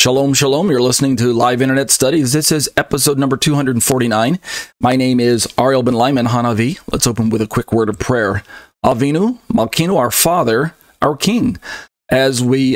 Shalom, shalom. You're listening to Live Internet Studies. This is episode number 249. My name is Ariel ben-Lyman, HaNaviy. Let's open with a quick word of prayer. Avinu, Malkinu, our Father, our King. As we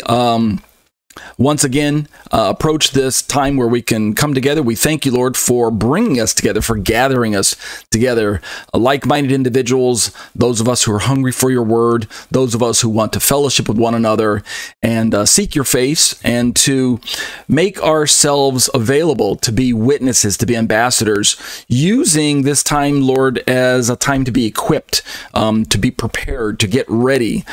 once again approach this time where we can come together, we thank you, Lord, for bringing us together, for gathering us together, like-minded individuals, those of us who are hungry for your word, those of us who want to fellowship with one another and seek your face, and to make ourselves available to be witnesses, to be ambassadors, using this time, Lord, as a time to be equipped, to be prepared, to get ready,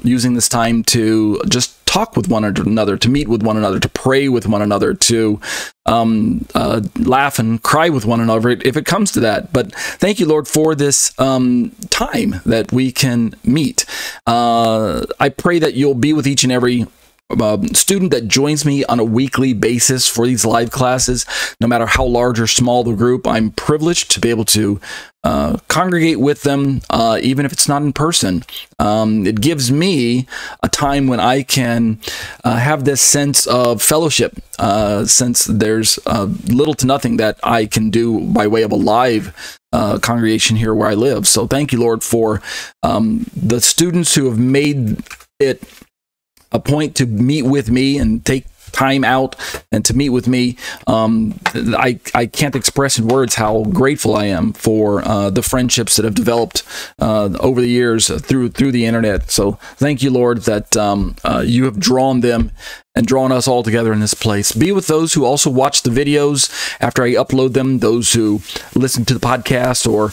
using this time to just talk with one another, to meet with one another, to pray with one another, to laugh and cry with one another if it comes to that. But thank you, Lord, for this time that we can meet. I pray that you'll be with each and every student that joins me on a weekly basis for these live classes. No matter how large or small the group, I'm privileged to be able to congregate with them, even if it's not in person. It gives me a time when I can have this sense of fellowship, since there's little to nothing that I can do by way of a live congregation here where I live. So thank you, Lord, for the students who have made it a point to meet with me and take time out and to meet with me. I can't express in words how grateful I am for the friendships that have developed over the years through the internet. So thank you, Lord, that you have drawn them and drawn us all together in this place. Be with those who also watch the videos after I upload them, those who listen to the podcast or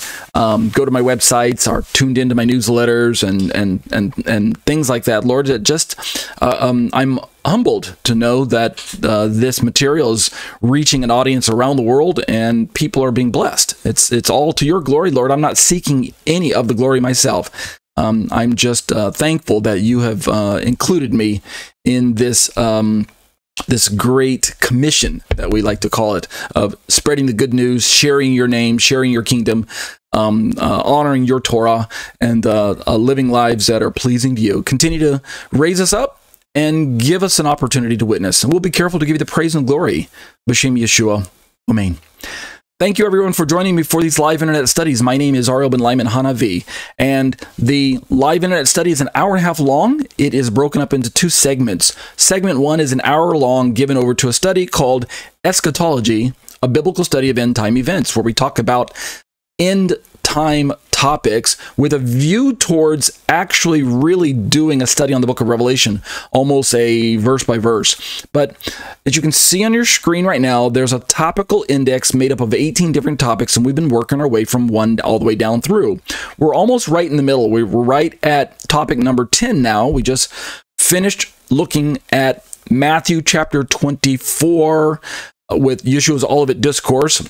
go to my websites, are tuned into my newsletters and things like that. Lord, I'm humbled to know that this material is reaching an audience around the world and people are being blessed. It's all to your glory, Lord. I'm not seeking any of the glory myself. I'm just thankful that you have included me in this this great commission, that we like to call it, of spreading the good news, sharing your name, sharing your kingdom, honoring your Torah, and living lives that are pleasing to you. Continue to raise us up and give us an opportunity to witness. And we'll be careful to give you the praise and glory. B'Shem Yeshua. Amen. Thank you, everyone, for joining me for these live internet studies. My name is Ariel ben-Lyman, HaNaviy, and the live internet study is an hour and a half long. It is broken up into two segments. Segment one is an hour long, given over to a study called Eschatology, a biblical study of end-time events, where we talk about end-time topics with a view towards actually really doing a study on the book of Revelation, almost a verse by verse. But as you can see on your screen right now, there's a topical index made up of 18 different topics, and we've been working our way from 1 all the way down through. We're almost right in the middle. We're right at topic number 10 now. We just finished looking at Matthew chapter 24 with Yeshua's Olivet Discourse,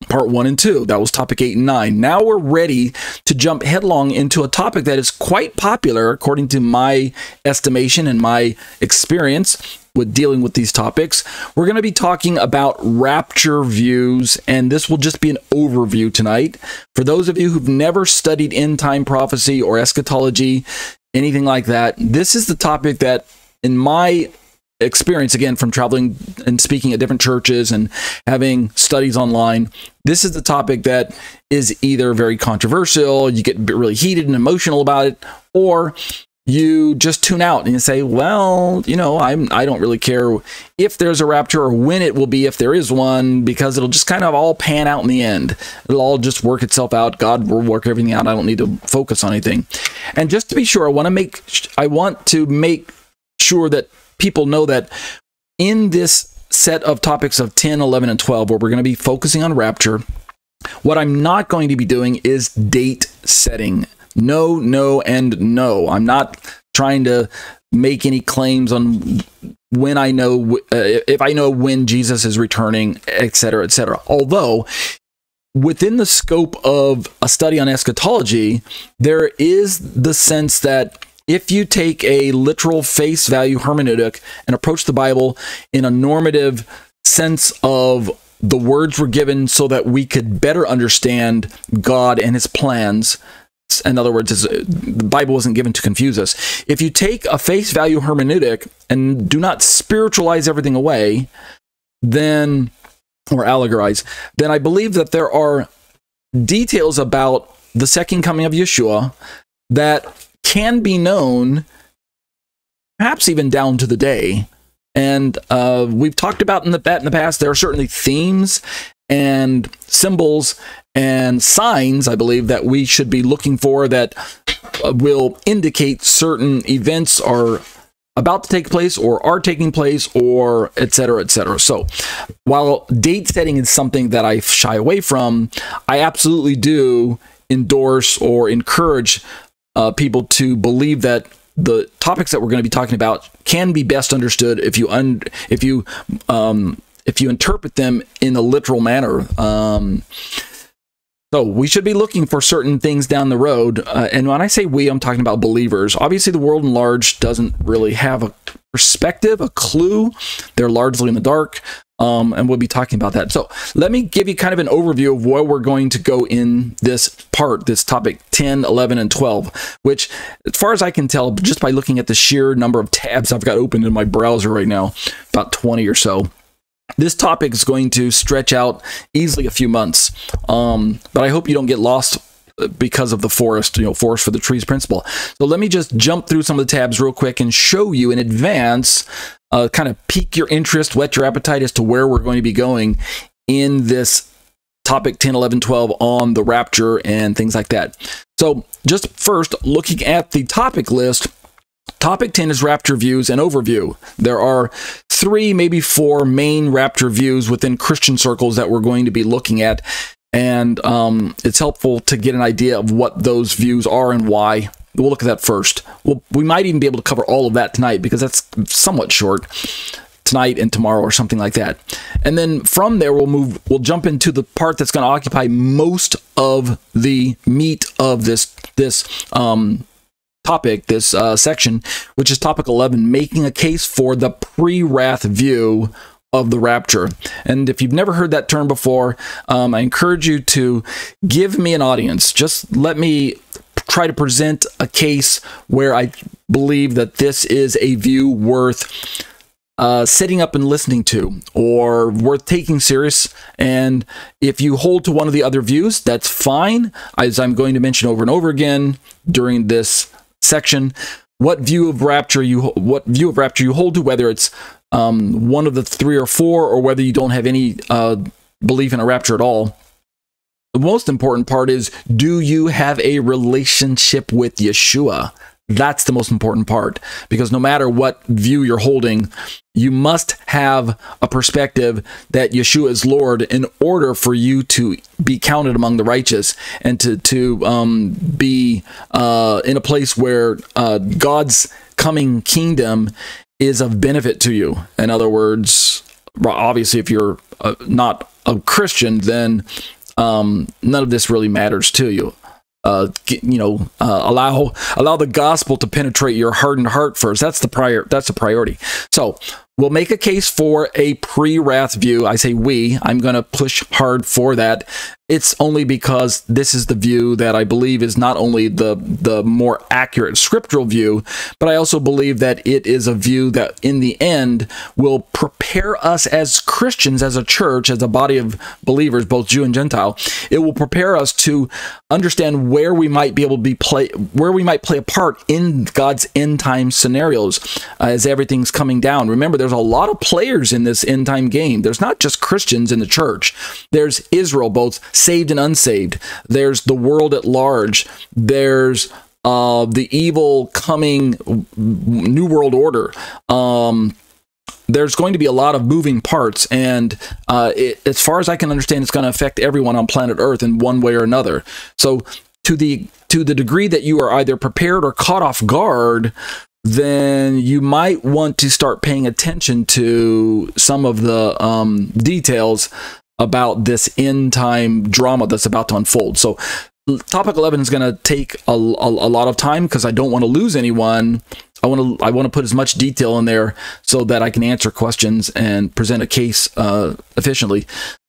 Part 1 and 2. That was topic 8 and 9. Now we're ready to jump headlong into a topic that is quite popular, according to my estimation and my experience with dealing with these topics. We're going to be talking about rapture views, and this will just be an overview tonight. For those of you who've never studied end-time prophecy or eschatology, anything like that, this is the topic that, in my experience, again, from traveling and speaking at different churches and having studies online, this is the topic that is either very controversial, you get really heated and emotional about it, or you just tune out and you say, well, you know, I don't really care if there's a rapture or when it will be, if there is one, because it'll just kind of all pan out in the end. It'll all just work itself out. God will work everything out. I don't need to focus on anything. And just to be sure, I want to make sure that people know that in this set of topics of 10, 11, and 12, where we're going to be focusing on rapture, what I'm not going to be doing is date setting. No, no, and no. I'm not trying to make any claims on when I know, if I know when Jesus is returning, etc., etc. Although, within the scope of a study on eschatology, there is the sense that if you take a literal face value hermeneutic and approach the Bible in a normative sense of the words were given so that we could better understand God and his plans, In other words, the Bible wasn't given to confuse us. If you take a face value hermeneutic and do not spiritualize everything away, then, or allegorize, then I believe that there are details about the second coming of Yeshua that can be known, perhaps even down to the day. And we've talked about that in the past. There are certainly themes and symbols and signs, I believe, that we should be looking for that will indicate certain events are about to take place or are taking place, or et cetera, et cetera. So while date setting is something that I shy away from, I absolutely do endorse or encourage people to believe that the topics that we're going to be talking about can be best understood if you interpret them in a literal manner. So we should be looking for certain things down the road. And when I say we, I'm talking about believers. Obviously, the world in large doesn't really have a perspective, a clue. They're largely in the dark. And we'll be talking about that. So let me give you kind of an overview of where we're going to go in this part, this topic 10, 11, and 12, which, as far as I can tell, just by looking at the sheer number of tabs I've got open in my browser right now, about 20 or so, this topic is going to stretch out easily a few months. But I hope you don't get lost because of the forest, forest for the trees principle. So let me just jump through some of the tabs real quick and show you in advance, kind of pique your interest, whet your appetite as to where we're going to be going in this topic 10, 11, 12 on the rapture and things like that. So just first, looking at the topic list, topic 10 is rapture views and overview. There are 3, maybe 4 main rapture views within Christian circles that we're going to be looking at. And it's helpful to get an idea of what those views are and why. We'll look at that first. We might even be able to cover all of that tonight because that's somewhat short. Tonight and tomorrow or something like that. And then from there, we'll jump into the part that's going to occupy most of the meat of this topic, this section, which is topic 11, making a case for the pre-wrath view of the rapture. And if you've never heard that term before, I encourage you to give me an audience. Just let me try to present a case where I believe that this is a view worth sitting up and listening to, or worth taking serious. And if you hold to one of the other views, that's fine. As I'm going to mention over and over again during this section, what view of rapture you hold to, whether it's one of the 3 or 4, or whether you don't have any belief in a rapture at all. The most important part is, do you have a relationship with Yeshua? That's the most important part, because no matter what view you're holding, you must have a perspective that Yeshua is Lord in order for you to be counted among the righteous and to be in a place where God's coming kingdom is of benefit to you. In other words, obviously, if you're not a Christian, then none of this really matters to you. Allow the gospel to penetrate your hardened heart first. That's the priority. So we'll make a case for a pre-wrath view. I say we. I'm going to push hard for that. It's only because this is the view that I believe is not only the more accurate scriptural view, but I also believe that it is a view that in the end will prepare us as Christians, as a church, as a body of believers, both Jew and Gentile. It will prepare us to understand where we might be able to play a part in God's end time scenarios as everything's coming down. Remember, there's a lot of players in this end time game. There's not just Christians in the church. There's Israel, both saved and unsaved. There's the world at large. There's the evil coming new world order. There's going to be a lot of moving parts, and as far as I can understand, it's going to affect everyone on planet Earth in one way or another. So to the degree that you are either prepared or caught off guard, then you might want to start paying attention to some of the details about this end time drama that's about to unfold. So topic 11 is going to take a lot of time because I don't want to lose anyone. I want to put as much detail in there so that I can answer questions and present a case efficiently,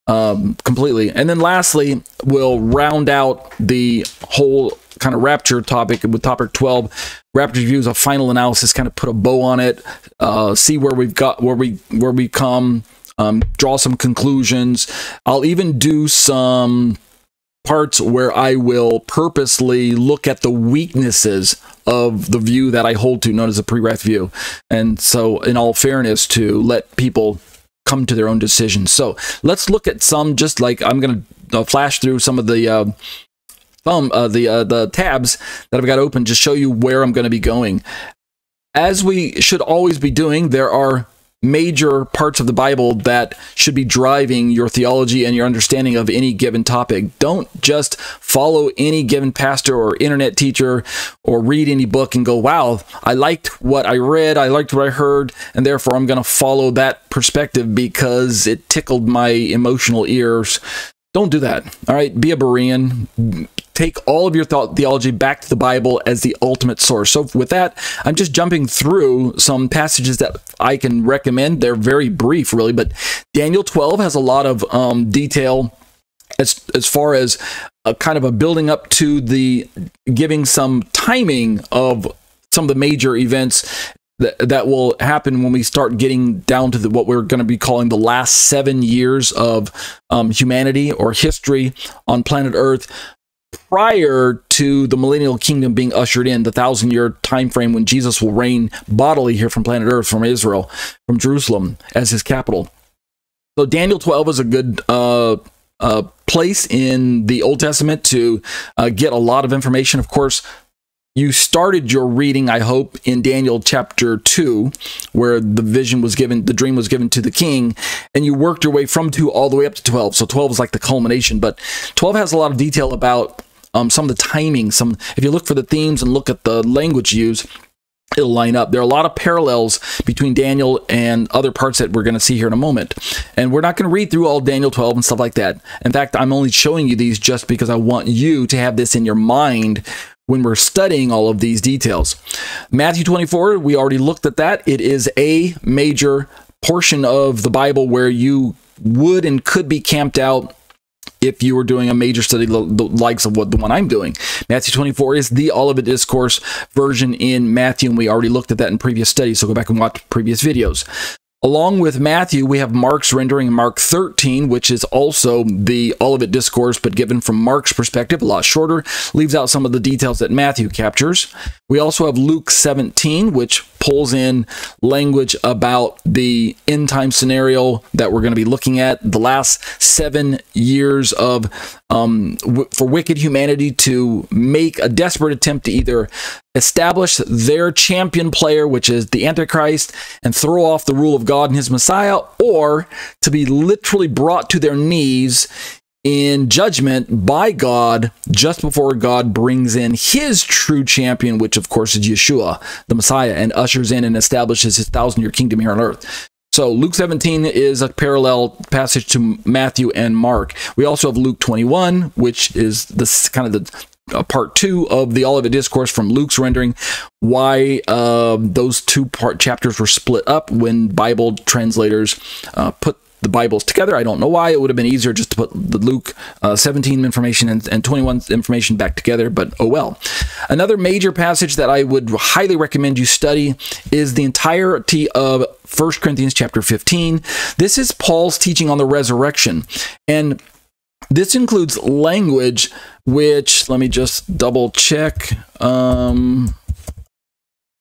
completely. And then lastly, we'll round out the whole kind of rapture topic with topic 12. Rapture reviews, a final analysis, kind of put a bow on it, see where we've got, where we come, draw some conclusions. I'll even do some parts where I will purposely look at the weaknesses of the view that I hold to, known as a pre-wrath view. And so, in all fairness, to let people come to their own decisions. So let's look at some, just like I'm going to flash through some of the the tabs that I've got open, just show you where I'm going to be going. As we should always be doing, there are major parts of the Bible that should be driving your theology and your understanding of any given topic. Don't just follow any given pastor or internet teacher or read any book and go, wow, I liked what I read, I liked what I heard, and therefore I'm going to follow that perspective because it tickled my emotional ears. Don't do that. All right, be a Berean. Take all of your theology back to the Bible as the ultimate source. So with that, I'm just jumping through some passages that I can recommend. They're very brief, really, but Daniel 12 has a lot of detail as far as a kind of a building up to the giving some timing of some of the major events that will happen when we start getting down to what we're going to be calling the last 7 years of humanity or history on planet Earth, prior to the millennial kingdom being ushered in, the 1,000-year time frame when Jesus will reign bodily here from planet Earth, from Israel, from Jerusalem as his capital. So Daniel 12 is a good place in the Old Testament to get a lot of information. Of course, you started your reading, I hope, in Daniel chapter 2, where the vision was given, the dream was given to the king, and you worked your way from 2 all the way up to 12. So 12 is like the culmination, but 12 has a lot of detail about some of the timing. If you look for the themes and look at the language used, it'll line up. There are a lot of parallels between Daniel and other parts that we're going to see here in a moment. And we're not going to read through all Daniel 12 and stuff like that. In fact, I'm only showing you these just because I want you to have this in your mind when we're studying all of these details. Matthew 24, we already looked at that. It is a major portion of the Bible where you would and could be camped out if you were doing a major study the likes of the one I'm doing. Matthew 24 is the Olivet Discourse version in Matthew, and we already looked at that in previous studies, so go back and watch previous videos. Along with Matthew, we have Mark's rendering, Mark 13, which is also the Olivet Discourse, but given from Mark's perspective, a lot shorter, leaves out some of the details that Matthew captures. We also have Luke 17, which pulls in language about the end time scenario that we're going to be looking at, the last 7 years of for wicked humanity to make a desperate attempt to either establish their champion player, which is the Antichrist, and throw off the rule of God and his Messiah, or to be literally brought to their knees in judgment by God just before God brings in his true champion, which of course is Yeshua, the Messiah, and ushers in and establishes his 1,000-year kingdom here on earth. So Luke 17 is a parallel passage to Matthew and Mark. We also have Luke 21, which is this kind of the part 2 of the Olivet Discourse from Luke's rendering, why those two chapters were split up when Bible translators put the Bibles together. I don't know why. It would have been easier just to put the Luke 17 information and 21 information back together, but oh well. Another major passage that I would highly recommend you study is the entirety of 1 Corinthians chapter 15. This is Paul's teaching on the resurrection, and this includes language which, let me just double check.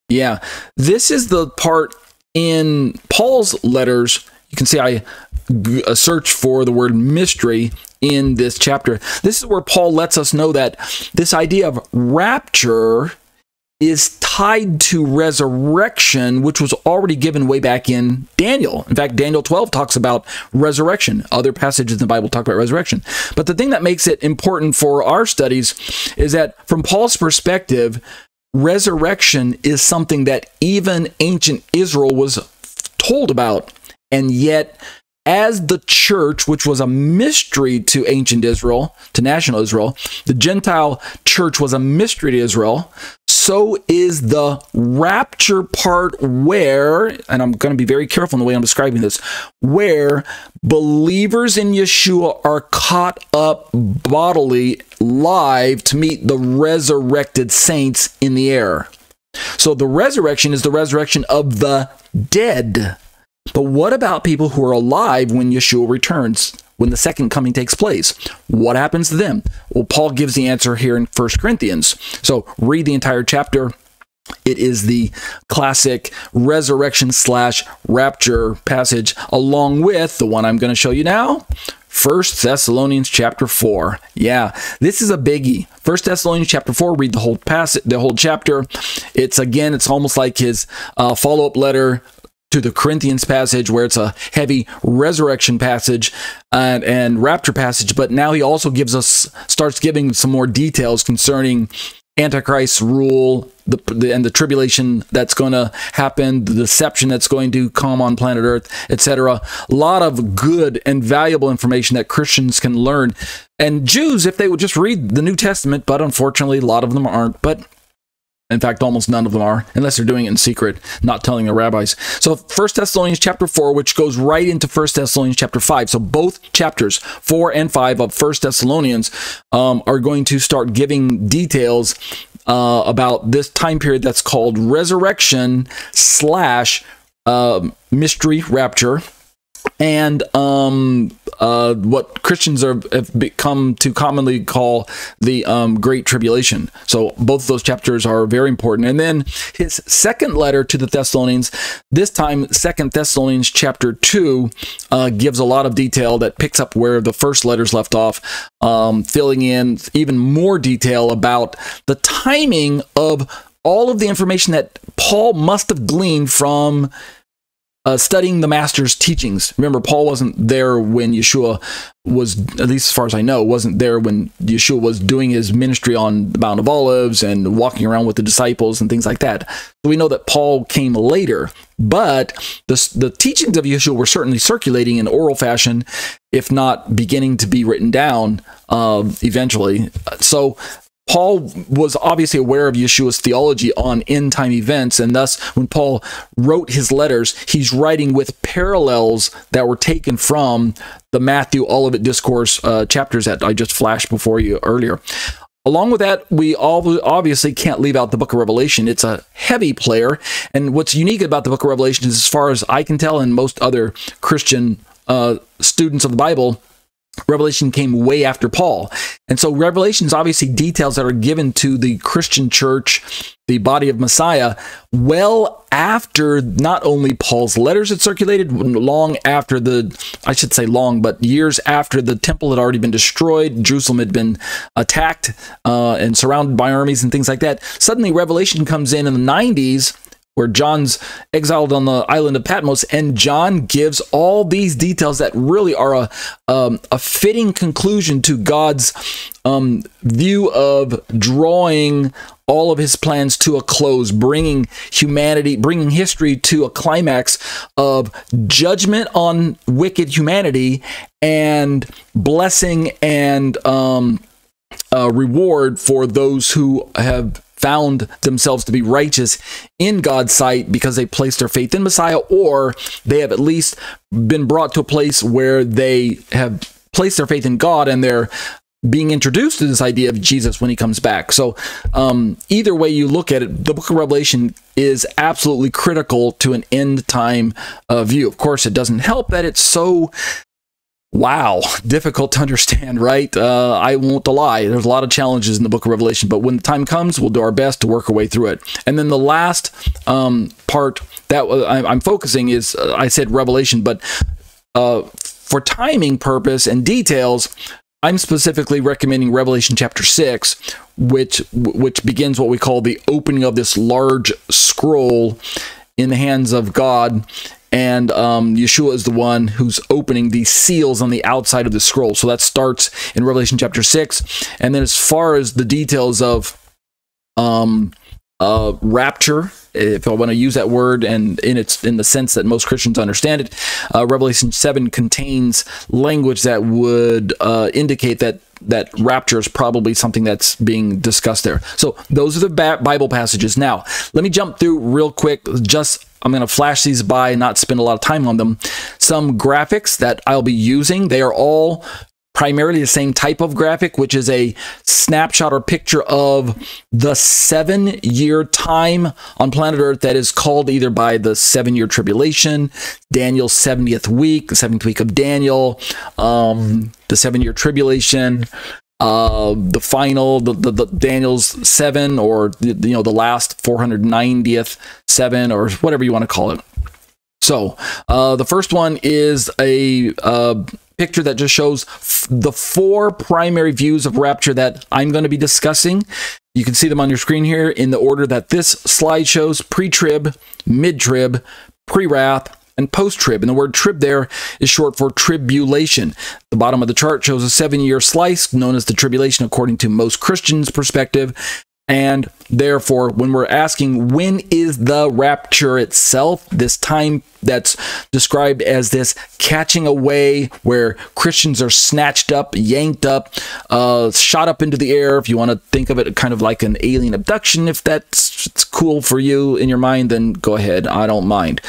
Yeah, this is the part in Paul's letters. You can see I search for the word mystery in this chapter. This is where Paul lets us know that this idea of rapture is tied to resurrection, which was already given way back in Daniel. In fact, Daniel 12 talks about resurrection. Other passages in the Bible talk about resurrection. But the thing that makes it important for our studies is that from Paul's perspective, resurrection is something that even ancient Israel was told about, and yet as the church, which was a mystery to ancient Israel, to national Israel, the Gentile church was a mystery to Israel, so is the rapture part where, and I'm going to be very careful in the way I'm describing this, where believers in Yeshua are caught up bodily, live, to meet the resurrected saints in the air. So the resurrection is the resurrection of the dead. But what about people who are alive when Yeshua returns, when the second coming takes place? What happens to them? Well, Paul gives the answer here in 1 Corinthians. So read the entire chapter. It is the classic resurrection/rapture passage, along with the one I'm going to show you now, 1 Thessalonians chapter 4. Yeah, this is a biggie. 1 Thessalonians chapter 4, read the whole passage, the whole chapter. It's almost like his follow-up letter to the Corinthians passage, where it's a heavy resurrection passage and rapture passage, but now he also starts giving some more details concerning Antichrist's rule, and the tribulation that's going to happen, the deception that's going to come on planet Earth, etc. A lot of good and valuable information that Christians can learn, and Jews, if they would just read the New Testament, but unfortunately a lot of them aren't. But in fact, almost none of them are, unless they're doing it in secret, not telling the rabbis. So 1 Thessalonians chapter 4, which goes right into 1 Thessalonians chapter 5. So both chapters, 4 and 5 of 1 Thessalonians, are going to start giving details about this time period that's called resurrection / mystery rapture, and what Christians have become to commonly call the Great Tribulation. So both of those chapters are very important. And then his second letter to the Thessalonians, this time 2 Thessalonians chapter 2, gives a lot of detail that picks up where the first letters left off, filling in even more detail about the timing of all of the information that Paul must have gleaned from studying the Master's teachings. Remember, Paul wasn't there when Yeshua was, at least as far as I know, wasn't there when Yeshua was doing his ministry on the Mount of Olives and walking around with the disciples and things like that. So we know that Paul came later, but the teachings of Yeshua were certainly circulating in oral fashion, if not beginning to be written down eventually. So Paul was obviously aware of Yeshua's theology on end-time events, and thus, when Paul wrote his letters, he's writing with parallels that were taken from the Matthew Olivet Discourse chapters that I just flashed before you earlier. Along with that, we obviously can't leave out the book of Revelation. It's a heavy player, and what's unique about the book of Revelation is, as far as I can tell, and most other Christian students of the Bible, Revelation came way after Paul. And so Revelation is obviously details that are given to the Christian church, the body of Messiah, well after not only Paul's letters had circulated, long after but years after the temple had already been destroyed, Jerusalem had been attacked and surrounded by armies and things like that. Suddenly Revelation comes in the 90s, where John's exiled on the island of Patmos, and John gives all these details that really are a fitting conclusion to God's view of drawing all of his plans to a close, bringing history to a climax of judgment on wicked humanity and blessing and reward for those who have found themselves to be righteous in God's sight because they placed their faith in Messiah, or they have at least been brought to a place where they have placed their faith in God and they're being introduced to this idea of Jesus when he comes back. So either way you look at it, the book of Revelation is absolutely critical to an end time view. Of course, it doesn't help that it's so difficult to understand, right? I won't lie. There's a lot of challenges in the book of Revelation, but when the time comes, we'll do our best to work our way through it. And then the last part that I'm focusing is, I said Revelation, but for timing purpose and details, I'm specifically recommending Revelation chapter 6, which begins what we call the opening of this large scroll in the hands of God. And Yeshua is the one who's opening these seals on the outside of the scroll. So that starts in Revelation chapter 6. And then as far as the details of rapture, if I want to use that word, and in the sense that most Christians understand it. Revelation 7 contains language that would indicate that rapture is probably something that's being discussed there. So those are the Bible passages. Now, let me jump through real quick. I'm going to flash these by and not spend a lot of time on them. Some graphics that I'll be using, they are all primarily the same type of graphic, which is a snapshot or picture of the 7-year time on planet Earth that is called either by the 7-year tribulation, Daniel's 70th week, the 7th week of Daniel, the 7-year tribulation, the final, the Daniel's 7, or the last 490th 7, or whatever you want to call it. So the first one is a picture that just shows the 4 primary views of rapture that I'm going to be discussing. You can see them on your screen here in the order that this slide shows: pre-trib, mid-trib, pre-wrath, and post-trib. And the word trib there is short for tribulation. The bottom of the chart shows a 7-year slice known as the tribulation according to most Christians' perspective. And therefore, when we're asking when is the rapture itself, this time that's described as this catching away where Christians are snatched up, yanked up, shot up into the air. If you want to think of it kind of like an alien abduction, if it's cool for you in your mind, then go ahead. I don't mind.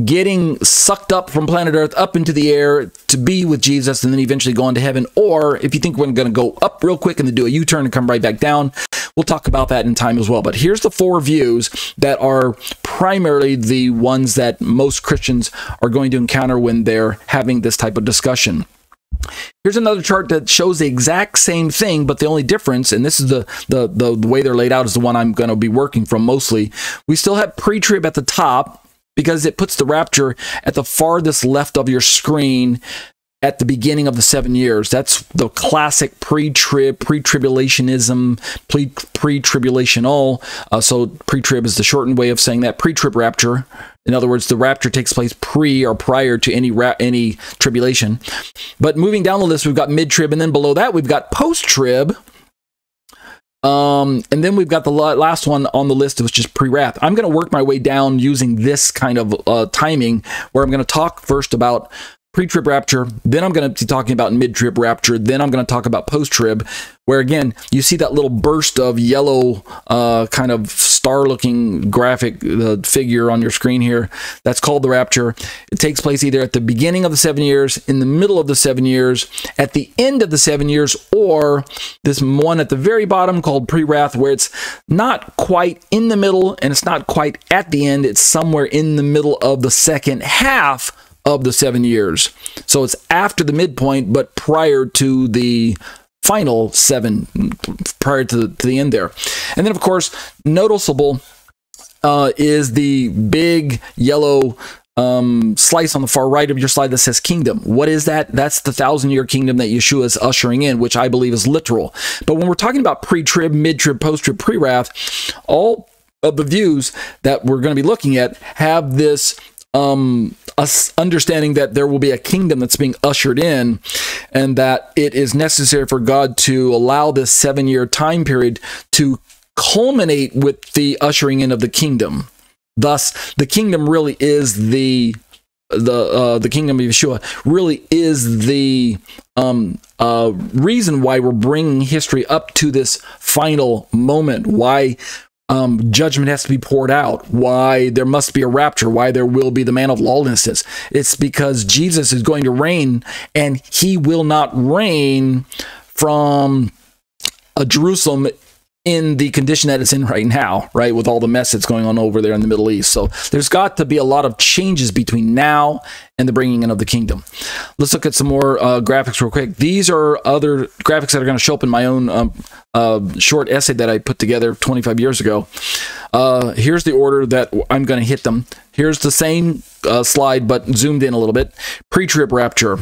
Getting sucked up from planet Earth up into the air to be with Jesus and then eventually go on to heaven. Or if you think we're going to go up real quick and then do a U-turn and come right back down, we'll talk about that in time as well. But here's the 4 views that are primarily the ones that most Christians are going to encounter when they're having this type of discussion. Here's another chart that shows the exact same thing, but the only difference, and this is the way they're laid out, is the one I'm going to be working from mostly. We still have pre-trib at the top because it puts the rapture at the farthest left of your screen at the beginning of the 7 years. That's the classic pre-trib, pre-tribulationism, pre-tribulational. So pre-trib is the shortened way of saying that. Pre-trib rapture. In other words, the rapture takes place pre or prior to any tribulation. But moving down the list, we've got mid-trib, and then below that, we've got post-trib. And then we've got the last one on the list, which is pre-wrath. I'm going to work my way down using this kind of timing, where I'm going to talk first about pre-trib rapture, then I'm going to be talking about mid-trib rapture, then I'm going to talk about post-trib, where again, you see that little burst of yellow kind of star-looking graphic figure on your screen here. That's called the rapture. It takes place either at the beginning of the 7 years, in the middle of the 7 years, at the end of the 7 years, or this one at the very bottom called pre-wrath, where it's not quite in the middle and it's not quite at the end. It's somewhere in the middle of the second half of the 7 years. So it's after the midpoint, but prior to the final 7, prior to the end there. And then, of course, noticeable is the big yellow slice on the far right of your slide that says kingdom. What is that? That's the 1,000-year kingdom that Yeshua is ushering in, which I believe is literal. But when we're talking about pre-trib, mid-trib, post-trib, pre-wrath, all of the views that we're going to be looking at have this us understanding that there will be a kingdom that's being ushered in, and that it is necessary for God to allow this 7-year time period to culminate with the ushering in of the kingdom. Thus, the kingdom really is the kingdom of Yeshua really is the reason why we're bringing history up to this final moment. Why judgment has to be poured out, why there must be a rapture, why there will be the man of lawlessness. It's because Jesus is going to reign, and he will not reign from a Jerusalem in the condition that it's in right now, right, with all the mess that's going on over there in the Middle East. So there's got to be a lot of changes between now and the bringing in of the kingdom. Let's look at some more graphics real quick. These are other graphics that are going to show up in my own short essay that I put together 25 years ago. Here's the order that I'm going to hit them. Here's the same slide, but zoomed in a little bit. Pre-trib rapture.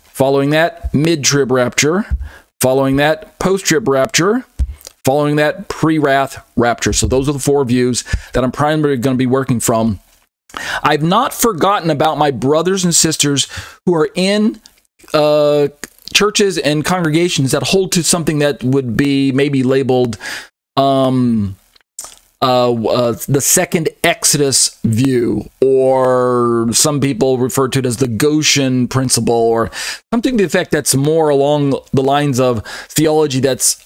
Following that, mid-trib rapture. Following that, post-trib rapture. Following that, pre-wrath rapture. So those are the 4 views that I'm primarily going to be working from. I've not forgotten about my brothers and sisters who are in churches and congregations that hold to something that would be maybe labeled the second Exodus view, or some people refer to it as the Goshen principle, or something to the effect that's more along the lines of theology that's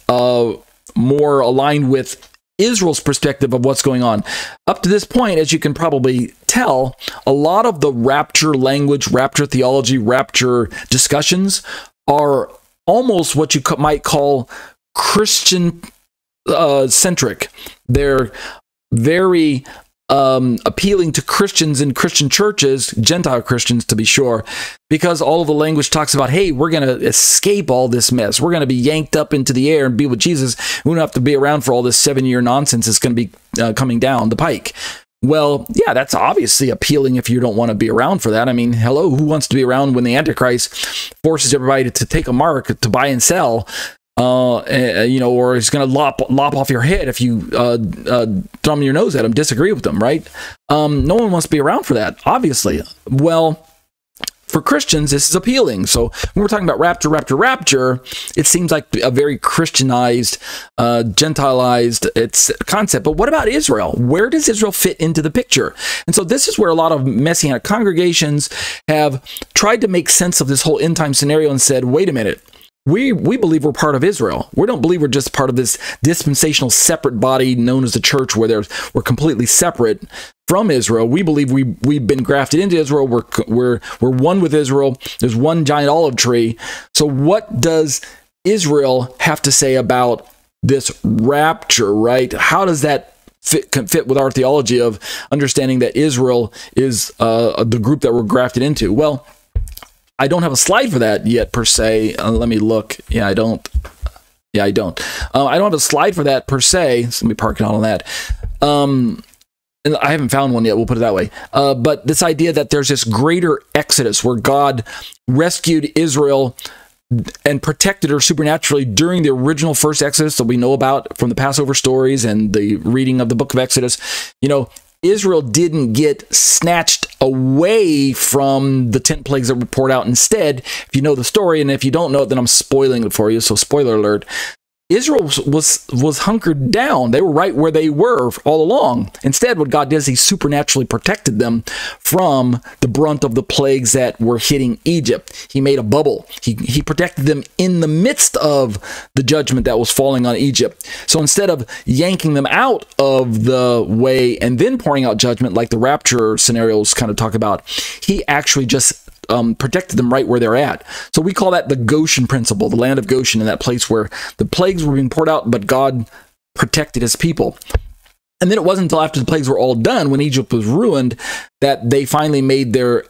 more aligned with Israel's perspective of what's going on. Up to this point, as you can probably tell, a lot of the rapture language, rapture theology, rapture discussions are almost what you might call Christian centric. They're very appealing to Christians in Christian churches, Gentile Christians to be sure, because all of the language talks about, hey, we're going to escape all this mess. We're going to be yanked up into the air and be with Jesus. We don't have to be around for all this 7-year nonsense that's going to be coming down the pike. Well, yeah, that's obviously appealing if you don't want to be around for that. I mean, hello, who wants to be around when the Antichrist forces everybody to take a mark to buy and sell? Or it's going to lop off your head if you thumb your nose at them, disagree with them, right? No one wants to be around for that, obviously. Well, for Christians, this is appealing. So when we're talking about rapture, it seems like a very Christianized, Gentilized concept. But what about Israel? Where does Israel fit into the picture? And so this is where a lot of Messianic congregations have tried to make sense of this whole end time scenario and said, wait a minute. We believe we're part of Israel. We don't believe we're just part of this dispensational separate body known as the church, where we're completely separate from Israel. We believe we've been grafted into Israel. We're one with Israel. There's one giant olive tree. So what does Israel have to say about this rapture, right? How does that fit with our theology of understanding that Israel is the group that we're grafted into? Well, I don't have a slide for that yet, per se. Let me look. I don't. I don't have a slide for that, per se. So let me park it on that. And I haven't found one yet, we'll put it that way. But this idea that there's this greater exodus where God rescued Israel and protected her supernaturally during the original first Exodus that we know about from the Passover stories and the reading of the book of Exodus. Israel didn't get snatched away from the 10 plagues that were poured out. Instead, if you know the story, and if you don't know it, then I'm spoiling it for you, so spoiler alert, Israel was hunkered down. They were right where they were all along. Instead, what God did is he supernaturally protected them from the brunt of the plagues that were hitting Egypt. He made a bubble. He protected them in the midst of the judgment that was falling on Egypt. So instead of yanking them out of the way and then pouring out judgment like the rapture scenarios kind of talk about, he actually just protected them right where they're at. So we call that the Goshen principle, the land of Goshen, in that place where the plagues were being poured out, but God protected his people. And then it wasn't until after the plagues were all done, when Egypt was ruined, that they finally made their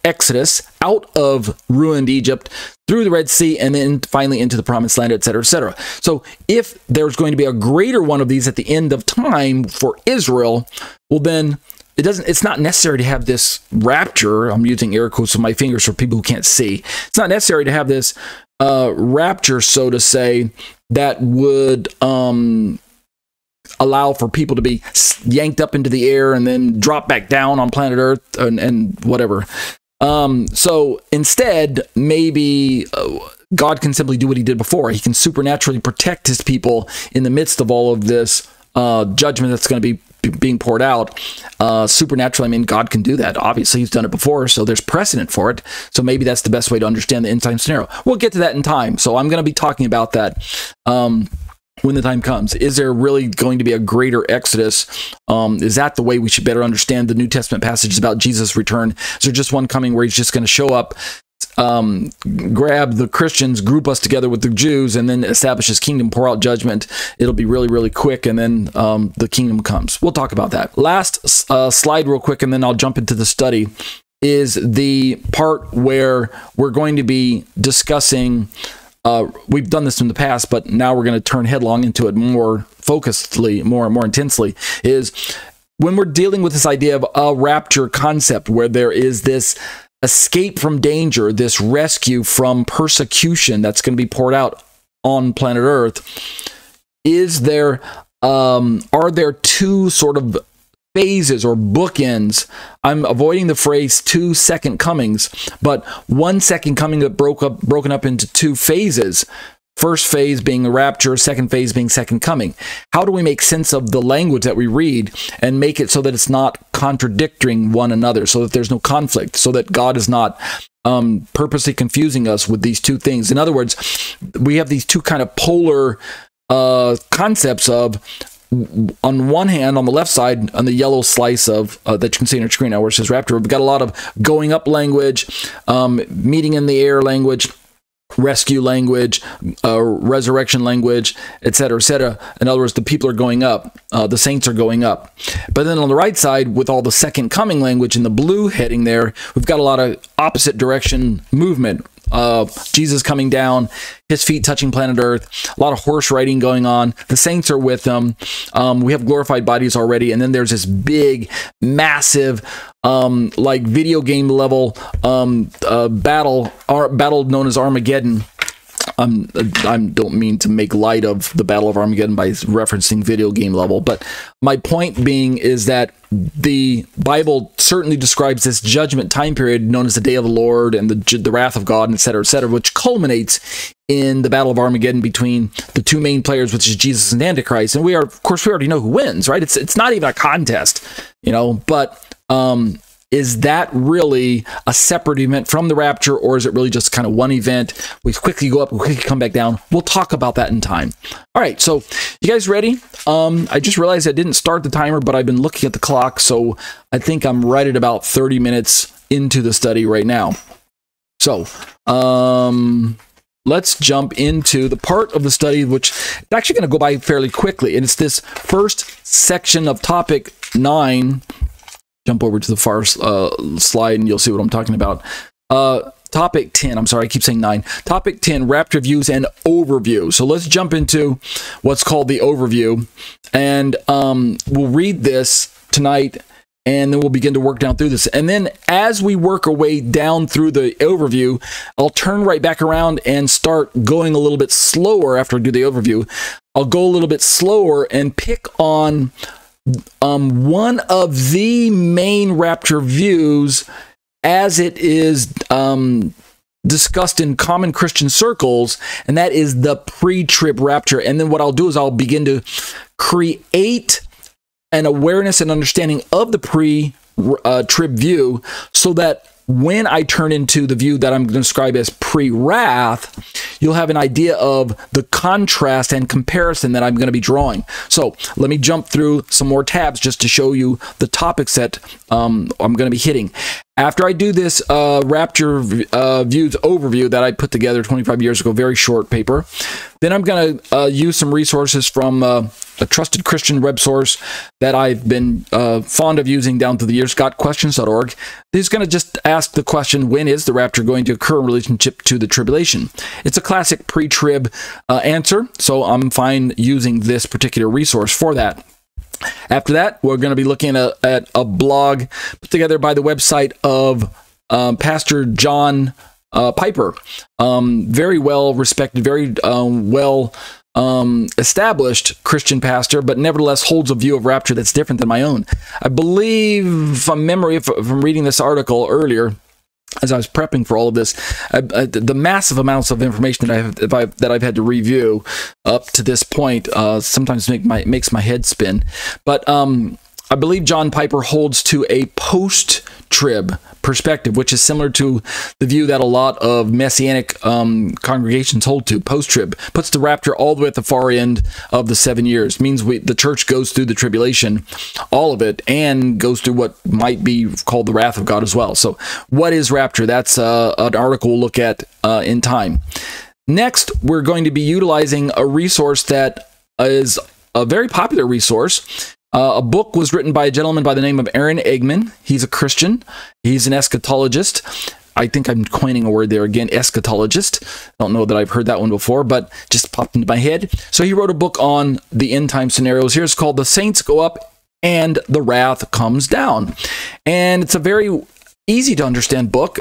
exodus out of ruined Egypt through the Red Sea and then finally into the Promised Land, etc., etc. So if there's going to be a greater one of these at the end of time for Israel, well then it's not necessary to have this rapture. I'm using air quotes with my fingers for people who can't see. It's not necessary to have this rapture, so to say, that would allow for people to be yanked up into the air and then drop back down on planet Earth and whatever. So instead, maybe God can simply do what he did before. He can supernaturally protect his people in the midst of all of this judgment that's going to be being poured out. Supernaturally, I mean, God can do that. Obviously, he's done it before, so there's precedent for it. So maybe that's the best way to understand the end time scenario. We'll get to that in time. So I'm going to be talking about that when the time comes. Is there really going to be a greater exodus? Is that the way we should better understand the New Testament passages about Jesus' return? Is there just one coming where he's just going to show up, grab the Christians, group us together with the Jews, and then establish his kingdom, pour out judgment? It'll be really, really quick, and then the kingdom comes. We'll talk about that. Last slide real quick, and then I'll jump into the study, is the part where we're going to be discussing, we've done this in the past, but now we're going to turn headlong into it more focusedly, more intensely, is when we're dealing with this idea of a rapture concept where there is this escape from danger, this rescue from persecution that's going to be poured out on planet Earth. Is there, are there two sort of phases or bookends? I'm avoiding the phrase 2 second comings, but one second coming that broken up into two phases. First phase being the rapture, second phase being second coming. How do we make sense of the language that we read and make it so that it's not contradicting one another, so that there's no conflict, so that God is not purposely confusing us with these two things? In other words, we have these two kind of polar concepts of, on one hand, on the left side, on the yellow slice of that you can see on your screen now where it says rapture, we've got a lot of going up language, meeting in the air language, rescue language, resurrection language, etc., etc. In other words, the people are going up, the saints are going up. But then on the right side, with all the second coming language in the blue heading there, we've got a lot of opposite direction movement. Jesus coming down, his feet touching planet Earth, a lot of horse riding going on. The saints are with them. We have glorified bodies already. And then there's this big, massive, like video game level battle known as Armageddon. I don't mean to make light of the Battle of Armageddon by referencing video game level, but my point being is that the Bible certainly describes this judgment time period known as the Day of the Lord and the wrath of God, etc., which culminates in the Battle of Armageddon between the two main players, which is Jesus and Antichrist. And of course, we already know who wins, right? It's not even a contest, but is that really a separate event from the rapture, or is it really just kind of one event? We quickly go up, we quickly come back down. We'll talk about that in time. All right, so you guys ready? I just realized I didn't start the timer, but I've been looking at the clock, so I think I'm right at about 30 minutes into the study right now. So let's jump into the part of the study which is actually going to go by fairly quickly, and it's this first section of topic 9. Jump over to the far slide and you'll see what I'm talking about. Topic 10, I'm sorry, I keep saying 9. Topic 10, rapture views and overview. So let's jump into what's called the overview. And we'll read this tonight, and then we'll begin to work down through this. And then as we work our way down through the overview, I'll turn right back around and start going a little bit slower after I do the overview. I'll go a little bit slower and pick on one of the main rapture views as it is discussed in common Christian circles, and that is the pre-trib rapture. And then what I'll do is I'll begin to create an awareness and understanding of the pre-trib view, so that when I turn into the view that I'm going to describe as pre-wrath, you'll have an idea of the contrast and comparison that I'm going to be drawing. So let me jump through some more tabs just to show you the topics that I'm going to be hitting. After I do this rapture views overview that I put together 25 years ago, very short paper, then I'm going to use some resources from a trusted Christian web source that I've been fond of using down through the years, gotquestions.org. He's going to just ask the question, when is the rapture going to occur in relationship to the tribulation? It's a classic pre-trib answer, so I'm fine using this particular resource for that. After that, we're going to be looking at a blog put together by the website of Pastor John Piper. Very well respected, very well established Christian pastor, but nevertheless holds a view of rapture that's different than my own. I believe, from memory, from reading this article earlier, as I was prepping for all of this, the massive amounts of information that I've had to review up to this point sometimes makes my head spin. But I believe John Piper holds to a post-trib perspective, which is similar to the view that a lot of Messianic congregations hold to. Post-trib puts the rapture all the way at the far end of the 7 years. Means the church goes through the tribulation, all of it, and goes through what might be called the wrath of God as well. So what is rapture? That's an article we'll look at in time. Next, we're going to be utilizing a resource that is a very popular resource. A book was written by a gentleman by the name of Aaron Eggman. He's a Christian. He's an eschatologist. I think I'm coining a word there again, eschatologist. I don't know that I've heard that one before, but just popped into my head. So he wrote a book on the end time scenarios. Here it's called The Saints Go Up and the Wrath Comes Down. And it's a very easy to understand book.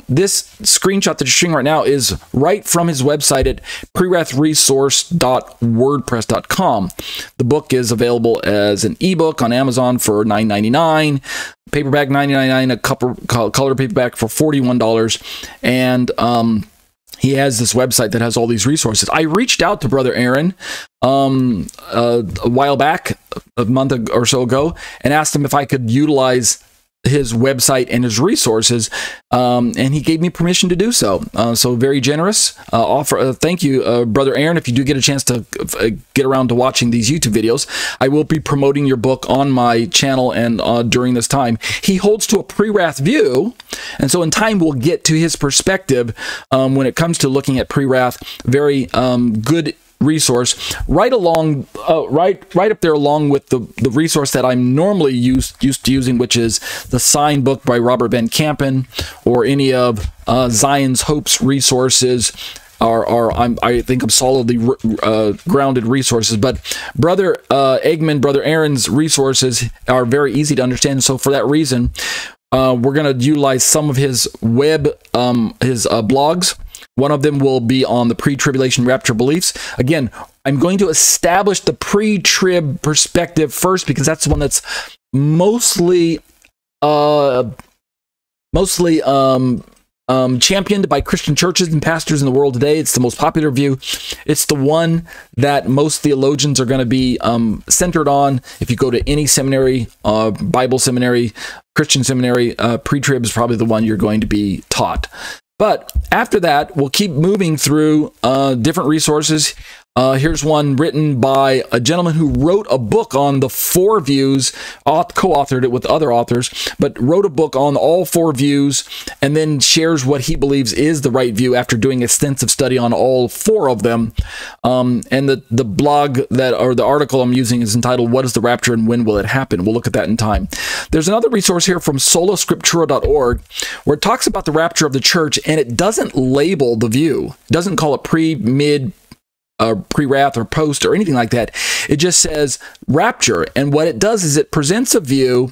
This screenshot that you're seeing right now is right from his website at prewrathresource.wordpress.com. The book is available as an ebook on Amazon for $9.99, paperback $9.99, a color paperback for $41, and he has this website that has all these resources. I reached out to Brother Aaron a while back, a month or so ago, and asked him if I could utilize his website and his resources, and he gave me permission to do so. So very generous offer. Thank you, Brother Aaron. If you do get a chance to get around to watching these YouTube videos, I will be promoting your book on my channel and during this time. He holds to a pre-wrath view, and so in time we'll get to his perspective when it comes to looking at pre-wrath. Very good resource, right along, right up there, along with the resource that I'm normally used to using, which is the Sign book by Robert Ben Campen, or any of Zion's Hope's resources. I think I'm solidly grounded resources, but Brother Brother Aaron's resources are very easy to understand. So for that reason, we're going to utilize some of his blogs. One of them will be on the pre-tribulation rapture beliefs. Again, I'm going to establish the pre-trib perspective first, because that's the one that's mostly championed by Christian churches and pastors in the world today. It's the most popular view. It's the one that most theologians are going to be centered on. If you go to any seminary, Bible seminary, Christian seminary, pre-trib is probably the one you're going to be taught. But after that, we'll keep moving through different resources. Here's one written by a gentleman who wrote a book on the 4 views, co-authored it with other authors, but wrote a book on all 4 views, and then shares what he believes is the right view after doing extensive study on all 4 of them. And the blog or the article I'm using is entitled, "What is the Rapture and When Will It Happen?" We'll look at that in time. There's another resource here from soloscriptura.org where it talks about the rapture of the church, and it doesn't label the view. It doesn't call it pre, mid, pre-wrath or post or anything like that. It just says rapture, and what it does is it presents a view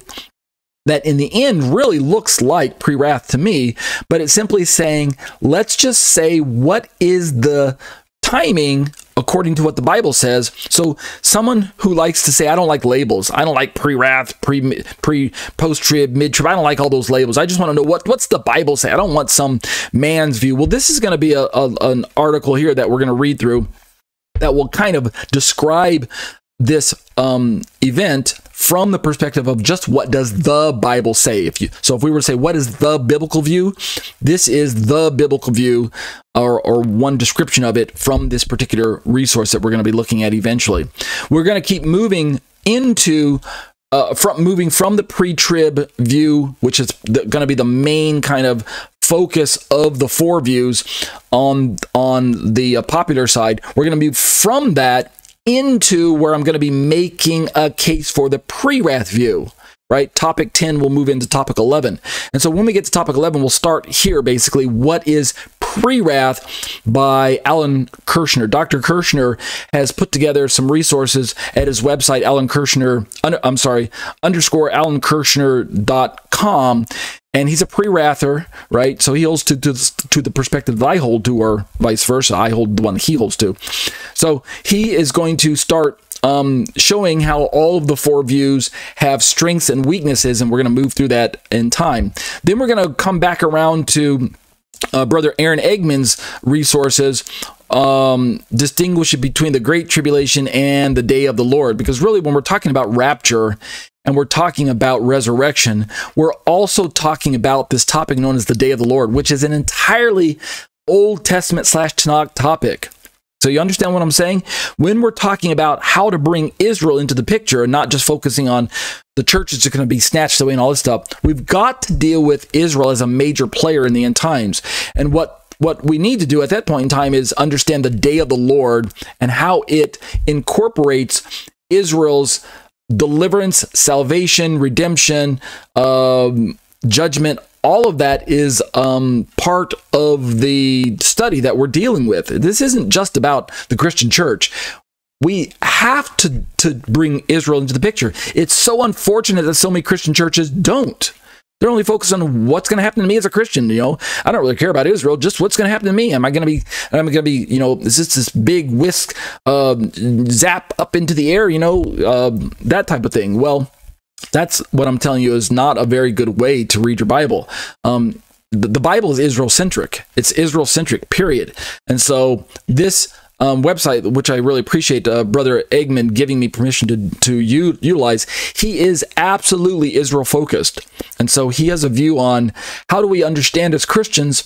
that in the end really looks like pre-wrath to me, but it's simply saying, let's just say what is the timing according to what the Bible says. So someone who likes to say, I don't like labels, I don't like pre-wrath, post-trib, mid-trib, I don't like all those labels, I just want to know what's the Bible say. I don't want some man's view. Well, this is going to be an article here that we're going to read through that will kind of describe this event from the perspective of just what does the Bible say. If we were to say, what is the biblical view? This is the biblical view, or one description of it from this particular resource that we're going to be looking at eventually. We're going to keep moving into moving from the pre-trib view, which is going to be the main kind of focus of the 4 views on the popular side. We're going to move from that into where I'm going to be making a case for the pre-wrath view, right? Topic 10 will move into topic 11. And so when we get to topic 11, we'll start here, basically, what is pre-wrath by Alan Kirshner. Dr. Kirshner has put together some resources at his website, _AlanKirshner.com. And he's a pre-wrather, right? So he holds to the perspective that I hold to, or vice versa. I hold the one he holds to. So he is going to start showing how all of the 4 views have strengths and weaknesses, and we're going to move through that in time. Then we're going to come back around to Brother Aaron Eggman's resources, distinguishing between the Great Tribulation and the Day of the Lord. Because really, when we're talking about rapture and we're talking about resurrection, we're also talking about this topic known as the Day of the Lord, which is an entirely Old Testament / Tanakh topic. So you understand what I'm saying? When we're talking about how to bring Israel into the picture and not just focusing on the churches that are going to be snatched away and all this stuff, we've got to deal with Israel as a major player in the end times. And what we need to do at that point in time is understand the Day of the Lord and how it incorporates Israel's deliverance, salvation, redemption, judgment. All of that is part of the study that we're dealing with. This isn't just about the Christian church. We have to bring Israel into the picture. It's so unfortunate that so many Christian churches don't. They're only focused on what's going to happen to me as a Christian. You know, I don't really care about Israel. Just what's going to happen to me. Am I going to be, you know, is this big whisk, zap up into the air? You know, that type of thing. Well, that's what I'm telling you is not a very good way to read your Bible. the Bible is Israel-centric. It's Israel-centric, period. And so this website, which I really appreciate Brother Eggman giving me permission to utilize, he is absolutely Israel-focused. And so he has a view on how do we understand as Christians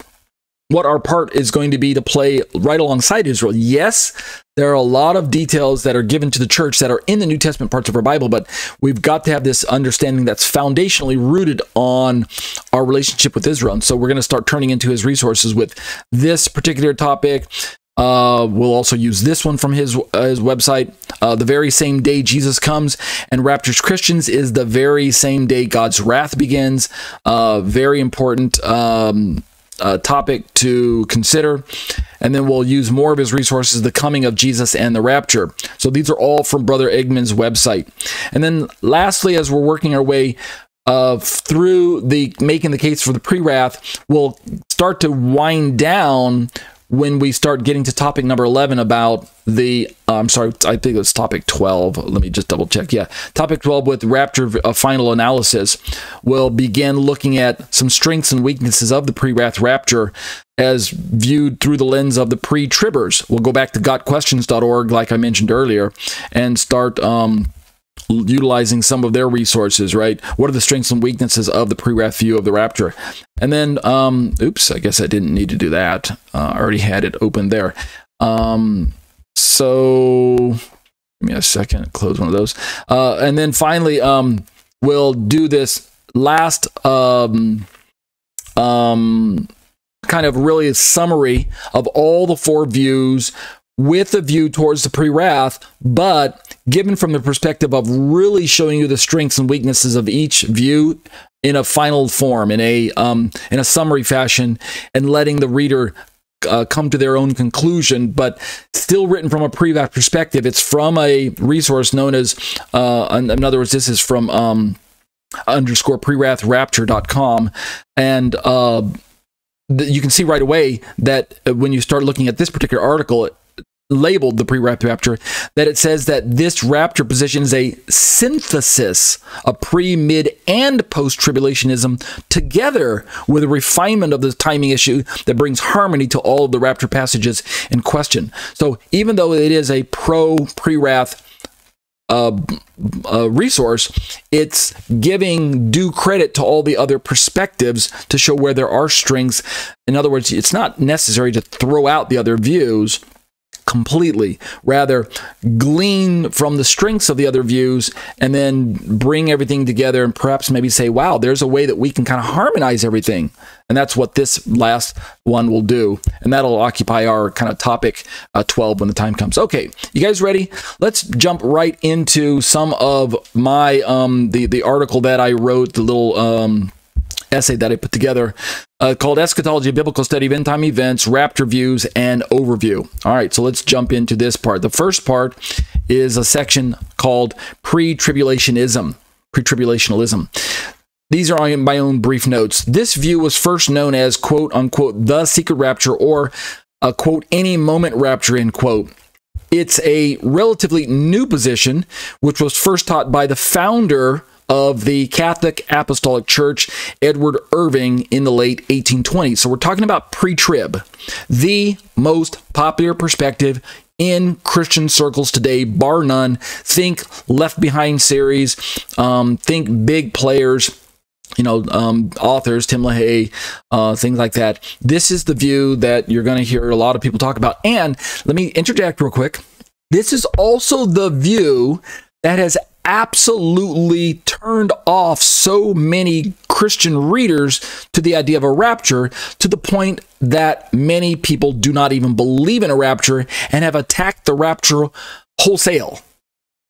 what our part is going to be to play right alongside Israel. Yes, there are a lot of details that are given to the church that are in the New Testament parts of our Bible, but we've got to have this understanding that's foundationally rooted on our relationship with Israel. And so we're going to start turning into his resources with this particular topic. We'll also use this one from his website. The very same day Jesus comes and raptures Christians is the very same day God's wrath begins. Very important topic to consider. And then we'll use more of his resources, the coming of Jesus and the rapture. So these are all from Brother Eggman's website. And then lastly, as we're working our way through the making the case for the pre-wrath, we'll start to wind down when we start getting to topic number 11 about the, I'm sorry, I think it's topic 12. Let me just double check. Yeah, topic 12 with rapture final analysis. We'll begin looking at some strengths and weaknesses of the pre-wrath rapture as viewed through the lens of the pre-tribbers. We'll go back to gotquestions.org, like I mentioned earlier, and start utilizing some of their resources, right? What are the strengths and weaknesses of the pre-wrath view of the rapture? And then, oops, I guess I didn't need to do that. I already had it open there. So, give me a second, close one of those. And then finally, we'll do this last kind of really a summary of all the four views with a view towards the pre-wrath, but given from the perspective of really showing you the strengths and weaknesses of each view in a final form, in a summary fashion, and letting the reader come to their own conclusion, but still written from a pre-wrath perspective. It's from a resource known as, in other words, this is from _prewrathrapture.com, and you can see right away that when you start looking at this particular article, labeled the pre-wrath rapture, that it says that this rapture position is a synthesis of pre, mid, and post-tribulationism together with a refinement of the timing issue that brings harmony to all of the rapture passages in question. So even though it is a pre-wrath resource, it's giving due credit to all the other perspectives to show where there are strengths. In other words, it's not necessary to throw out the other views completely, rather glean from the strengths of the other views and then bring everything together and perhaps maybe say, wow, there's a way that we can kind of harmonize everything. And that's what this last one will do. And that'll occupy our kind of topic 12 when the time comes. Okay, you guys ready? Let's jump right into some of my, the article that I wrote, the little essay that I put together called Eschatology, a Biblical Study of End-Time Events, Rapture Views, and Overview. All right, so let's jump into this part. The first part is a section called Pre-Tribulationism. These are my own brief notes. This view was first known as, quote, unquote, the secret rapture, or, quote, any moment rapture, end quote. It's a relatively new position, which was first taught by the founder of the Catholic Apostolic Church, Edward Irving, in the late 1820s. So we're talking about pre-trib, the most popular perspective in Christian circles today, bar none. Think Left Behind series, think big players, you know, authors, Tim LaHaye, things like that. This is the view that you're going to hear a lot of people talk about. And let me interject real quick. This is also the view that has absolutely turned off so many Christian readers to the idea of a rapture, to the point that many people do not even believe in a rapture and have attacked the rapture wholesale.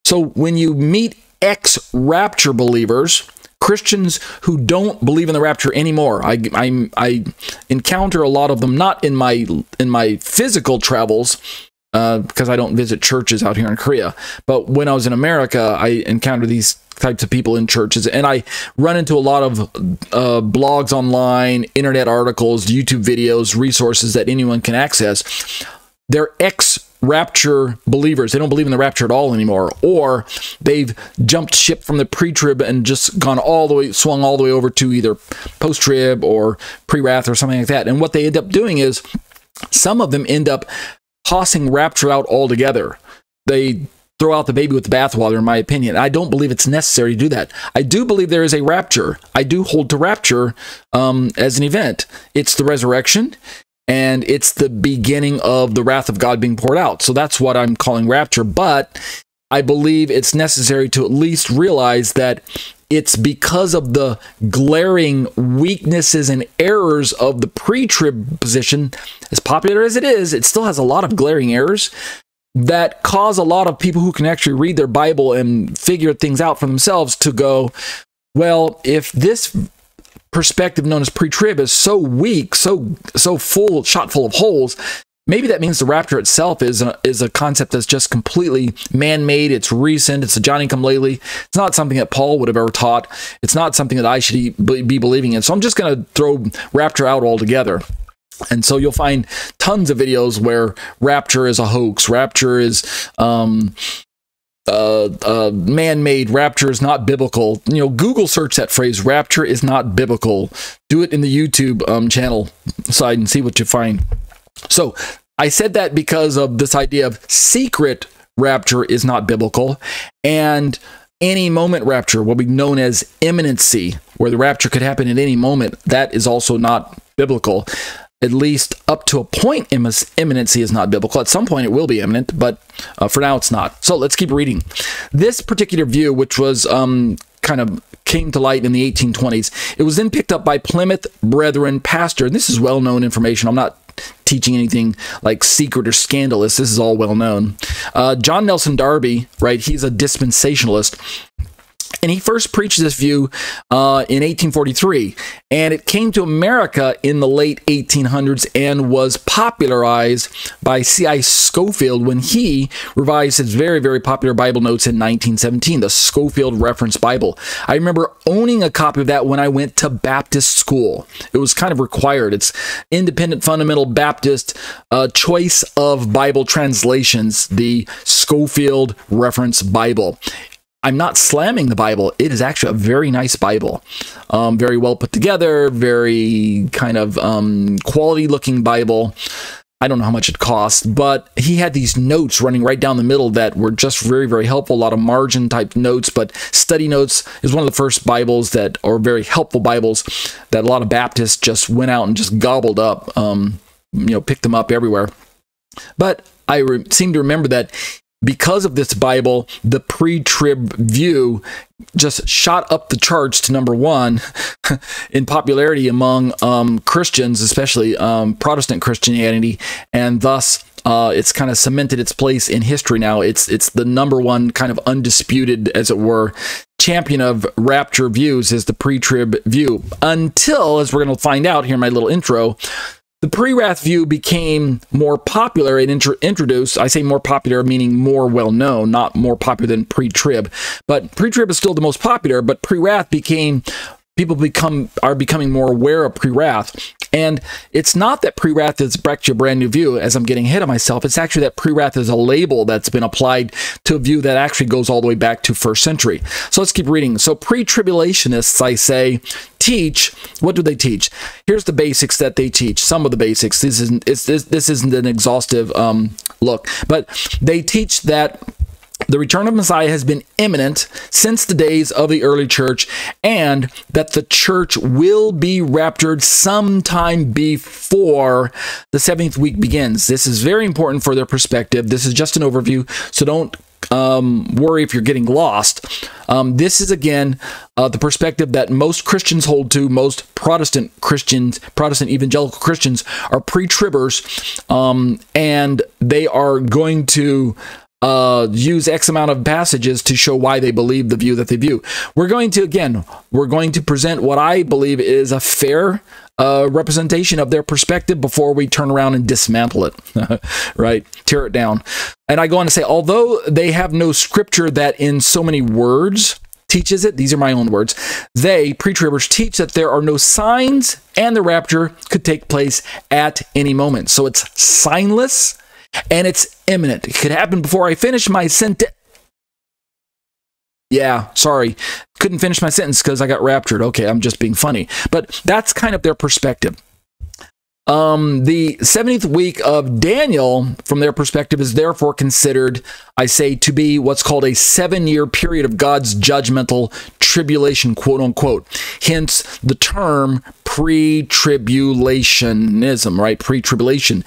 So when you meet ex-rapture believers, Christians who don't believe in the rapture anymore, I encounter a lot of them, not in my physical travels, because I don't visit churches out here in Korea. But when I was in America, I encountered these types of people in churches, and I run into a lot of blogs online, internet articles, YouTube videos, resources that anyone can access. They're rapture believers. They don't believe in the rapture at all anymore, or they've jumped ship from the pre-trib and just gone all the way, swung all the way over to either post-trib or pre-wrath or something like that. And what they end up doing is some of them end up tossing rapture out altogether. They throw out the baby with the bathwater, in my opinion. I don't believe it's necessary to do that. I do believe there is a rapture. I do hold to rapture as an event. It's the resurrection, and it's the beginning of the wrath of God being poured out. So that's what I'm calling rapture. But I believe it's necessary to at least realize that it's because of the glaring weaknesses and errors of the pre-trib position. As popular as it is, it still has a lot of glaring errors that cause a lot of people who can actually read their Bible and figure things out for themselves to go, well, if this perspective known as pre-trib is so weak, so full, shot full of holes, maybe that means the rapture itself is a concept that's just completely man-made. It's recent. It's a Johnny-come-lately. It's not something that Paul would have ever taught. It's not something that I should be believing in. So I'm just going to throw rapture out altogether. And so you'll find tons of videos where rapture is a hoax. Rapture is man-made. Rapture is not biblical. You know, Google search that phrase, rapture is not biblical. Do it in the YouTube channel side and see what you find. So I said that because of this idea of secret rapture is not biblical, and any moment rapture will be known as imminency, where the rapture could happen at any moment. That is also not biblical. At least up to a point, imminency is not biblical. At some point, it will be imminent, but for now, it's not. So let's keep reading. This particular view, which was kind of came to light in the 1820s, it was then picked up by Plymouth Brethren pastor. And this is well-known information. I'm not teaching anything like secret or scandalous. This is all well-known. John Nelson Darby, right, he's a dispensationalist. And he first preached this view in 1843, and it came to America in the late 1800s and was popularized by C.I. Scofield when he revised his very, very popular Bible notes in 1917, the Scofield Reference Bible. I remember owning a copy of that when I went to Baptist school. It was kind of required. It's Independent Fundamental Baptist Choice of Bible Translations, the Scofield Reference Bible. I'm not slamming the Bible. It is actually a very nice Bible. Very well put together, very kind of quality-looking Bible. I don't know how much it cost, but he had these notes running right down the middle that were just very, very helpful. A lot of margin-type notes, but study notes is one of the first Bibles that are very helpful Bibles that a lot of Baptists just went out and just gobbled up, picked them up everywhere. But I seem to remember that because of this Bible, the pre-trib view just shot up the charts to #1 in popularity among Christians, especially Protestant Christianity, and thus it's kind of cemented its place in history now. It's the #1 kind of undisputed, as it were, champion of rapture views is the pre-trib view, until, as we're going to find out here in my little intro, the pre-wrath view became more popular and introduced. I say more popular, meaning more well-known, not more popular than pre-trib. But pre-trib is still the most popular, but pre-wrath are becoming more aware of pre-wrath. And it's not that pre-wrath is actually a brand new view, as I'm getting ahead of myself. It's actually that pre-wrath is a label that's been applied to a view that actually goes all the way back to 1st century. So let's keep reading. So pre-tribulationists, I say, teach. What do they teach? Here's the basics that they teach. Some of the basics. This isn't an exhaustive look, but they teach that the return of Messiah has been imminent since the days of the early church, and that the church will be raptured sometime before the 7th week begins. This is very important for their perspective. This is just an overview, so don't worry if you're getting lost. This is, again, the perspective that most Christians hold to. Most Protestant evangelical Christians are pre-tribbers, and they are going to use X amount of passages to show why they believe the view that they view. We're going to present what I believe is a fair representation of their perspective before we turn around and dismantle it, right? Tear it down. And I go on to say, although they have no scripture that in so many words teaches it, these are my own words, they, pre-tribbers, teach that there are no signs and the rapture could take place at any moment. So it's signless and it's imminent. It could happen before I finish my sentence. Yeah, sorry. Couldn't finish my sentence because I got raptured. Okay, I'm just being funny. But that's kind of their perspective. The 70th week of Daniel, from their perspective, is therefore considered, I say, to be what's called a 7-year period of God's judgmental tribulation, quote unquote. Hence the term pre-tribulationism, right? Pre-tribulation.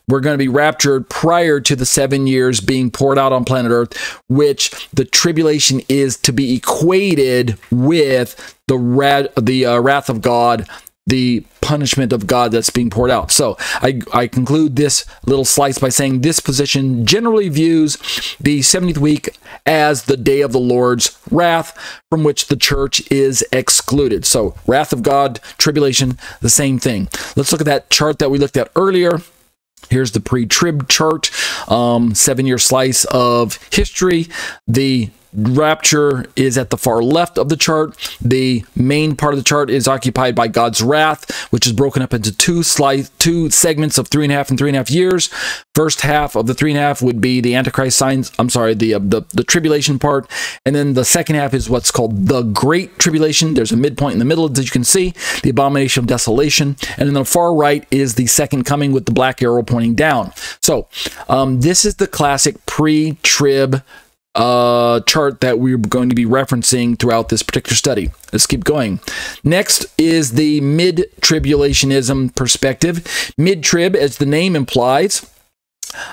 We're going to be raptured prior to the 7 years being poured out on planet Earth, which the tribulation is to be equated with the wrath of God, the punishment of God that's being poured out. So I conclude this little slice by saying this position generally views the 70th week as the day of the Lord's wrath, from which the church is excluded. So wrath of God, tribulation, the same thing. Let's look at that chart that we looked at earlier. Here's the pre-trib chart, 7-year slice of history. The rapture is at the far left of the chart. The main part of the chart is occupied by God's wrath, which is broken up into two segments of 3.5 and 3.5 years. First half of the 3.5 would be the Antichrist signs. I'm sorry, the tribulation part. And then the second half is what's called the Great Tribulation. There's a midpoint in the middle, as you can see, the abomination of desolation. And in the far right is the second coming with the black arrow pointing down. So this is the classic pre-trib chart that we're going to be referencing throughout this particular study. Let's keep going. Next is the mid-tribulationism perspective. Mid-trib, as the name implies,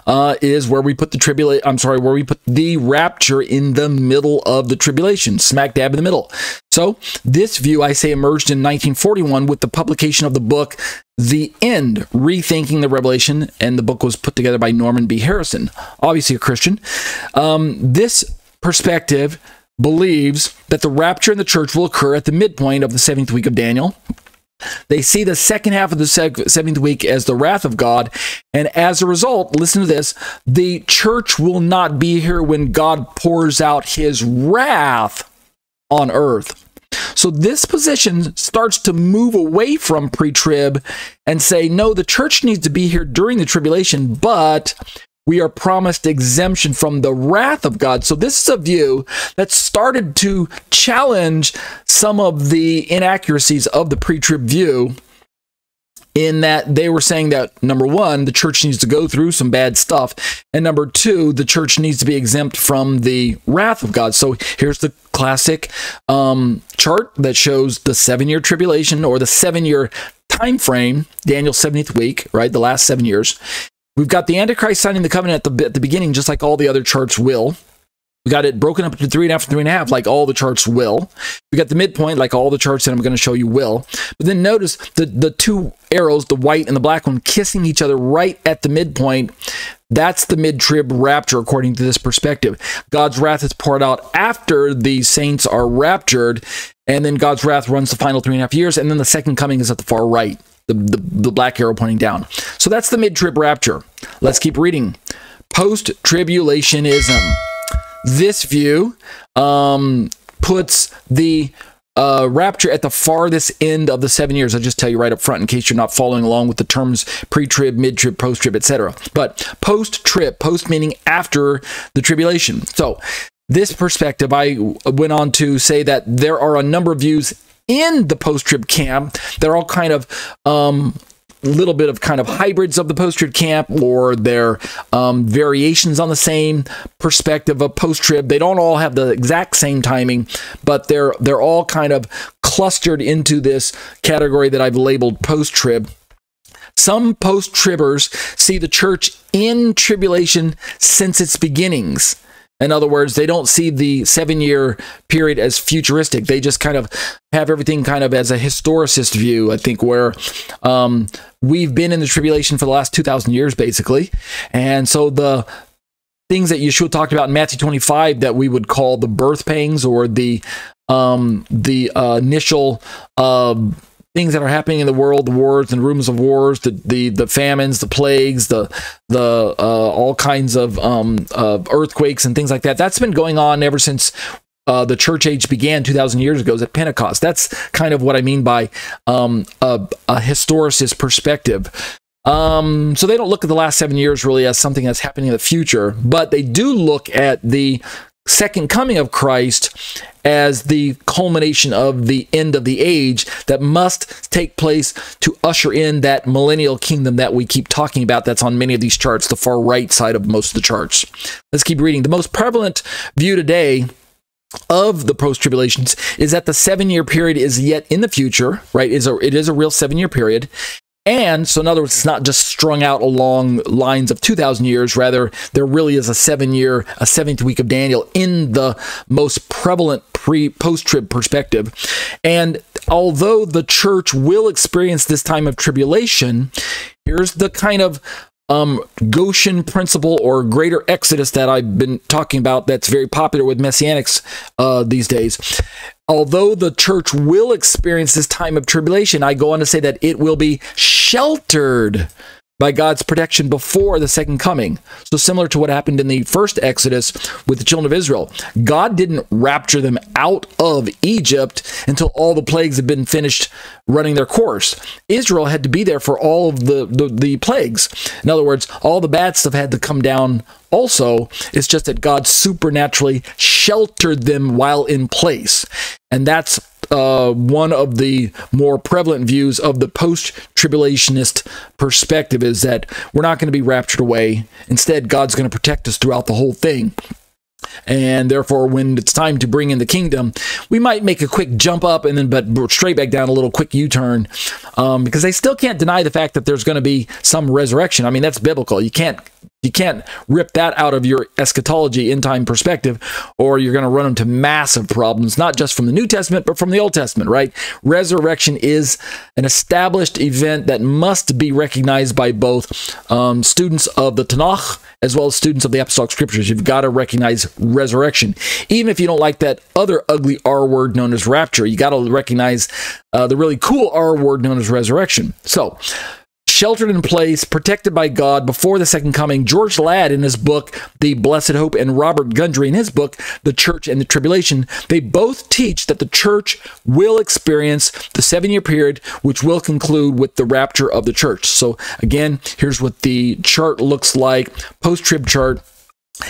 is where we put the rapture in the middle of the tribulation, smack dab in the middle. So this view, I say, emerged in 1941 with the publication of the book The End, Rethinking the Revelation, and the book was put together by Norman B. Harrison, obviously a Christian. This perspective believes that the rapture in the church will occur at the midpoint of the 7th week of Daniel. They see the second half of the 7th week as the wrath of God, and as a result, listen to this, the church will not be here when God pours out his wrath on earth. So this position starts to move away from pre-trib and say, no, the church needs to be here during the tribulation, but we are promised exemption from the wrath of God. So this is a view that started to challenge some of the inaccuracies of the pre-trib view, in that they were saying that, number one, the church needs to go through some bad stuff, and number two, the church needs to be exempt from the wrath of God. So here's the classic chart that shows the 7-year tribulation, or the 7-year time frame, Daniel's 70th week, right, the last 7 years. We've got the Antichrist signing the covenant at the beginning, just like all the other charts will. We got it broken up into 3.5 and 3.5, like all the charts will. We got the midpoint, like all the charts that I'm going to show you will. But then notice the two arrows, the white and the black one, kissing each other right at the midpoint. That's the mid-trib rapture, according to this perspective. God's wrath is poured out after the saints are raptured, and then God's wrath runs the final 3.5 years, and then the second coming is at the far right, the black arrow pointing down. So that's the mid-trib rapture. Let's keep reading. Post-tribulationism. This view puts the rapture at the farthest end of the 7 years. I'll just tell you right up front in case you're not following along with the terms pre-trib, mid-trib, post-trib, etc. But post-trib, post meaning after the tribulation. So this perspective, I went on to say that there are a number of views in the post-trib camp. They're all kind of little bit of kind of hybrids of the post-trib camp, or they're variations on the same perspective of post-trib. They don't all have the exact same timing, but they're all kind of clustered into this category that I've labeled post-trib. Some post-tribbers see the church in tribulation since its beginnings. In other words, they don't see the 7-year period as futuristic. They just kind of have everything kind of as a historicist view, I think, where we've been in the tribulation for the last 2,000 years, basically. And so the things that Yeshua talked about in Matthew 25 that we would call the birth pangs, or the initial things that are happening in the world, the wars and rumors of wars, the famines, the plagues, the all kinds of earthquakes and things like that. That's been going on ever since the church age began 2,000 years ago at Pentecost. That's kind of what I mean by a historicist perspective. So they don't look at the last 7 years really as something that's happening in the future, but they do look at the second coming of Christ as the culmination of the end of the age that must take place to usher in that millennial kingdom that we keep talking about, that's on many of these charts, the far right side of most of the charts. Let's keep reading. The most prevalent view today of the post-tribulations is that the 7-year period is yet in the future, right? It is a real 7-year period. And so in other words, it's not just strung out along lines of 2,000 years. Rather, there really is a 7-year, a 7th week of Daniel in the most prevalent post-trib perspective. And although the church will experience this time of tribulation, here's the kind of Goshen principle or greater exodus that I've been talking about that's very popular with Messianics these days. Although the church will experience this time of tribulation, I go on to say that it will be sheltered by God's protection before the second coming. So similar to what happened in the first Exodus with the children of Israel. God didn't rapture them out of Egypt until all the plagues had been finished running their course. Israel had to be there for all of the plagues. In other words, all the bad stuff had to come down also. It's just that God supernaturally sheltered them while in place. And that's one of the more prevalent views of the post-tribulationist perspective, is that we're not going to be raptured away. Instead, God's going to protect us throughout the whole thing. And therefore, when it's time to bring in the kingdom, we might make a quick jump up and then but straight back down, a little quick U-turn, because they still can't deny the fact that there's going to be some resurrection. I mean, that's biblical. You can't rip that out of your eschatology end-time perspective, or you're going to run into massive problems, not just from the New Testament, but from the Old Testament, right? Resurrection is an established event that must be recognized by both students of the Tanakh as well as students of the Apostolic Scriptures. You've got to recognize resurrection. Even if you don't like that other ugly R word known as rapture, you got to recognize the really cool R word known as resurrection. So, sheltered in place, protected by God before the second coming. George Ladd in his book, The Blessed Hope, and Robert Gundry in his book, The Church and the Tribulation, they both teach that the church will experience the 7-year period, which will conclude with the rapture of the church. So again, here's what the chart looks like, post-trib chart.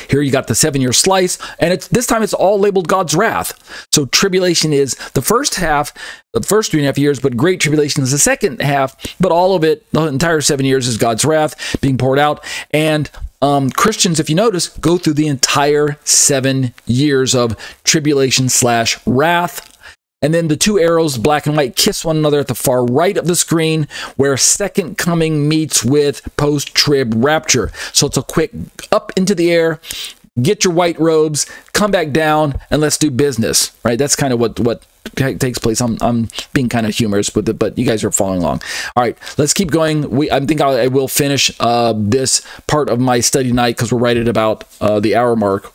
Here you got the 7-year slice, and this time it's all labeled God's wrath. So tribulation is the first half, the first 3.5 years, but great tribulation is the second half, but all of it, the entire 7 years, is God's wrath being poured out. And Christians, if you notice, go through the entire 7 years of tribulation / wrath. And then the two arrows, black and white, kiss one another at the far right of the screen, where second coming meets with post-trib rapture. So it's a quick up into the air, get your white robes, come back down, and let's do business, right? That's kind of what takes place. I'm being kind of humorous with it, but you guys are following along. All right, let's keep going. I think I will finish this part of my study tonight because we're right at about the hour mark.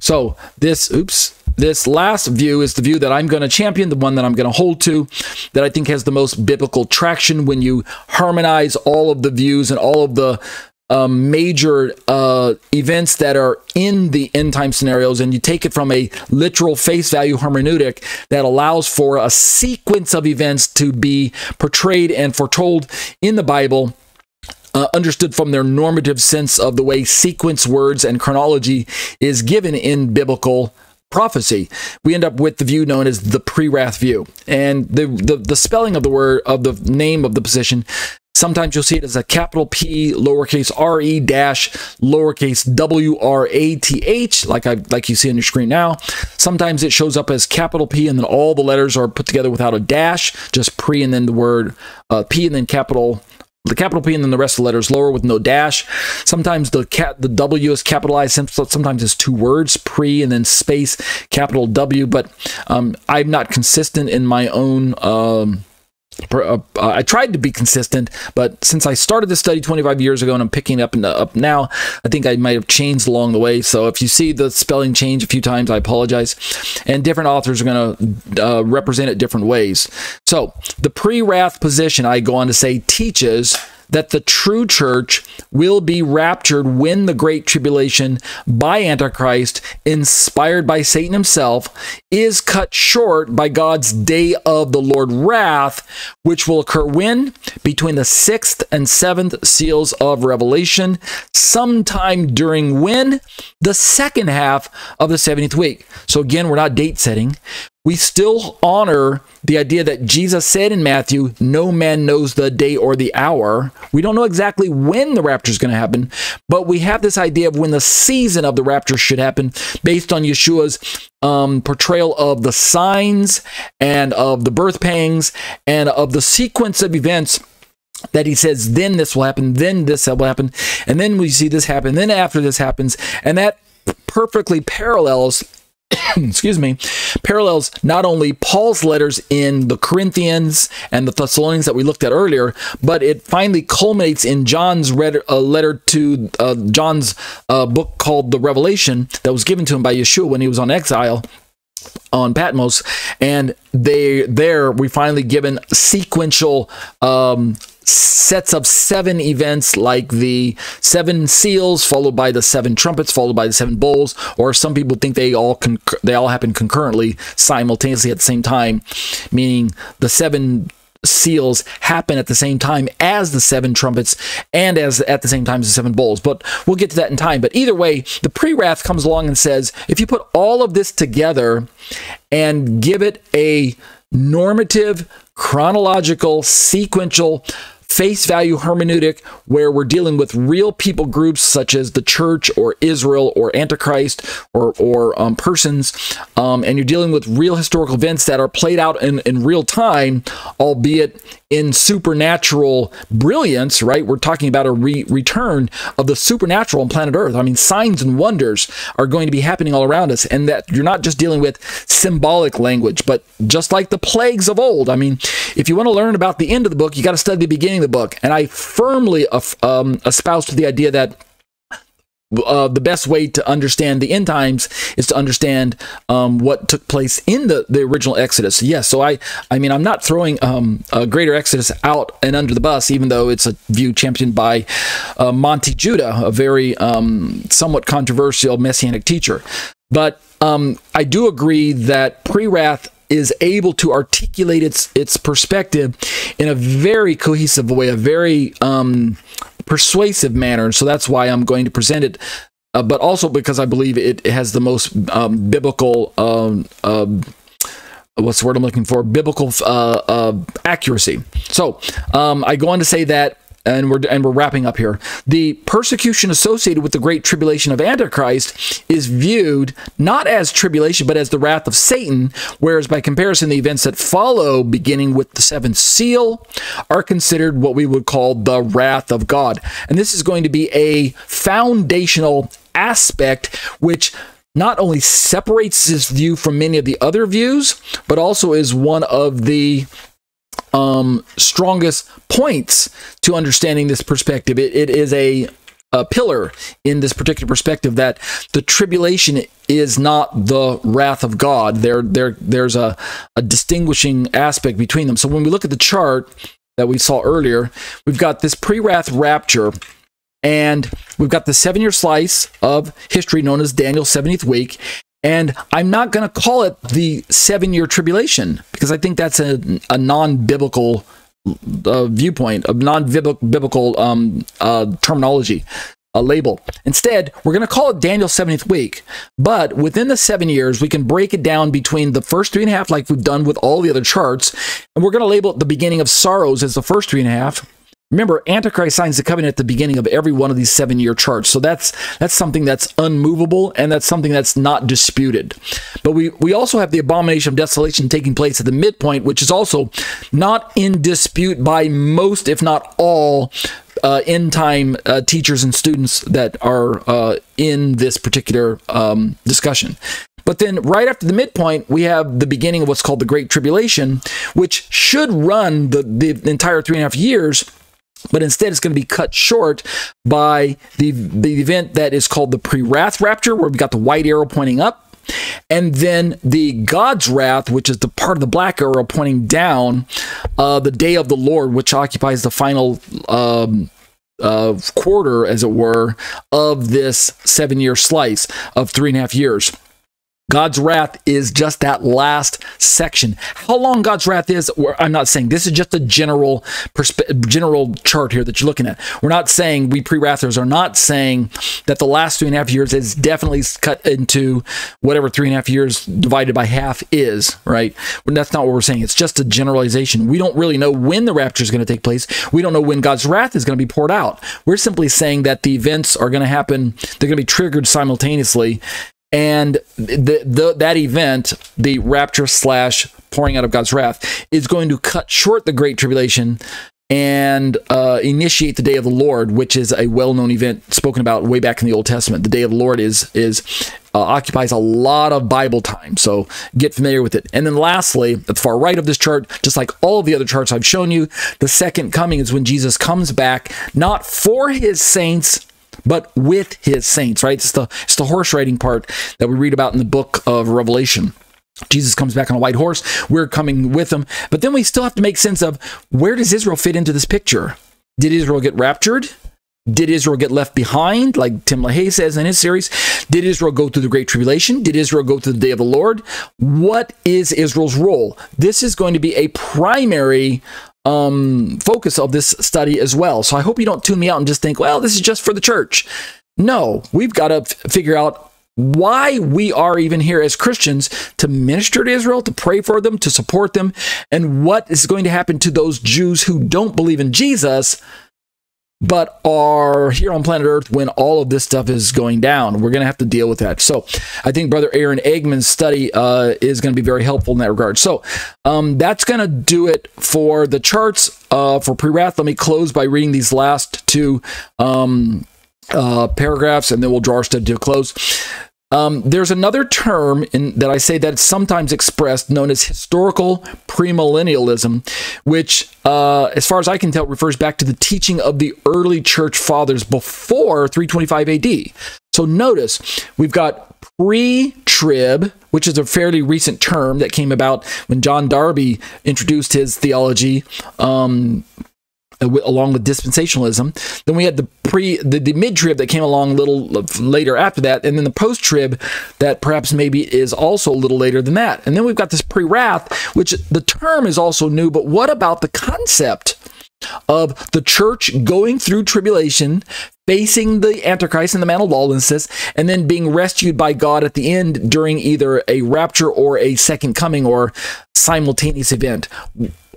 So this last view is the view that I'm going to champion, the one that I'm going to hold to, that I think has the most biblical traction when you harmonize all of the views and all of the major events that are in the end-time scenarios, and you take it from a literal face value hermeneutic that allows for a sequence of events to be portrayed and foretold in the Bible, understood from their normative sense of the way sequence words and chronology is given in biblical prophecy. We end up with the view known as the pre-wrath view. And the spelling of the word, of the name of the position, sometimes you'll see it as a capital P, lowercase r-e, dash, lowercase w-r-a-t-h, like you see on your screen now. Sometimes it shows up as capital P, and then all the letters are put together without a dash, just pre, and then the word P, and then the capital P, and then the rest of the letters lower with no dash. Sometimes the W is capitalized. Sometimes it's two words, pre and then space, capital W. But I'm not consistent in my own. I tried to be consistent, but since I started this study 25 years ago and I'm picking up now, I think I might have changed along the way. So if you see the spelling change a few times, I apologize. And different authors are going to represent it different ways. So the pre-wrath position, I go on to say, teaches that the true church will be raptured when the Great Tribulation by Antichrist, inspired by Satan himself, is cut short by God's day of the Lord wrath, which will occur when? Between the 6th and 7th seals of Revelation, sometime during when? The second half of the 70th week. So again, we're not date setting. We still honor the idea that Jesus said in Matthew, no man knows the day or the hour. We don't know exactly when the rapture is going to happen, but we have this idea of when the season of the rapture should happen based on Yeshua's portrayal of the signs and of the birth pangs and of the sequence of events that he says, then this will happen, then this will happen, and then we see this happen, then after this happens, and that perfectly parallels excuse me, parallels not only Paul's letters in the Corinthians and the Thessalonians that we looked at earlier, but it finally culminates in John's letter to John's book called the Revelation that was given to him by Yeshua when he was on exile on Patmos. And there we finally given sequential sets of 7 events, like the 7 seals followed by the 7 trumpets followed by the 7 bowls, or some people think they all happen concurrently, simultaneously at the same time, meaning the 7 seals happen at the same time as the 7 trumpets and at the same time as the 7 bowls. But we'll get to that in time. But either way, the pre-wrath comes along and says, if you put all of this together and give it a normative, chronological, sequential, face value hermeneutic, where we're dealing with real people groups such as the church or Israel or Antichrist or persons, and you're dealing with real historical events that are played out in real time, albeit in supernatural brilliance, right? We're talking about a return of the supernatural on planet Earth. I mean, signs and wonders are going to be happening all around us, and that you're not just dealing with symbolic language, but just like the plagues of old. I mean, if you want to learn about the end of the book, you got to study the beginning of the book. And I firmly espouse to the idea that the best way to understand the end times is to understand what took place in the original Exodus. Yes, so I mean, I'm not throwing a greater Exodus out and under the bus, even though it's a view championed by Monty Judah, a very somewhat controversial Messianic teacher. But I do agree that pre-wrath is able to articulate its perspective in a very cohesive way, a very persuasive manner. So that's why I'm going to present it, but also because I believe it has the most biblical, what's the word I'm looking for? Biblical accuracy. So I go on to say that, and we're wrapping up here. The persecution associated with the Great Tribulation of Antichrist is viewed not as tribulation, but as the wrath of Satan, whereas by comparison, the events that follow, beginning with the 7th seal, are considered what we would call the wrath of God. And this is going to be a foundational aspect which not only separates this view from many of the other views, but also is one of the strongest points to understanding this perspective. It is a pillar in this particular perspective that the tribulation is not the wrath of God. There's a distinguishing aspect between them. So when we look at the chart that we saw earlier, we've got this pre-wrath rapture, and we've got the 7-year slice of history known as Daniel's 70th week. And I'm not going to call it the 7-year tribulation, because I think that's a non-biblical viewpoint, a non-biblical terminology, a label. Instead, we're going to call it Daniel's 70th week. But within the 7 years, we can break it down between the first 3.5, like we've done with all the other charts, and we're going to label it the beginning of sorrows as the first 3.5. Remember, Antichrist signs the covenant at the beginning of every one of these 7-year charts. So that's something that's unmovable, and that's something that's not disputed. But we also have the abomination of desolation taking place at the midpoint, which is also not in dispute by most, if not all, end-time teachers and students that are in this particular discussion. But then right after the midpoint, we have the beginning of what's called the Great Tribulation, which should run the entire 3.5 years, but instead it's going to be cut short by the event that is called the pre-wrath rapture, where we got the white arrow pointing up. And then the God's wrath, which is the part of the black arrow pointing down, the day of the Lord, which occupies the final quarter, as it were, of this 7-year slice of 3.5 years. God's wrath is just that last section. How long God's wrath is, I'm not saying. This is just a general chart here that you're looking at. We're not saying, we pre-wrathers are not saying that the last 3.5 years is definitely cut into whatever 3.5 years divided by half is, right? That's not what we're saying. It's just a generalization. We don't really know when the rapture is going to take place. We don't know when God's wrath is going to be poured out. We're simply saying that the events are going to happen. They're going to be triggered simultaneously. And that event, the rapture / pouring out of God's wrath, is going to cut short the Great Tribulation and initiate the day of the Lord, which is a well-known event spoken about way back in the Old Testament. The day of the Lord occupies a lot of Bible time, so get familiar with it. And then lastly, at the far right of this chart, just like all of the other charts I've shown you, the second coming is when Jesus comes back, not for his saints, but with his saints, right? It's the horse riding part that we read about in the book of Revelation. Jesus comes back on a white horse. We're coming with him. But then we still have to make sense of, where does Israel fit into this picture? Did Israel get raptured? Did Israel get left behind, like Tim LaHaye says in his series? Did Israel go through the Great Tribulation? Did Israel go through the day of the Lord? What is Israel's role? This is going to be a primary focus of this study as well. So I hope you don't tune me out and just think, well, this is just for the church. No, we've got to figure out why we are even here as Christians, to minister to Israel, to pray for them, to support them, and what is going to happen to those Jews who don't believe in Jesus, but are here on planet Earth when all of this stuff is going down. We're going to have to deal with that. So I think Brother Aaron Eggman's study is going to be very helpful in that regard. So that's going to do it for the charts for pre-wrath. Let me close by reading these last two paragraphs, and then we'll draw our study to a close. There's another term that I say that it's sometimes expressed, known as historical premillennialism, which, as far as I can tell, refers back to the teaching of the early church fathers before 325 AD. So notice, we've got pre-trib, which is a fairly recent term that came about when John Darby introduced his theology, along with dispensationalism. Then we had the mid-trib that came along a little later after that, and then the post-trib that perhaps maybe is also a little later than that. And then we've got this pre-wrath, which the term is also new, but what about the concept of the church going through tribulation, facing the Antichrist and the man of lawlessness, and then being rescued by God at the end during either a rapture or a second coming or simultaneous event?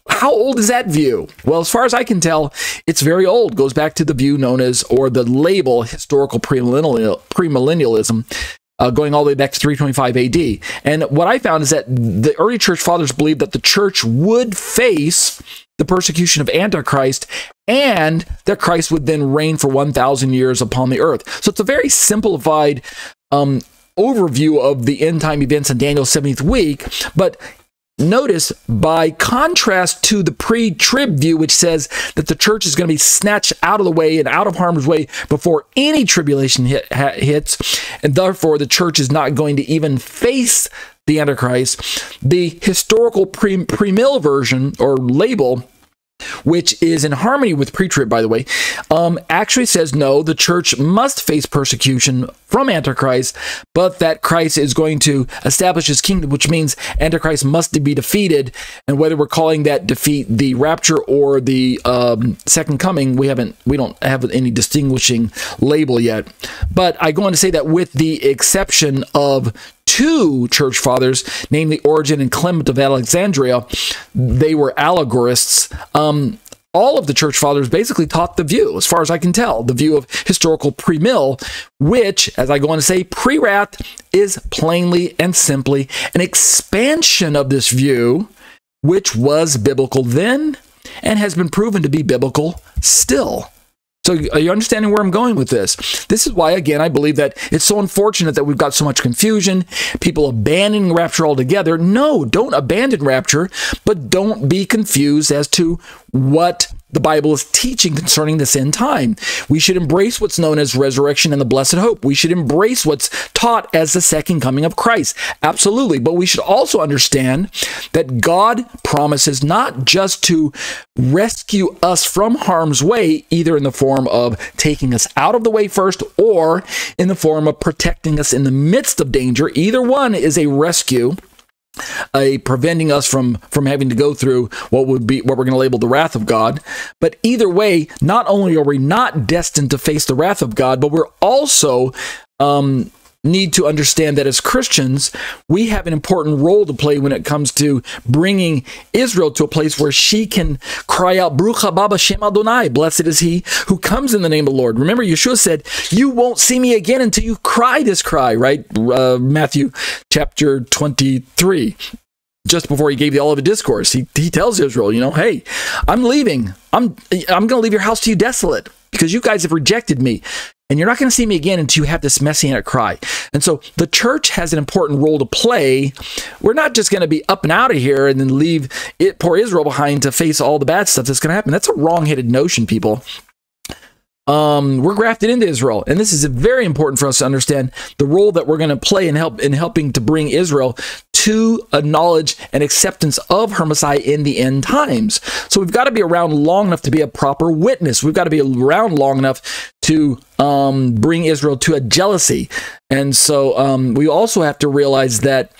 How old is that view? Well, as far as I can tell, it's very old. It goes back to the view known as, or the label, historical premillennialism, going all the way back to 325 AD. And what I found is that the early church fathers believed that the church would face the persecution of Antichrist, and that Christ would then reign for 1,000 years upon the earth. So it's a very simplified overview of the end time events in Daniel's 70th week, but notice, by contrast to the pre-trib view, which says that the church is going to be snatched out of the way and out of harm's way before any tribulation hits, and therefore the church is not going to even face the Antichrist, the historical premill version or label, which is in harmony with pre-trib, by the way, actually says, no, the church must face persecution from Antichrist, but that Christ is going to establish his kingdom, which means Antichrist must be defeated. And whether we're calling that defeat the rapture or the second coming, we don't have any distinguishing label yet. But I go on to say that with the exception of two church fathers, namely Origen and Clement of Alexandria, they were allegorists. All of the church fathers basically taught the view, as far as I can tell, the view of historical premill, which, as I go on to say, pre-wrath is plainly and simply an expansion of this view, which was biblical then and has been proven to be biblical still. So are you understanding where I'm going with this? This is why, again, I believe that it's so unfortunate that we've got so much confusion, people abandoning rapture altogether. No, don't abandon rapture, but don't be confused as to what the Bible is teaching concerning this end time. We should embrace what's known as resurrection and the blessed hope. We should embrace what's taught as the second coming of Christ. Absolutely. But we should also understand that God promises not just to rescue us from harm's way, either in the form of taking us out of the way first or in the form of protecting us in the midst of danger. Either one is a rescue, preventing us from having to go through what we're going to label the wrath of God. But either way, not only are we not destined to face the wrath of God, but we're also need to understand that as Christians, we have an important role to play when it comes to bringing Israel to a place where she can cry out, Baruch haba b'shem Adonai, blessed is he who comes in the name of the Lord. Remember, Yeshua said, you won't see me again until you cry this cry, right? Matthew chapter 23. Just before he gave the Olivet Discourse, he tells Israel, hey, I'm leaving. I'm going to leave your house to you desolate because you guys have rejected me. And you're not going to see me again until you have this messianic cry. And so the church has an important role to play. We're not just going to be up and out of here and then leave poor Israel behind to face all the bad stuff that's going to happen. That's a wrong-headed notion, people. We're grafted into Israel, and this is very important for us to understand the role that we're going to play in helping to bring Israel to a knowledge and acceptance of her Messiah in the end times. So we've got to be around long enough to be a proper witness. We've got to be around long enough to bring Israel to a jealousy. And so we also have to realize that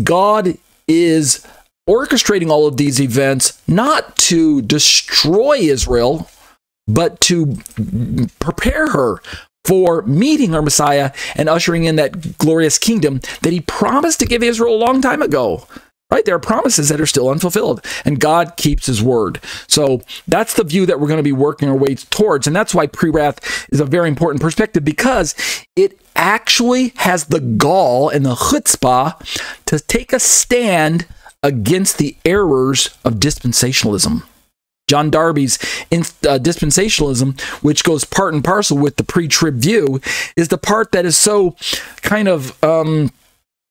God is orchestrating all of these events not to destroy Israel, but to prepare her for meeting her Messiah and ushering in that glorious kingdom that he promised to give Israel a long time ago. Right? There are promises that are still unfulfilled, and God keeps his word. So that's the view that we're going to be working our way towards, and that's why pre-wrath is a very important perspective, because it actually has the gall and the chutzpah to take a stand against the errors of dispensationalism. John Darby's dispensationalism, which goes part and parcel with the pre-trib view, is the part that is so kind of,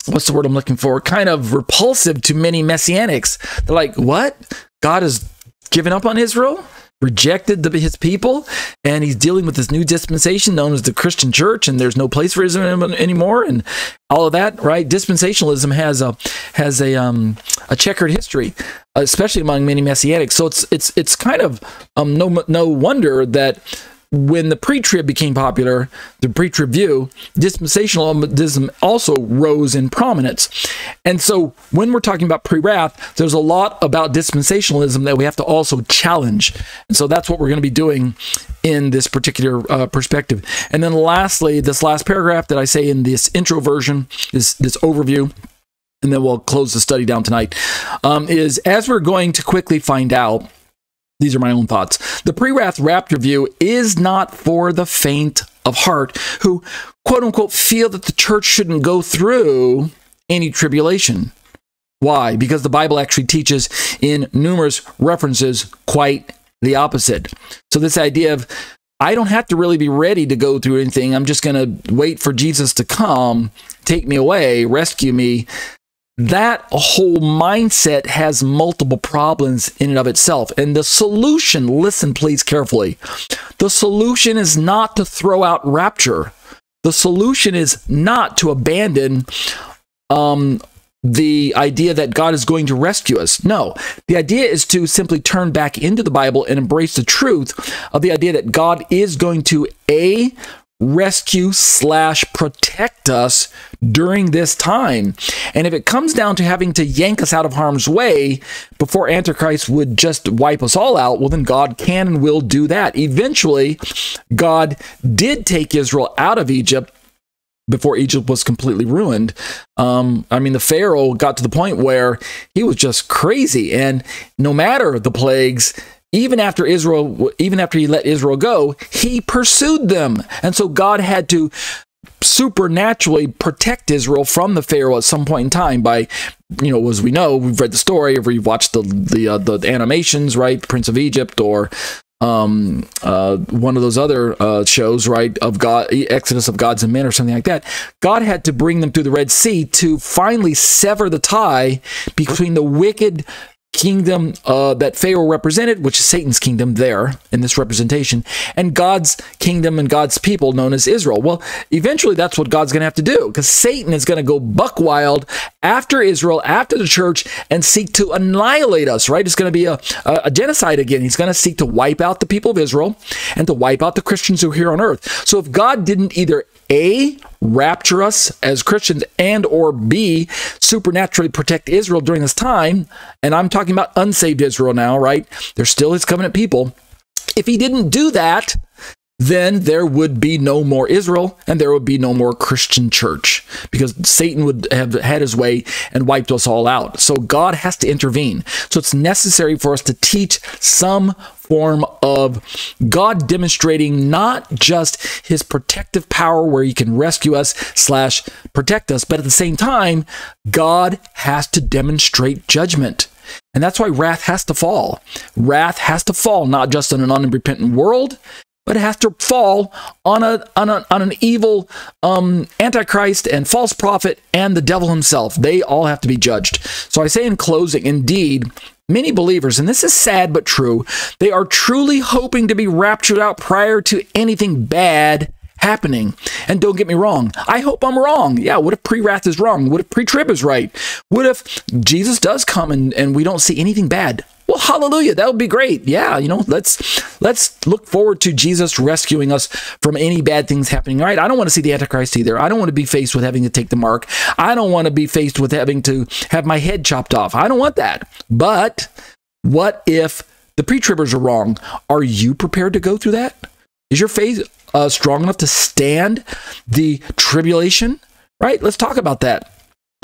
what's the word I'm looking for? Kind of repulsive to many messianics. They're like, what? God has given up on Israel? Rejected his people? And he's dealing with this new dispensation known as the Christian church, and there's no place for Israel anymore, and all of that, right? Dispensationalism has a checkered history, especially among many messianics. So it's kind of no wonder that when the pre-trib became popular, the pre-trib view, dispensationalism also rose in prominence. And so when we're talking about pre-wrath, there's a lot about dispensationalism that we have to also challenge. And so that's what we're going to be doing in this particular perspective. And then lastly, this last paragraph that I say in this intro version, this overview, and then we'll close the study down tonight, is as we're going to quickly find out, these are my own thoughts. The pre-wrath rapture view is not for the faint of heart who, quote unquote, feel that the church shouldn't go through any tribulation. Why? Because the Bible actually teaches in numerous references quite the opposite. So this idea of, I don't have to really be ready to go through anything. I'm just going to wait for Jesus to come, take me away, rescue me. That whole mindset has multiple problems in and of itself. And the solution, listen please carefully, the solution is not to throw out rapture. The solution is not to abandon the idea that God is going to rescue us. No, the idea is to simply turn back into the Bible and embrace the truth of the idea that God is going to rescue/protect us during this time. And if it comes down to having to yank us out of harm's way before Antichrist would just wipe us all out, well, then God can and will do that. Eventually, God did take Israel out of Egypt before Egypt was completely ruined. The Pharaoh got to the point where he was just crazy. And no matter the plagues, even after he let Israel go, he pursued them. And so God had to supernaturally protect Israel from the Pharaoh at some point in time by, as we know, we've read the story, or we've watched the animations, right? Prince of Egypt, or one of those other shows, right, of God, Exodus of Gods and Men, or something like that. God had to bring them through the Red Sea to finally sever the tie between the wicked kingdom that Pharaoh represented, which is Satan's kingdom there in this representation, and God's kingdom and God's people known as Israel. Well, eventually that's what God's going to have to do, because Satan is going to go buck wild after Israel, after the church, and seek to annihilate us, right? It's going to be a genocide again. He's going to seek to wipe out the people of Israel and to wipe out the Christians who are here on earth. So if God didn't either A, rapture us as Christians, and or B, supernaturally protect Israel during this time, and I'm talking about unsaved Israel now, right? They're still his covenant people. If he didn't do that, then there would be no more Israel and there would be no more Christian church, because Satan would have had his way and wiped us all out. So God has to intervene. So it's necessary for us to teach some form of God demonstrating not just his protective power where he can rescue us / protect us, but at the same time, God has to demonstrate judgment. And that's why wrath has to fall. Wrath has to fall not just on an unrepentant world, but it has to fall on an evil antichrist and false prophet and the devil himself. They all have to be judged. So I say in closing, indeed, many believers, and this is sad but true, they are truly hoping to be raptured out prior to anything bad happening. And don't get me wrong, I hope I'm wrong. Yeah, what if pre-wrath is wrong? What if pre-trib is right? What if Jesus does come and we don't see anything bad? Well, hallelujah, that would be great. Yeah, let's look forward to Jesus rescuing us from any bad things happening, right? I don't want to see the Antichrist either. I don't want to be faced with having to take the mark. I don't want to be faced with having to have my head chopped off. I don't want that. But what if the pre-tribbers are wrong? Are you prepared to go through that? Is your faith strong enough to stand the tribulation? Right? Let's talk about that.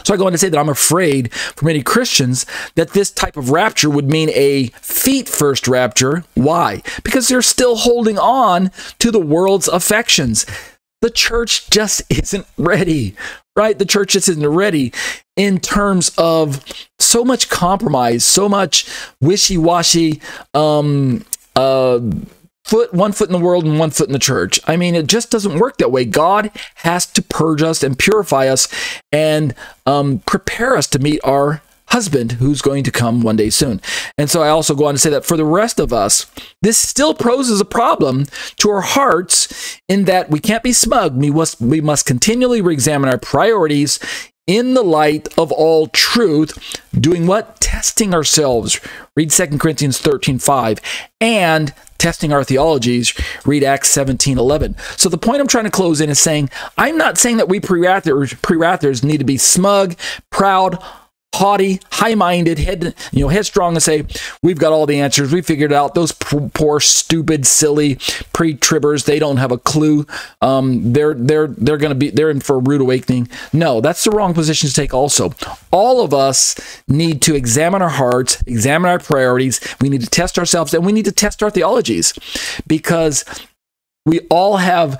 So I go on to say that I'm afraid for many Christians that this type of rapture would mean a feet-first rapture. Why? Because they're still holding on to the world's affections. The church just isn't ready, right? The church just isn't ready in terms of so much compromise, so much wishy-washy, one foot in the world and one foot in the church. I mean, it just doesn't work that way. God has to purge us and purify us and prepare us to meet our husband who's going to come one day soon. And so I also go on to say that for the rest of us, this still poses a problem to our hearts in that we can't be smug. We must continually re-examine our priorities in the light of all truth. Doing what? Testing ourselves. Read 2 Corinthians 13:5. And testing our theologies, read Acts 17:11. So the point I'm trying to close in is saying, I'm not saying that we pre-wrathers need to be smug, proud, haughty, high-minded, headstrong, and say, we've got all the answers, we figured it out. Those poor, stupid, silly pre-tribbers, they don't have a clue. They're in for a rude awakening. No, that's the wrong position to take also. All of us need to examine our hearts, examine our priorities. We need to test ourselves, and we need to test our theologies, because we all have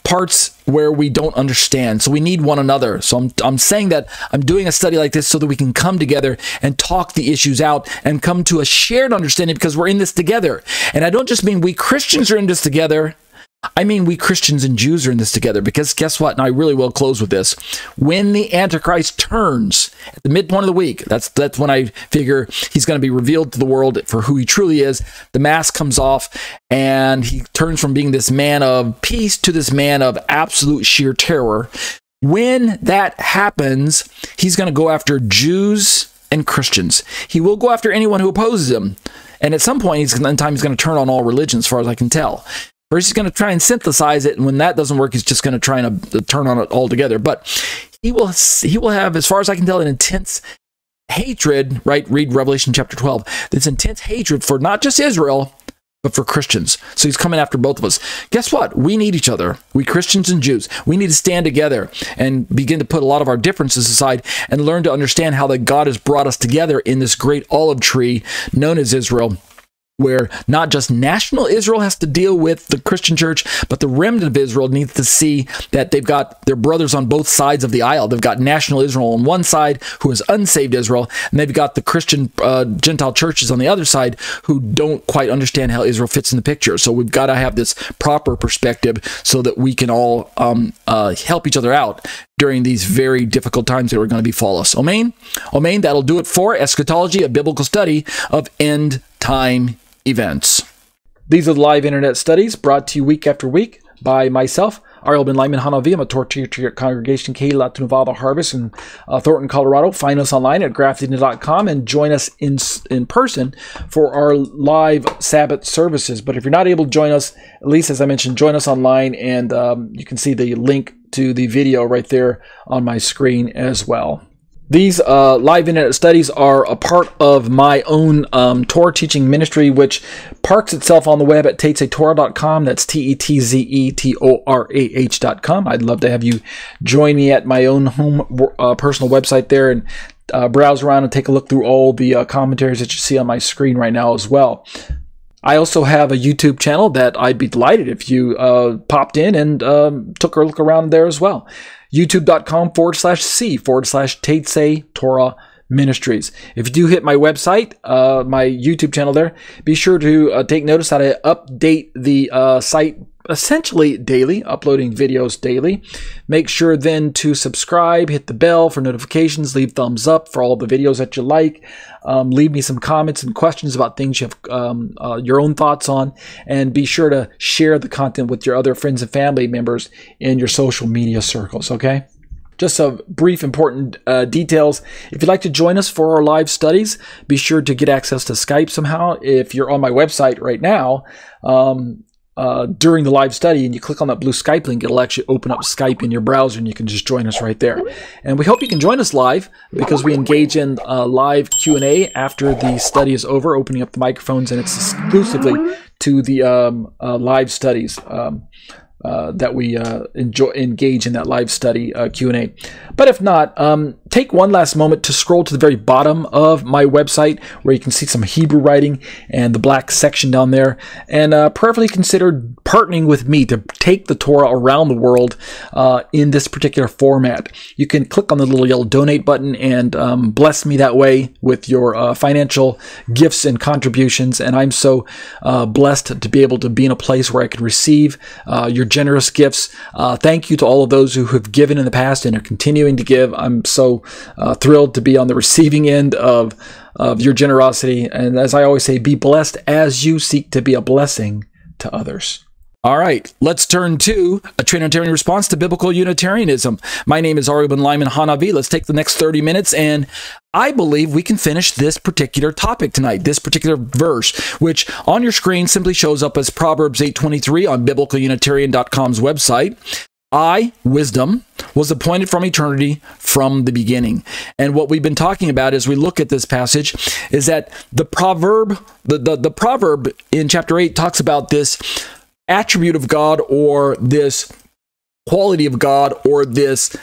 parts where we don't understand. So we need one another. So I'm saying that I'm doing a study like this so that we can come together and talk the issues out and come to a shared understanding, because we're in this together. And I don't just mean we Christians are in this together. I mean, we Christians and Jews are in this together, because guess what? And I really will close with this. When the Antichrist turns at the midpoint of the week, that's when I figure he's going to be revealed to the world for who he truly is. The mask comes off and he turns from being this man of peace to this man of absolute sheer terror. When that happens, he's going to go after Jews and Christians. He will go after anyone who opposes him. And at some point in time, he's going to turn on all religions, as far as I can tell. First, he's going to try and synthesize it, and when that doesn't work, he's just going to try and turn on it altogether. But he will have, as far as I can tell, an intense hatred, right? Read Revelation chapter 12. This intense hatred for not just Israel, but for Christians. So he's coming after both of us. Guess what? We need each other. We Christians and Jews. We need to stand together and begin to put a lot of our differences aside and learn to understand how that God has brought us together in this great olive tree known as Israel. where not just national Israel has to deal with the Christian church, but the remnant of Israel needs to see that they've got their brothers on both sides of the aisle. They've got national Israel on one side, who is unsaved Israel, and they've got the Christian Gentile churches on the other side who don't quite understand how Israel fits in the picture. So we've got to have this proper perspective so that we can all help each other out during these very difficult times that are going to befall us. Amen? Amen. That'll do it for Eschatology, a biblical study of end-time events. These are the live internet studies brought to you week after week by myself, Ariel ben-Lyman, HaNaviy. I'm a Torah Teacher at Congregation Keilat Nevada Harvest in Thornton, Colorado. Find us online at grafted.com and join us in person for our live Sabbath services. But if you're not able to join us, at least as I mentioned, join us online, and you can see the link to the video right there on my screen as well. These live internet studies are a part of my own Torah teaching ministry, which parks itself on the web at tetzetorah.com. That's tetzetorah.com. I'd love to have you join me at my own home personal website there and browse around and take a look through all the commentaries that you see on my screen right now as well. I also have a YouTube channel that I'd be delighted if you popped in and took a look around there as well. youtube.com/c/Tetze Torah Ministries. If you do hit my website, my YouTube channel there, be sure to take notice that I update the site essentially daily, uploading videos daily. Make sure then to subscribe, hit the bell for notifications, leave thumbs up for all the videos that you like. Leave me some comments and questions about things you have your own thoughts on, and be sure to share the content with your other friends and family members in your social media circles, okay? Just some brief important details. If you'd like to join us for our live studies, be sure to get access to Skype somehow. If you're on my website right now, during the live study and you click on that blue Skype link, it'll actually open up Skype in your browser and you can just join us right there. And we hope you can join us live, because we engage in live Q&A after the study is over, opening up the microphones, and it's exclusively to the live studies that we engage in that live study Q&A. But if not, take one last moment to scroll to the very bottom of my website, where you can see some Hebrew writing and the black section down there, and prayerfully consider partnering with me to take the Torah around the world in this particular format. You can click on the little yellow donate button and bless me that way with your financial gifts and contributions, and I'm so blessed to be able to be in a place where I can receive your generous gifts. Thank you to all of those who have given in the past and are continuing to give. I'm so thrilled to be on the receiving end of your generosity. And as I always say, be blessed as you seek to be a blessing to others. All right, let's turn to a Trinitarian response to biblical Unitarianism. My name is Ariel ben-Lyman, HaNaviy. Let's take the next 30 minutes, and I believe we can finish this particular topic tonight, this particular verse, which on your screen simply shows up as Proverbs 8:23 on biblicalunitarian.com's website. I, wisdom, was appointed from eternity, from the beginning. And what we've been talking about as we look at this passage is that the proverb in chapter 8 talks about this attribute of God, or this quality of God, or this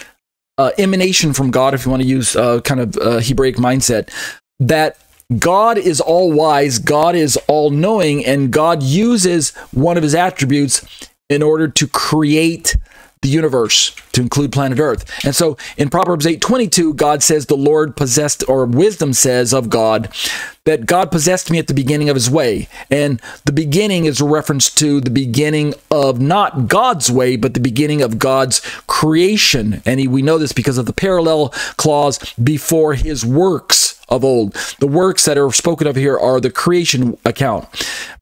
emanation from God, if you want to use kind of Hebraic mindset, that God is all wise, God is all knowing, and God uses one of his attributes in order to create the universe, to include planet Earth. And so in Proverbs 8:22, God says the Lord possessed, or wisdom says of God, that God possessed me at the beginning of his way. And the beginning is a reference to the beginning of not God's way, but the beginning of God's creation. And we know this because of the parallel clause before his works of old. The works that are spoken of here are the creation account.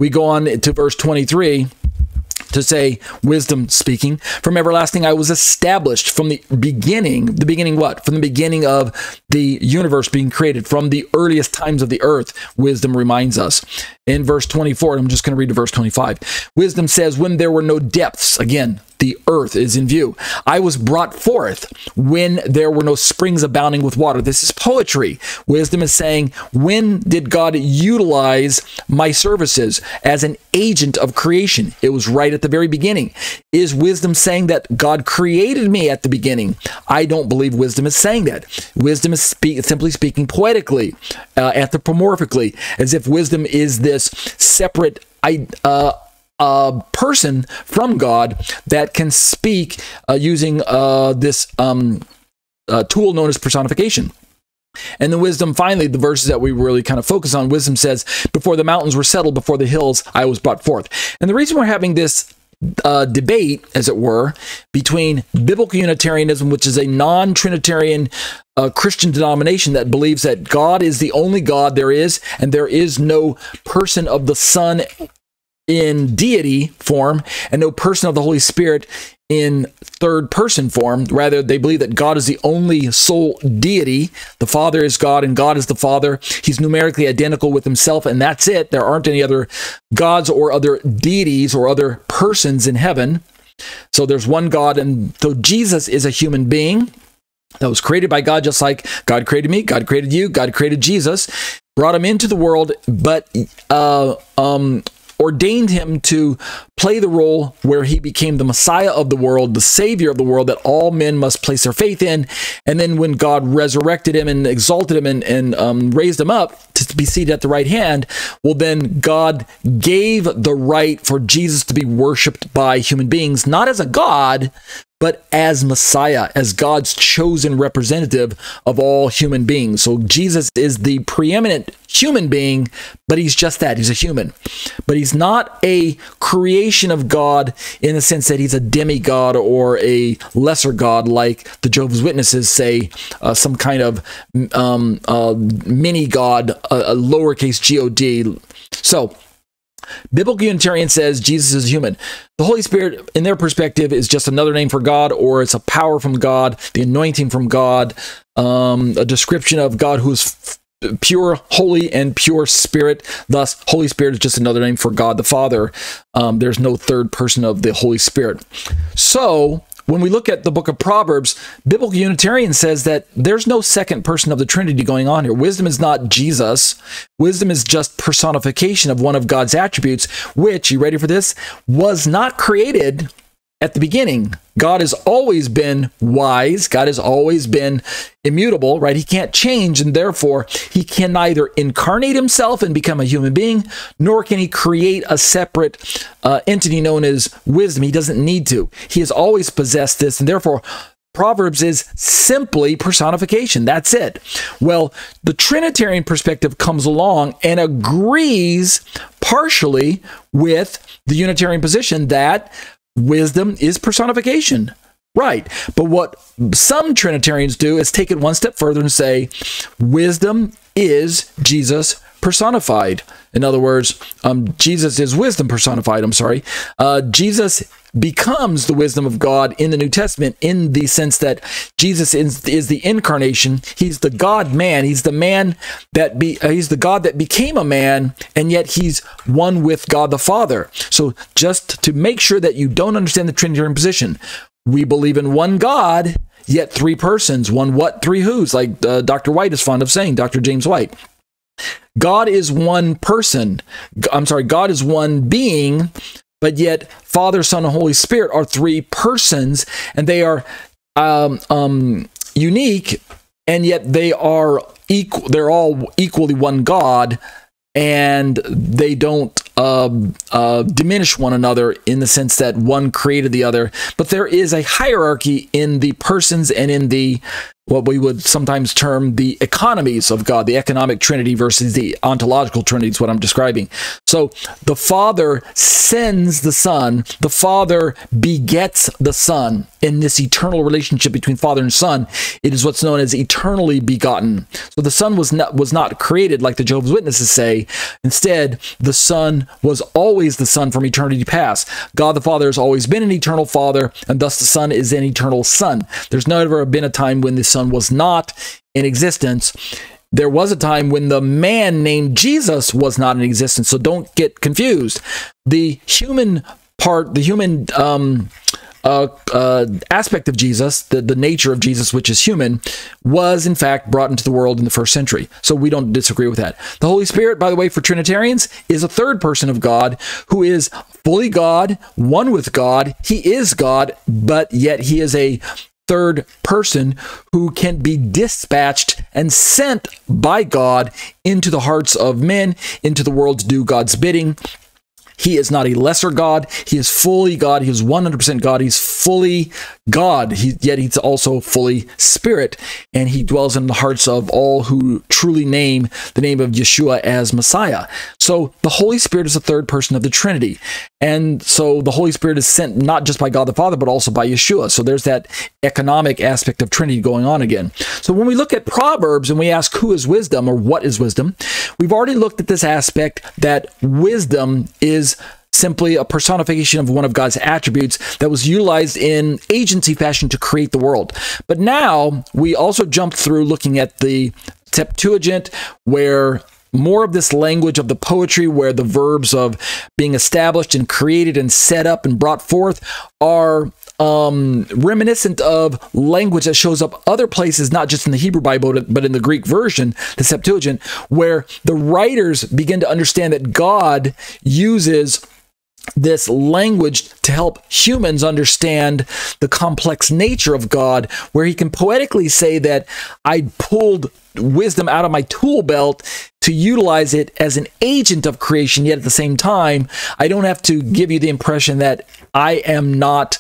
We go on to verse 23 to say, wisdom speaking, from everlasting I was established, from the beginning. The beginning what? From the beginning of the universe being created, from the earliest times of the earth, wisdom reminds us. In verse 24, I'm just going to read to verse 25. Wisdom says, when there were no depths, again, the earth is in view. I was brought forth when there were no springs abounding with water. This is poetry. Wisdom is saying, when did God utilize my services as an agent of creation? It was right at the very beginning. Is wisdom saying that God created me at the beginning? I don't believe wisdom is saying that. Wisdom is simply speaking poetically, anthropomorphically, as if wisdom is this separate person from God that can speak using this tool known as personification. And the wisdom, finally, the verses that we really kind of focus on, wisdom says, before the mountains were settled, before the hills, I was brought forth. And the reason we're having this debate, as it were, between biblical Unitarianism, which is a non-Trinitarian Christian denomination that believes that God is the only God there is, and there is no person of the Son in deity form, and no person of the Holy Spirit in third person form. Rather, they believe that God is the only sole deity. The Father is God and God is the Father. He's numerically identical with himself, and that's it. There aren't any other gods or other deities or other persons in heaven. So there's one God, and so Jesus is a human being that was created by God, just like God created me, God created you, God created Jesus, brought him into the world, but ordained him to play the role where he became the Messiah of the world, the Savior of the world that all men must place their faith in. And then when God resurrected him and exalted him and raised him up to be seated at the right hand, well, then God gave the right for Jesus to be worshipped by human beings, not as a God, but as Messiah, as God's chosen representative of all human beings. So Jesus is the preeminent human being, but he's just that. He's a human. But he's not a creation of God in the sense that he's a demigod or a lesser god like the Jehovah's Witnesses say, some kind of mini-god, a lowercase God. So, Biblical Unitarian says Jesus is human. The Holy Spirit, in their perspective, is just another name for God, or it's a power from God, the anointing from God, a description of God who is pure, holy, and pure spirit. Thus, Holy Spirit is just another name for God the Father. There's no third person of the Holy Spirit. So, when we look at the book of Proverbs, Biblical Unitarian says that there's no second person of the Trinity going on here. Wisdom is not Jesus. Wisdom is just personification of one of God's attributes, which, you ready for this, was not created at the beginning. God has always been wise. God has always been immutable, right? He can't change, and therefore he can neither incarnate himself and become a human being, nor can he create a separate entity known as wisdom. He doesn't need to. He has always possessed this, and therefore Proverbs is simply personification. That's it. Well, the Trinitarian perspective comes along and agrees partially with the Unitarian position that wisdom is personification. Right. But what some Trinitarians do is take it one step further and say, wisdom is Jesus personified. In other words, Jesus is wisdom personified. I'm sorry. Jesus becomes the wisdom of God in the New Testament in the sense that Jesus is the incarnation. He's the God-man. He's the man that he's the God that became a man, and yet he's one with God the Father. So just to make sure that you don't understand the Trinitarian position, we believe in one God, yet three persons, one what, three who's, like Dr. White is fond of saying, Dr. James White. God is one person. God is one being, but yet Father, Son, and Holy Spirit are three persons, and they are unique, and yet they are equal. They're all equally one God, and they don't diminish one another in the sense that one created the other. But there is a hierarchy in the persons and in the what we would sometimes term the economies of God, the economic Trinity versus the ontological Trinity is what I'm describing. So the Father sends the Son, the Father begets the Son. In this eternal relationship between Father and Son, it is what's known as eternally begotten. So the Son was not created like the Jehovah's Witnesses say. Instead, the Son was always the Son from eternity past. God the Father has always been an eternal Father, and thus the Son is an eternal Son. There's never been a time when the Son was not in existence. There was a time when the man named Jesus was not in existence, so don't get confused. The human part, the human aspect of Jesus, the nature of Jesus, which is human, was in fact brought into the world in the first century. So we don't disagree with that. The Holy Spirit, by the way, for Trinitarians, is a third person of God who is fully God, one with God. He is God, but yet he is a third person who can be dispatched and sent by God into the hearts of men, into the world to do God's bidding. He is not a lesser God. He is fully God. He is 100% God. He's fully God, yet he's also fully Spirit. And he dwells in the hearts of all who truly name the name of Yeshua as Messiah. So the Holy Spirit is the third person of the Trinity. And so the Holy Spirit is sent not just by God the Father, but also by Yeshua. So there's that economic aspect of Trinity going on again. So when we look at Proverbs and we ask who is wisdom or what is wisdom, we've already looked at this aspect that wisdom is simply a personification of one of God's attributes that was utilized in agency fashion to create the world. But now we also jumped through looking at the Septuagint, where more of this language of the poetry, where the verbs of being established and created and set up and brought forth are reminiscent of language that shows up other places, not just in the Hebrew Bible, but in the Greek version, the Septuagint, where the writers begin to understand that God uses this language to help humans understand the complex nature of God, where he can poetically say that I pulled wisdom out of my tool belt to utilize it as an agent of creation, yet at the same time, I don't have to give you the impression that I am not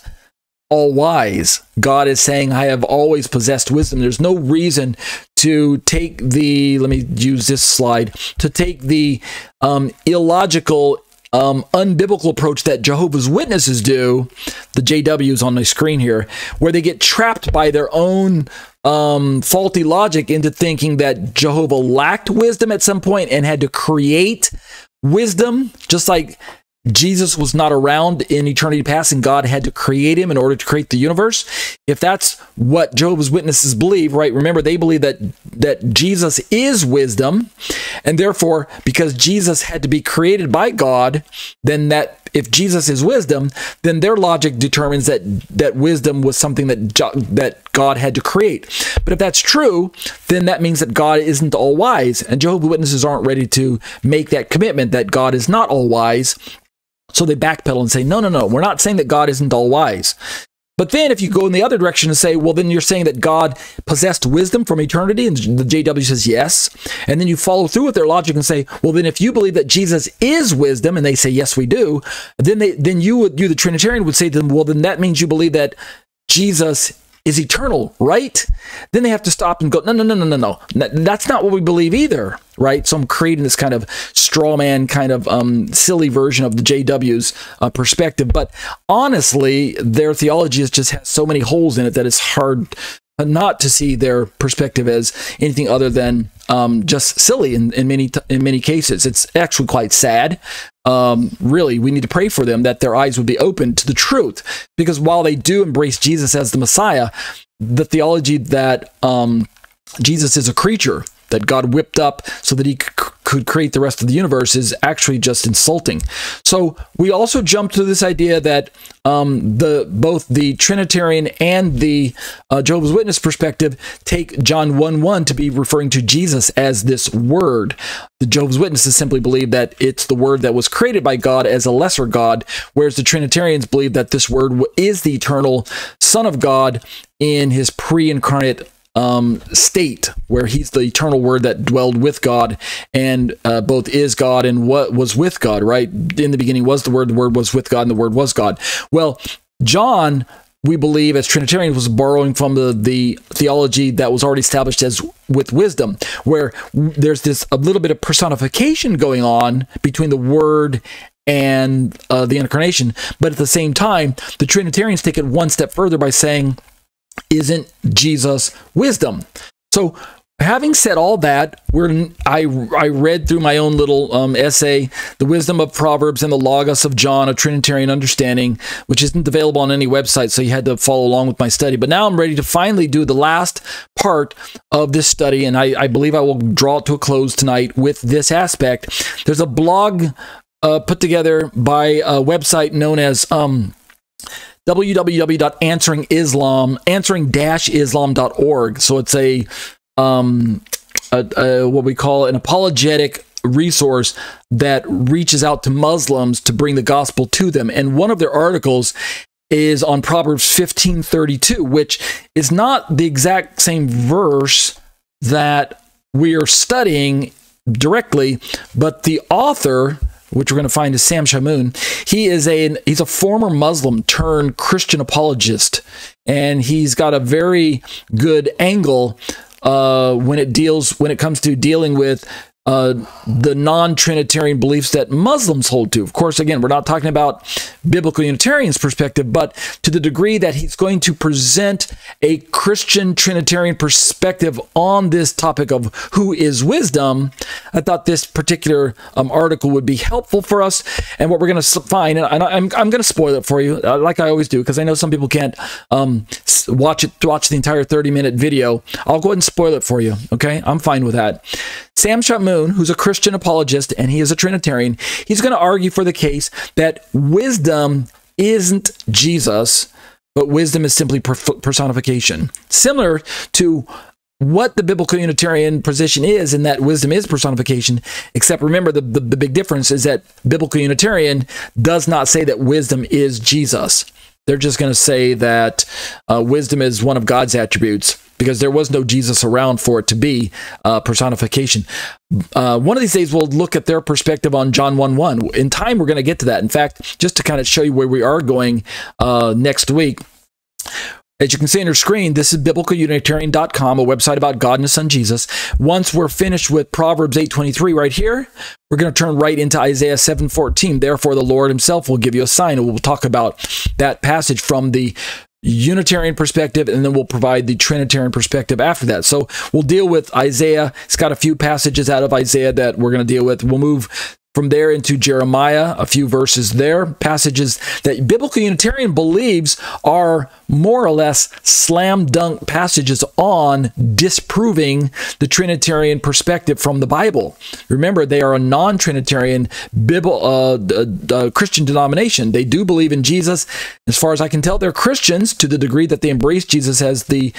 all wise. God is saying, I have always possessed wisdom. There's no reason to take the, let me use this slide, to take the illogical, unbiblical approach that Jehovah's Witnesses do, the JWs on the screen here, where they get trapped by their own faulty logic into thinking that Jehovah lacked wisdom at some point and had to create wisdom, just like Jesus was not around in eternity past and God had to create him in order to create the universe. If that's what Jehovah's Witnesses believe, right? Remember, they believe that Jesus is wisdom, and therefore, because Jesus had to be created by God, then that if Jesus is wisdom, then their logic determines that wisdom was something that God had to create. But if that's true, then that means that God isn't all wise, and Jehovah's Witnesses aren't ready to make that commitment that God is not all wise. So they backpedal and say, no, we're not saying that God isn't all wise. But then if you go in the other direction and say, well, then you're saying that God possessed wisdom from eternity, and the JW says yes. And then you follow through with their logic and say, well, then if you believe that Jesus is wisdom, and they say, yes, we do, then you, the Trinitarian, would say to them, well, then that means you believe that Jesus is eternal, right? Then they have to stop and go, no. That's not what we believe either, right? So I'm creating this kind of straw man, kind of silly version of the JW's perspective. But honestly, their theology just has so many holes in it that it's hard not to see their perspective as anything other than just silly in many cases. It's actually quite sad. Really, we need to pray for them that their eyes would be open to the truth, because while they do embrace Jesus as the Messiah, the theology that Jesus is a creature that God whipped up so that he could create the rest of the universe is actually just insulting. So we also jump to this idea that both the Trinitarian and the Jehovah's Witness perspective take John 1:1 to be referring to Jesus as this word. The Jehovah's Witnesses simply believe that it's the word that was created by God as a lesser God, whereas the Trinitarians believe that this word is the eternal Son of God in his pre-incarnate state, where he's the eternal word that dwelled with God and both is God and what was with God, right? In the beginning was the word was with God, and the word was God. Well, John, we believe as Trinitarians, was borrowing from the theology that was already established as with wisdom, where there's a little bit of personification going on between the word and the incarnation. But at the same time, the Trinitarians take it one step further by saying, isn't Jesus wisdom? So having said all that, I read through my own little essay, The Wisdom of Proverbs and the Logos of John, a Trinitarian Understanding, which isn't available on any website, so you had to follow along with my study. But now I'm ready to finally do the last part of this study, and I believe I will draw it to a close tonight with this aspect. There's a blog put together by a website known as www.answering-islam.org. So it's a what we call an apologetic resource that reaches out to Muslims to bring the gospel to them. And one of their articles is on Proverbs 15:32, which is not the exact same verse that we are studying directly, but the author, which we're going to find, is Sam Shamoun. He's a former Muslim turned Christian apologist, and he's got a very good angle when it comes to dealing with the non-Trinitarian beliefs that Muslims hold to. Of course, again, we're not talking about biblical Unitarian's perspective, but to the degree that he's going to present a Christian Trinitarian perspective on this topic of who is wisdom, I thought this particular article would be helpful for us. And what we're going to find, and I'm going to spoil it for you, like I always do, because I know some people can't watch the entire 30-minute video. I'll go ahead and spoil it for you, okay? I'm fine with that. Sam Shamoun, who's a Christian apologist, and he is a Trinitarian, he's going to argue for the case that wisdom isn't Jesus, but wisdom is simply personification. Similar to what the biblical Unitarian position is, in that wisdom is personification, except remember the big difference is that biblical Unitarian does not say that wisdom is Jesus. They're just going to say that wisdom is one of God's attributes, because there was no Jesus around for it to be personification. One of these days, we'll look at their perspective on John 1:1. In time, we're going to get to that. In fact, just to kind of show you where we are going next week, as you can see on your screen, this is biblicalunitarian.com, a website about God and His Son Jesus. Once we're finished with Proverbs 8:23 right here, we're going to turn right into Isaiah 7:14. Therefore, the Lord Himself will give you a sign. And we'll talk about that passage from the Unitarian perspective, and then we'll provide the Trinitarian perspective after that. So we'll deal with Isaiah. It's got a few passages out of Isaiah that we're going to deal with. We'll move from there into Jeremiah, a few verses there, passages that biblical Unitarian believes are more or less slam dunk passages on disproving the Trinitarian perspective from the Bible. Remember, they are a non-Trinitarian Christian denomination. They do believe in Jesus. As far as I can tell, they're Christians to the degree that they embrace Jesus as the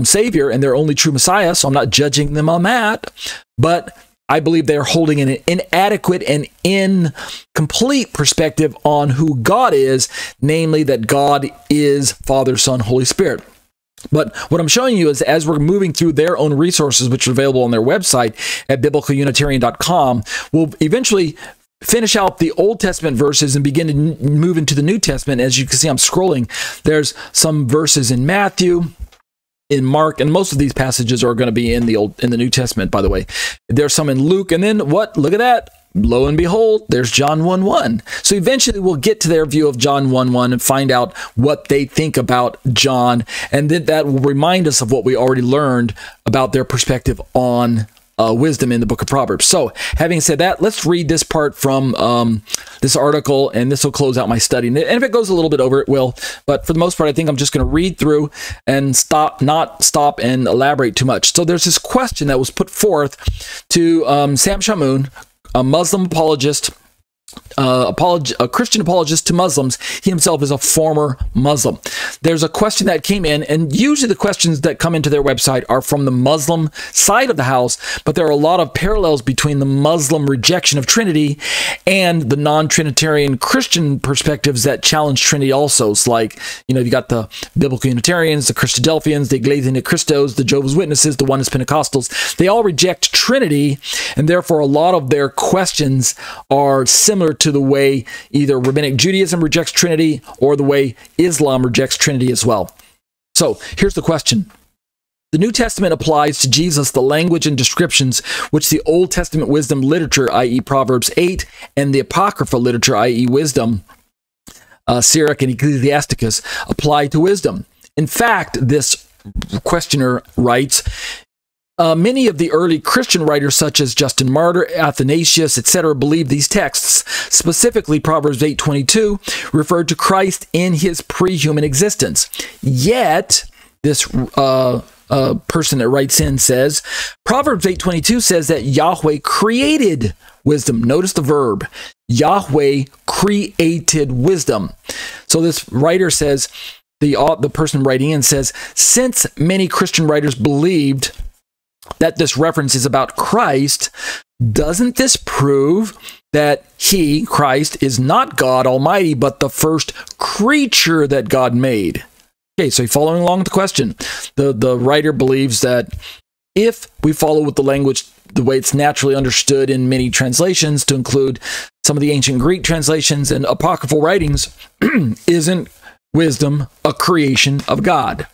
Savior and their only true Messiah, so I'm not judging them on that. But I believe they're holding an inadequate and incomplete perspective on who God is, namely that God is Father, Son, Holy Spirit. But what I'm showing you is, as we're moving through their own resources, which are available on their website at biblicalunitarian.com, we'll eventually finish out the Old Testament verses and begin to move into the New Testament. As you can see, I'm scrolling. There's some verses in Matthew, in Mark, and most of these passages are going to be in the New Testament, by the way. There's some in Luke, and then what? Look at that. Lo and behold, there's John 1:1. So eventually we'll get to their view of John 1:1 and find out what they think about John, and then that will remind us of what we already learned about their perspective on wisdom in the book of Proverbs. So, having said that, let's read this part from this article, and this will close out my study. And if it goes a little bit over, it will. But for the most part, I think I'm just going to read through and not stop and elaborate too much. So there's this question that was put forth to Sam Shamoun, a Muslim apologist, a Christian apologist to Muslims. He himself is a former Muslim. There's a question that came in, and usually the questions that come into their website are from the Muslim side of the house, but there are a lot of parallels between the Muslim rejection of Trinity and the non-Trinitarian Christian perspectives that challenge Trinity also. It's like, you got the biblical Unitarians, the Christadelphians, the Iglesia Christos, the Jehovah's Witnesses, the Oneness Pentecostals. They all reject Trinity, and therefore a lot of their questions are similar to the way either Rabbinic Judaism rejects Trinity or the way Islam rejects Trinity as well. So here's the question. The New Testament applies to Jesus the language and descriptions which the Old Testament wisdom literature, i.e. Proverbs 8, and the Apocrypha literature, i.e. Wisdom, Sirach and Ecclesiasticus, apply to wisdom. In fact, this questioner writes, many of the early Christian writers, such as Justin Martyr, Athanasius, etc., believe these texts, specifically Proverbs 8:22, referred to Christ in his pre-human existence. Yet, this person that writes in says, Proverbs 8:22 says that Yahweh created wisdom. Notice the verb. Yahweh created wisdom. So So this writer says, the person writing in says, since many Christian writers believed that this reference is about Christ, doesn't this prove that he, Christ, is not God Almighty, but the first creature that God made? Okay, so you're following along with the question. The writer believes that if we follow with the language the way it's naturally understood in many translations, to include some of the ancient Greek translations and apocryphal writings, isn't wisdom a creation of God?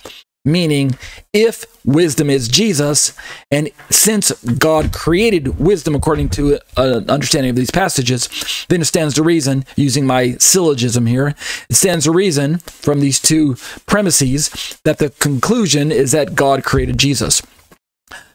Meaning, if wisdom is Jesus, and since God created wisdom according to an understanding of these passages, then it stands to reason, using my syllogism here, it stands to reason from these two premises that the conclusion is that God created Jesus.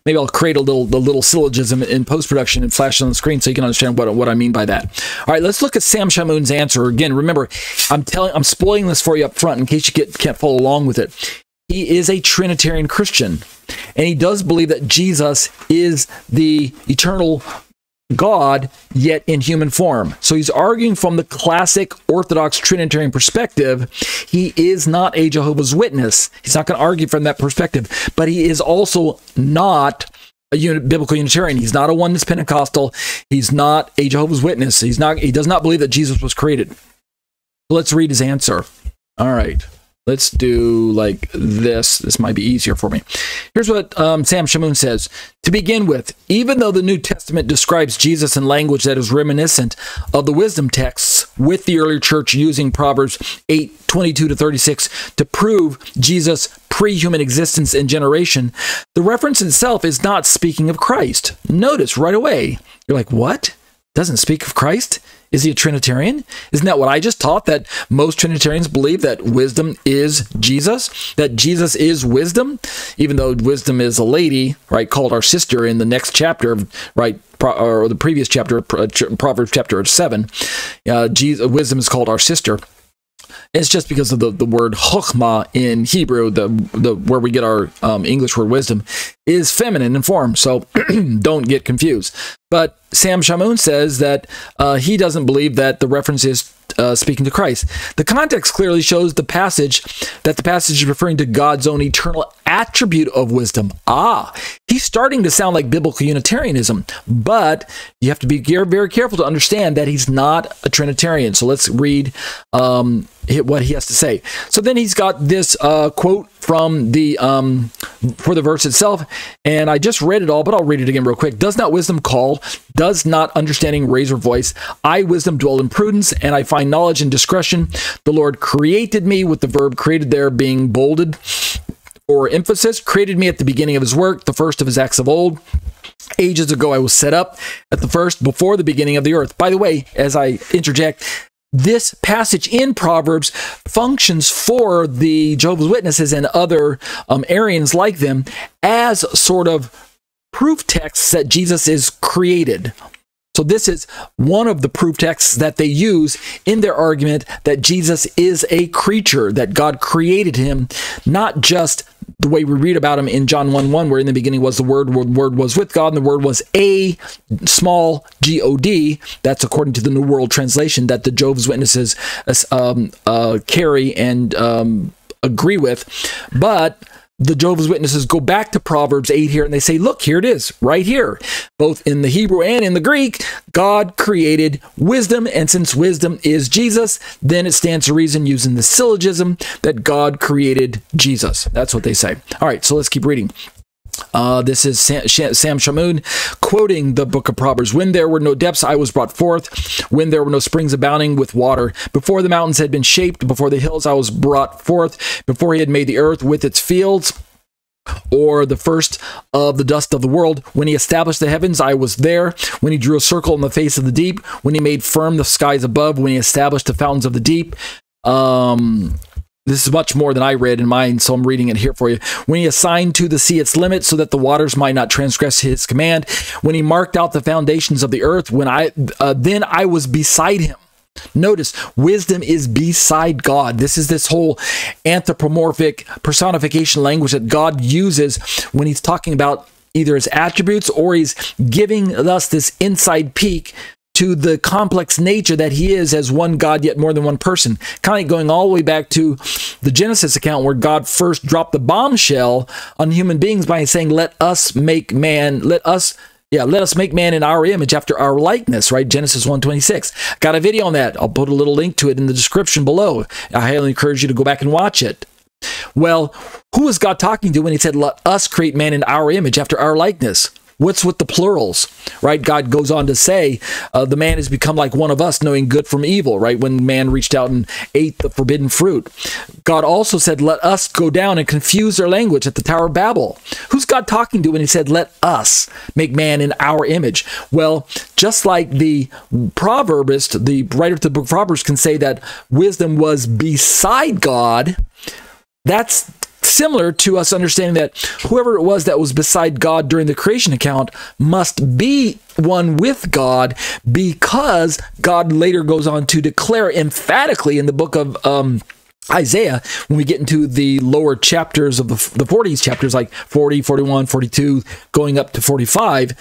Maybe I'll create the little syllogism in post-production and flash it on the screen so you can understand what I mean by that. All right, let's look at Sam Shamoun's answer. Again, remember, I'm spoiling this for you up front in case you can't follow along with it. He is a Trinitarian Christian, and he does believe that Jesus is the eternal God, yet in human form. So he's arguing from the classic Orthodox Trinitarian perspective. He is not a Jehovah's Witness. He's not going to argue from that perspective, but he is also not a biblical Unitarian. He's not a Oneness Pentecostal. He's not a Jehovah's Witness. He does not believe that Jesus was created. Let's read his answer. All right. Let's do like this. This might be easier for me. Here's what Sam Shamoun says. To begin with, even though the New Testament describes Jesus in language that is reminiscent of the wisdom texts, with the early church using Proverbs 8:22-36 to prove Jesus' pre-human existence and generation, the reference itself is not speaking of Christ. Notice right away, you're like, what? Doesn't speak of Christ? Is he a Trinitarian? Isn't that what I just taught? That most Trinitarians believe that wisdom is Jesus? That Jesus is wisdom? Even though wisdom is a lady, right, called our sister in the next chapter, right, or the previous chapter, Proverbs chapter 7, wisdom is called our sister. It's just because of the word chokhmah in Hebrew, where we get our English word wisdom, is feminine in form. So don't get confused. But Sam Shamoun says that he doesn't believe that the reference is speaking to Christ. The context clearly shows that the passage is referring to God's own eternal attribute of wisdom. He's starting to sound like biblical Unitarianism, but you have to be very careful to understand that he's not a Trinitarian. So let's read what he has to say. So then he's got this quote from for the verse itself, and I just read it all, but I'll read it again real quick. Does not wisdom call? Does not understanding raise her voice? I, wisdom, dwell in prudence, and I find knowledge and discretion. The Lord created me, with the verb created there being bolded or emphasis, created me at the beginning of his work, the first of his acts of old. Ages ago I was set up at the first, before the beginning of the earth. By the way, as I interject, this passage in Proverbs functions for the Jehovah's Witnesses and other Arians like them as sort of proof texts that Jesus is created. So this is one of the proof texts that they use in their argument that Jesus is a creature, that God created him, not just the way we read about him in John 1:1, where in the beginning was the Word was with God, and the Word was a small God. That's according to the New World Translation that the Jehovah's Witnesses carry and agree with. But the Jehovah's Witnesses go back to Proverbs 8 here, and they say, look, here it is, right here. Both in the Hebrew and in the Greek, God created wisdom, and since wisdom is Jesus, then it stands to reason, using the syllogism, that God created Jesus. That's what they say. All right, so let's keep reading. This is Sam Shamoun quoting the book of Proverbs. When there were no depths, I was brought forth. When there were no springs abounding with water. Before the mountains had been shaped, before the hills I was brought forth. Before he had made the earth with its fields, or the first of the dust of the world. When he established the heavens, I was there. When he drew a circle on the face of the deep. When he made firm the skies above. When he established the fountains of the deep. This is much more than I read in mine, so I'm reading it here for you. When he assigned to the sea its limit, so that the waters might not transgress his command. When he marked out the foundations of the earth, then I was beside him. Notice, wisdom is beside God. This is this whole anthropomorphic personification language that God uses when he's talking about either his attributes, or he's giving us this inside peek to the complex nature that he is as one God, yet more than one person. Kind of going all the way back to the Genesis account where God first dropped the bombshell on human beings by saying, let us make man, let us make man in our image after our likeness, right? Genesis 1:26. Got a video on that. I'll put a little link to it in the description below. I highly encourage you to go back and watch it. Well, who was God talking to when he said, let us create man in our image after our likeness? What's with the plurals, right? God goes on to say, the man has become like one of us, knowing good from evil, right? When man reached out and ate the forbidden fruit. God also said, let us go down and confuse their language at the Tower of Babel. Who's God talking to when he said, let us make man in our image? Well, just like the proverbist, the writer of the book of Proverbs can say that wisdom was beside God, that's similar to us understanding that whoever it was that was beside God during the creation account must be one with God, because God later goes on to declare emphatically in the book of Isaiah, when we get into the lower chapters of the 40s chapters, like 40, 41, 42, going up to 45,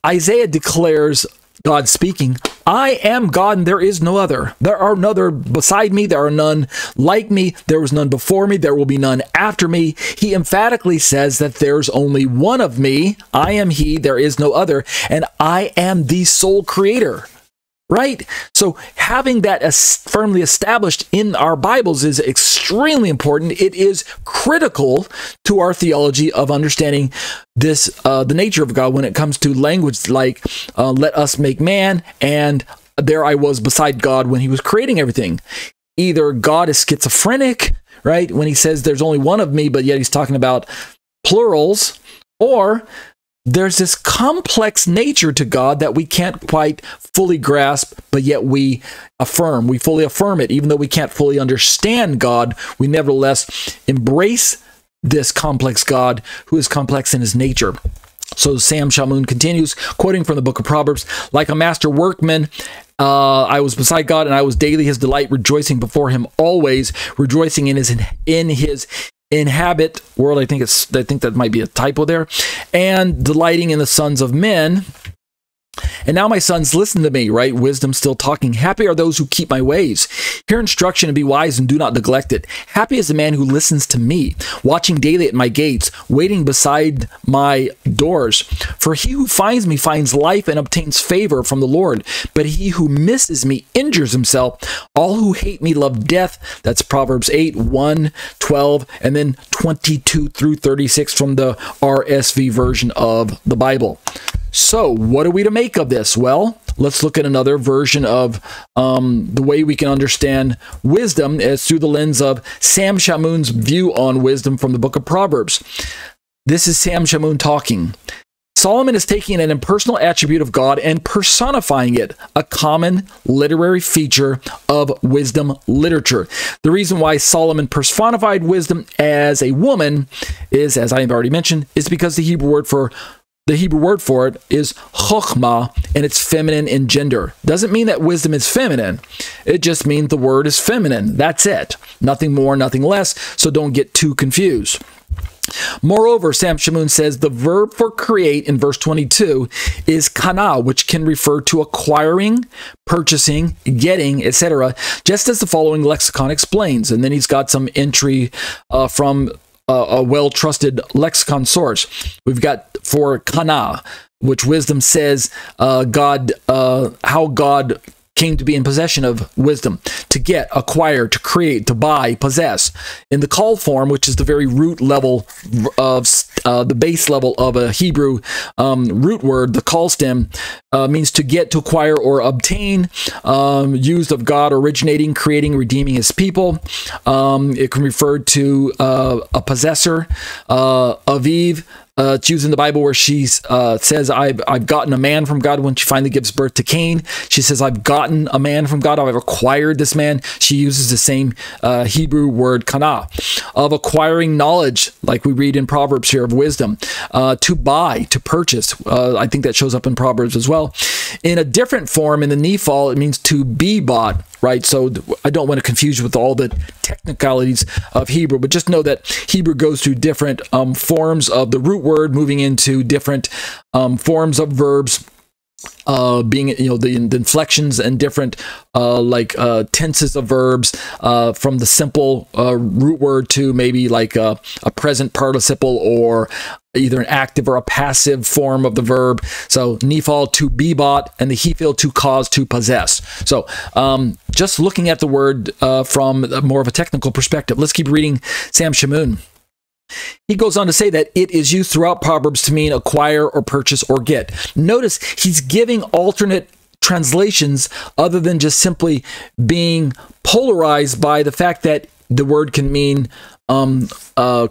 Isaiah declares, God speaking, I am God and there is no other. There are none other beside me. There are none like me. There was none before me. There will be none after me. He emphatically says that there's only one of me. I am he. There is no other. And I am the sole creator. Right? So having that firmly established in our Bibles is extremely important. It is critical to our theology of understanding this, the nature of God when it comes to language like, let us make man, and there I was beside God when he was creating everything. Either God is schizophrenic, right? When he says there's only one of me, but yet he's talking about plurals, or there's this complex nature to God that we can't quite fully grasp, but yet we affirm. We fully affirm it. Even though we can't fully understand God, we nevertheless embrace this complex God who is complex in his nature. So Sam Shamoun continues, quoting from the book of Proverbs, like a master workman, I was beside God, and I was daily his delight, rejoicing before him always, rejoicing in his inhabit world. I think that might be a typo there. And delighting in the sons of men. And now, my sons, listen to me, right? Wisdom still talking. Happy are those who keep my ways. Hear instruction and be wise and do not neglect it. Happy is the man who listens to me, watching daily at my gates, waiting beside my doors. For he who finds me finds life and obtains favor from the Lord. But he who misses me injures himself. All who hate me love death. That's Proverbs 8, 1, 12, and then 22 through 36 from the RSV version of the Bible. So, what are we to make of this? Well, let's look at another version of the way we can understand wisdom as through the lens of Sam Shamoun's view on wisdom from the book of Proverbs. This is Sam Shamoun talking. Solomon is taking an impersonal attribute of God and personifying it, a common literary feature of wisdom literature. The reason why Solomon personified wisdom as a woman is, as I have already mentioned, is because the Hebrew word for it is chokhmah, and it's feminine in gender. Doesn't mean that wisdom is feminine. It just means the word is feminine. That's it. Nothing more, nothing less. So don't get too confused. Moreover, Sam Shamoun says the verb for create in verse 22 is kana, which can refer to acquiring, purchasing, getting, etc., just as the following lexicon explains. And then he's got some entry from a well-trusted lexicon source. We've got for kana, which wisdom says how God came to be in possession of wisdom, to get, acquire, to create, to buy, possess. In the call form, which is the very root level of the base level of a Hebrew root word, the call stem means to get, to acquire, or obtain, used of God, originating, creating, redeeming his people. It can refer to a possessor, aviv. It's used in the Bible where she says, I've gotten a man from God when she finally gives birth to Cain. She says, I've gotten a man from God. I've acquired this man. She uses the same Hebrew word, kana, of acquiring knowledge, like we read in Proverbs here, of wisdom, to buy, to purchase. I think that shows up in Proverbs as well. In a different form, in the Nephal, it means to be bought, right? So I don't want to confuse you with all the technicalities of Hebrew, but just know that Hebrew goes through different forms of the root word, moving into different forms of verbs being, the inflections and different tenses of verbs, from the simple root word to maybe like a present participle, or either an active or a passive form of the verb. So nephal, to be bought, and the hefil, to cause, to possess. So just looking at the word from more of a technical perspective. Let's keep reading Sam Shamoun. He goes on to say that it is used throughout Proverbs to mean acquire or purchase or get. Notice he's giving alternate translations other than just simply being polarized by the fact that the word can mean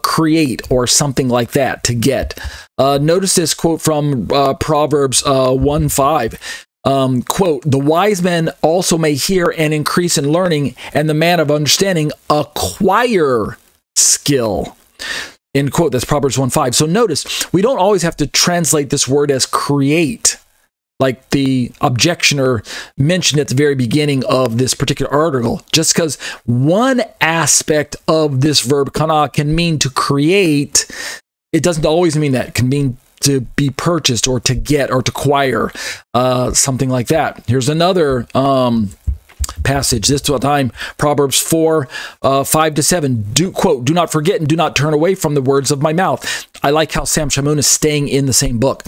create or something like that, to get. Notice this quote from Proverbs 1:5. Quote, the wise man also may hear and increase in learning, and the man of understanding acquire skill. End quote. That's Proverbs 1:5. So notice, we don't always have to translate this word as create, like the objectioner mentioned at the very beginning of this particular article. Just because one aspect of this verb kana can mean to create, it doesn't always mean that. It can mean to be purchased or to get or to acquire, something like that. Here's another passage, this time Proverbs 4:5-7. Do not forget and do not turn away from the words of my mouth. I like how Sam Shamoun is staying in the same book.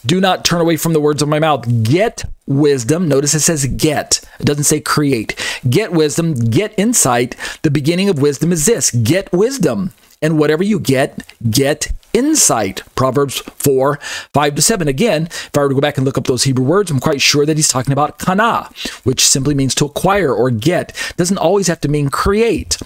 Do not turn away from the words of my mouth. Get wisdom. Notice it says get. It doesn't say create. Get wisdom. Get insight. The beginning of wisdom is this. Get wisdom. And whatever you get insight. Proverbs 4:5-7. Again, if I were to go back and look up those Hebrew words, I'm quite sure that he's talking about kana, which simply means to acquire or get. Doesn't always have to mean create.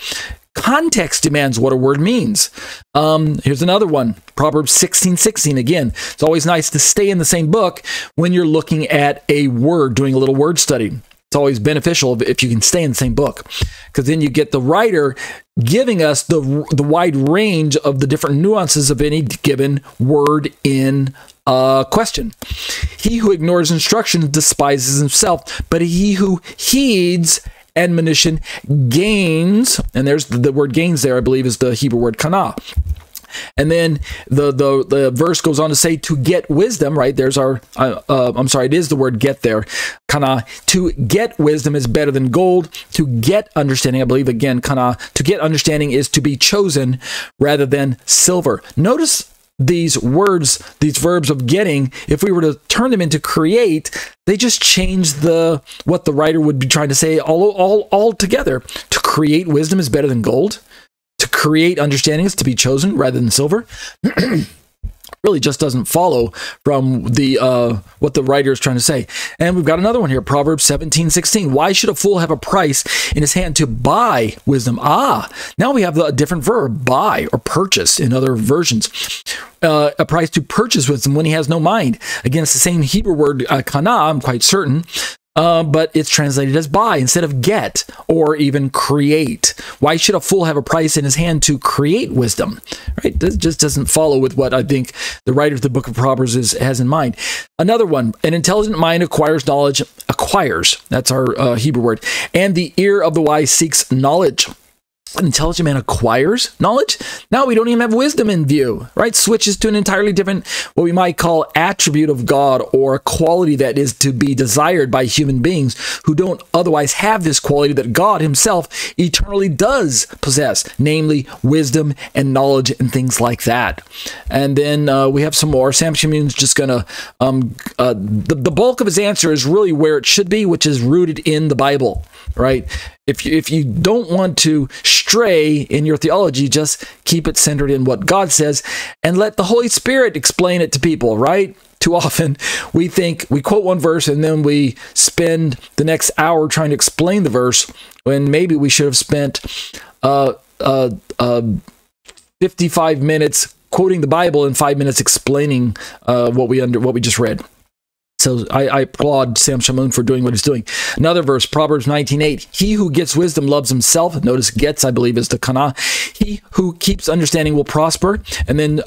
Context demands what a word means. Here's another one. Proverbs 16:16. Again, it's always nice to stay in the same book when you're looking at a word, doing a little word study. It's always beneficial if you can stay in the same book, because then you get the writer giving us the wide range of the different nuances of any given word in question. He who ignores instruction despises himself, but he who heeds admonition gains, and there's the word gains there, I believe, is the Hebrew word kana. And then the verse goes on to say to get wisdom, right? There's our, I'm sorry, it is the word get there. Kana, to get wisdom is better than gold. To get understanding, I believe, again, kana, to get understanding is to be chosen rather than silver. Notice these words, these verbs of getting, if we were to turn them into create, they just change what the writer would be trying to say all together. To create wisdom is better than gold. To create understanding is to be chosen rather than silver. Really just doesn't follow from the what the writer is trying to say. And we've got another one here, Proverbs 17:16. Why should a fool have a price in his hand to buy wisdom? Now we have a different verb, buy or purchase in other versions. A price to purchase wisdom when he has no mind. Again, it's the same Hebrew word kana, I'm quite certain. But it's translated as buy instead of get or even create. Why should a fool have a price in his hand to create wisdom? Right? That just doesn't follow with what I think the writer of the book of Proverbs has in mind. Another one, an intelligent mind acquires knowledge, acquires, that's our Hebrew word, and the ear of the wise seeks knowledge. An intelligent man acquires knowledge. Now we don't even have wisdom in view, right? Switches to an entirely different, what we might call attribute of God, or a quality that is to be desired by human beings who don't otherwise have this quality that God himself eternally does possess, namely wisdom and knowledge and things like that. And then we have some more. Sam Shamoun's just going to, the bulk of his answer is really where it should be, which is rooted in the Bible, right? If you don't want to stray in your theology, just keep it centered in what God says and let the Holy Spirit explain it to people, right? Too often we think we quote one verse and then we spend the next hour trying to explain the verse when maybe we should have spent 55 minutes quoting the Bible and 5 minutes explaining what we just read. So I applaud Sam Shamoun for doing what he's doing. Another verse, Proverbs 19:8. He who gets wisdom loves himself. Notice gets, I believe, is the kana. He who keeps understanding will prosper. And then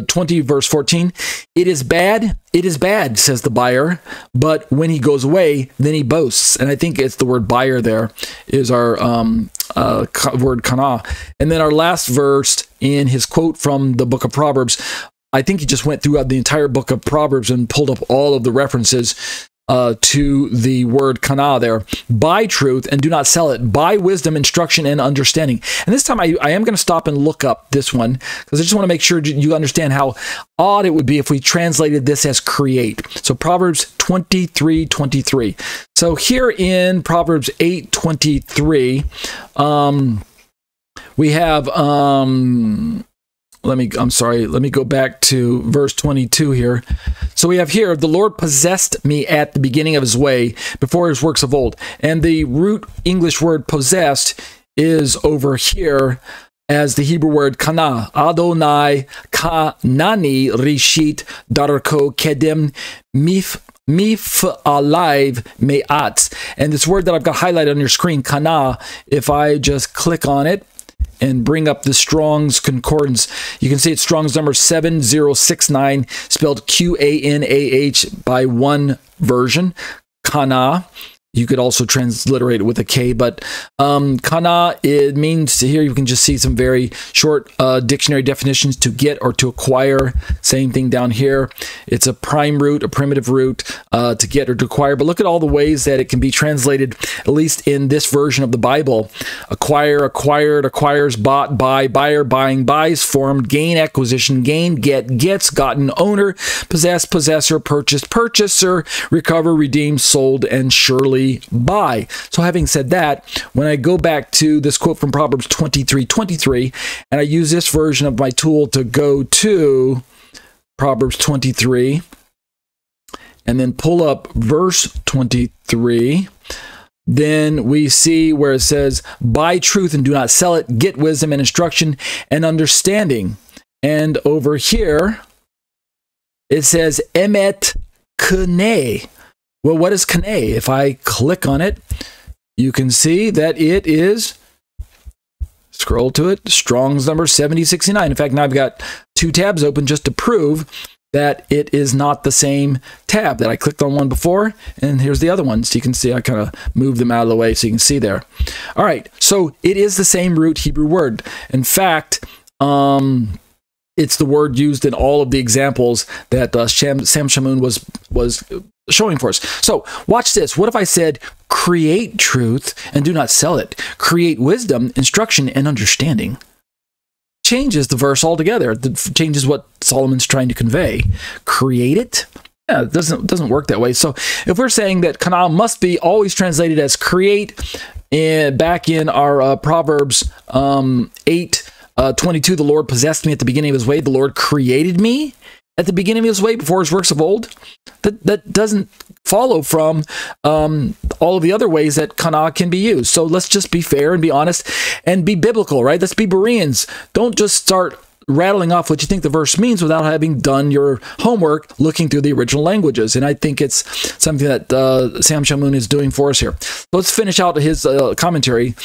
20 verse 14. It is bad, says the buyer, but when he goes away, then he boasts. And I think it's the word buyer there is our word kana. And then our last verse in his quote from the book of Proverbs, I think he just went throughout the entire book of Proverbs and pulled up all of the references to the word kana there. Buy truth and do not sell it. Buy wisdom, instruction, and understanding. And this time I am going to stop and look up this one because I just want to make sure you understand how odd it would be if we translated this as create. So Proverbs 23:23. So here in Proverbs 8:23, we have let me go back to verse 22 here. So we have here, the Lord possessed me at the beginning of his way, before his works of old. And the root English word possessed is over here as the Hebrew word kana. Adonai kanani rishit darko kedem mif alive me'at. And this word that I've got highlighted on your screen, kana, if I just click on it and bring up the Strong's Concordance, you can see it's Strong's number 7069, spelled Q-A-N-A-H by one version, kana. You could also transliterate it with a K, but kana, it means, here you can just see some very short dictionary definitions: to get or to acquire. Same thing down here. It's a prime root, a primitive root, to get or to acquire. But look at all the ways that it can be translated, at least in this version of the Bible. Acquire, acquired, acquires, bought, buy, buyer, buying, buys, formed, gain, acquisition, gain, get, gets, gotten, owner, possess, possessor, purchased, purchaser, recover, redeem, sold, and surely buy. So having said that, when I go back to this quote from Proverbs 23:23, and I use this version of my tool to go to Proverbs 23, and then pull up verse 23, then we see where it says, buy truth and do not sell it, get wisdom and instruction and understanding. And over here, it says, emet kene. Well, what is kene? If I click on it, you can see that it is, scroll to it, Strong's number 7069. In fact, now I've got two tabs open just to prove that it is not the same tab, that I clicked on one before, and here's the other one. So you can see I kind of moved them out of the way so you can see there. All right, so it is the same root Hebrew word. In fact, it's the word used in all of the examples that Sam Shamoun was showing for us. So watch this. What if I said, create truth and do not sell it? Create wisdom, instruction, and understanding. Changes the verse altogether. It changes what Solomon's trying to convey. Create it? Yeah, it doesn't work that way. So if we're saying that kana must be always translated as create, back in our Proverbs 8:22, the Lord possessed me at the beginning of his way. The Lord created me at the beginning of his way, before his works of old. That doesn't follow from all of the other ways that kana can be used. So let's just be fair and be honest and be biblical, right? Let's be Bereans. Don't just start rattling off what you think the verse means without having done your homework looking through the original languages. And I think it's something that Sam Shamoun is doing for us here. Let's finish out his commentary.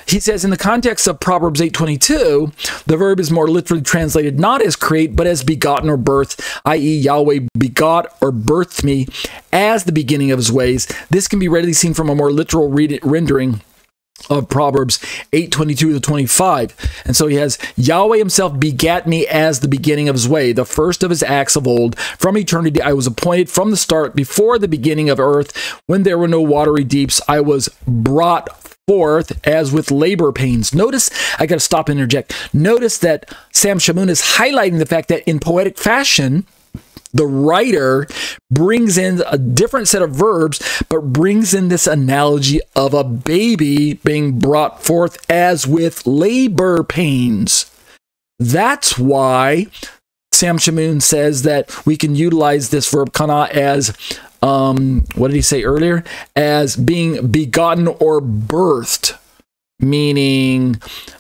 He says, in the context of Proverbs 8:22, the verb is more literally translated not as create, but as begotten or birthed, i.e. Yahweh begot or birthed me as the beginning of his ways. This can be readily seen from a more literal rendering of Proverbs 8:22-25. And so he has, Yahweh himself begat me as the beginning of his way, the first of his acts of old. From eternity I was appointed from the start, before the beginning of earth, when there were no watery deeps, I was brought forth as with labor pains. Notice, I got to stop and interject. Notice that Sam Shamoun is highlighting the fact that in poetic fashion, the writer brings in a different set of verbs, but brings in this analogy of a baby being brought forth as with labor pains. That's why Sam Shamoun says that we can utilize this verb kana as, what did he say earlier? As being begotten or birthed. Meaning,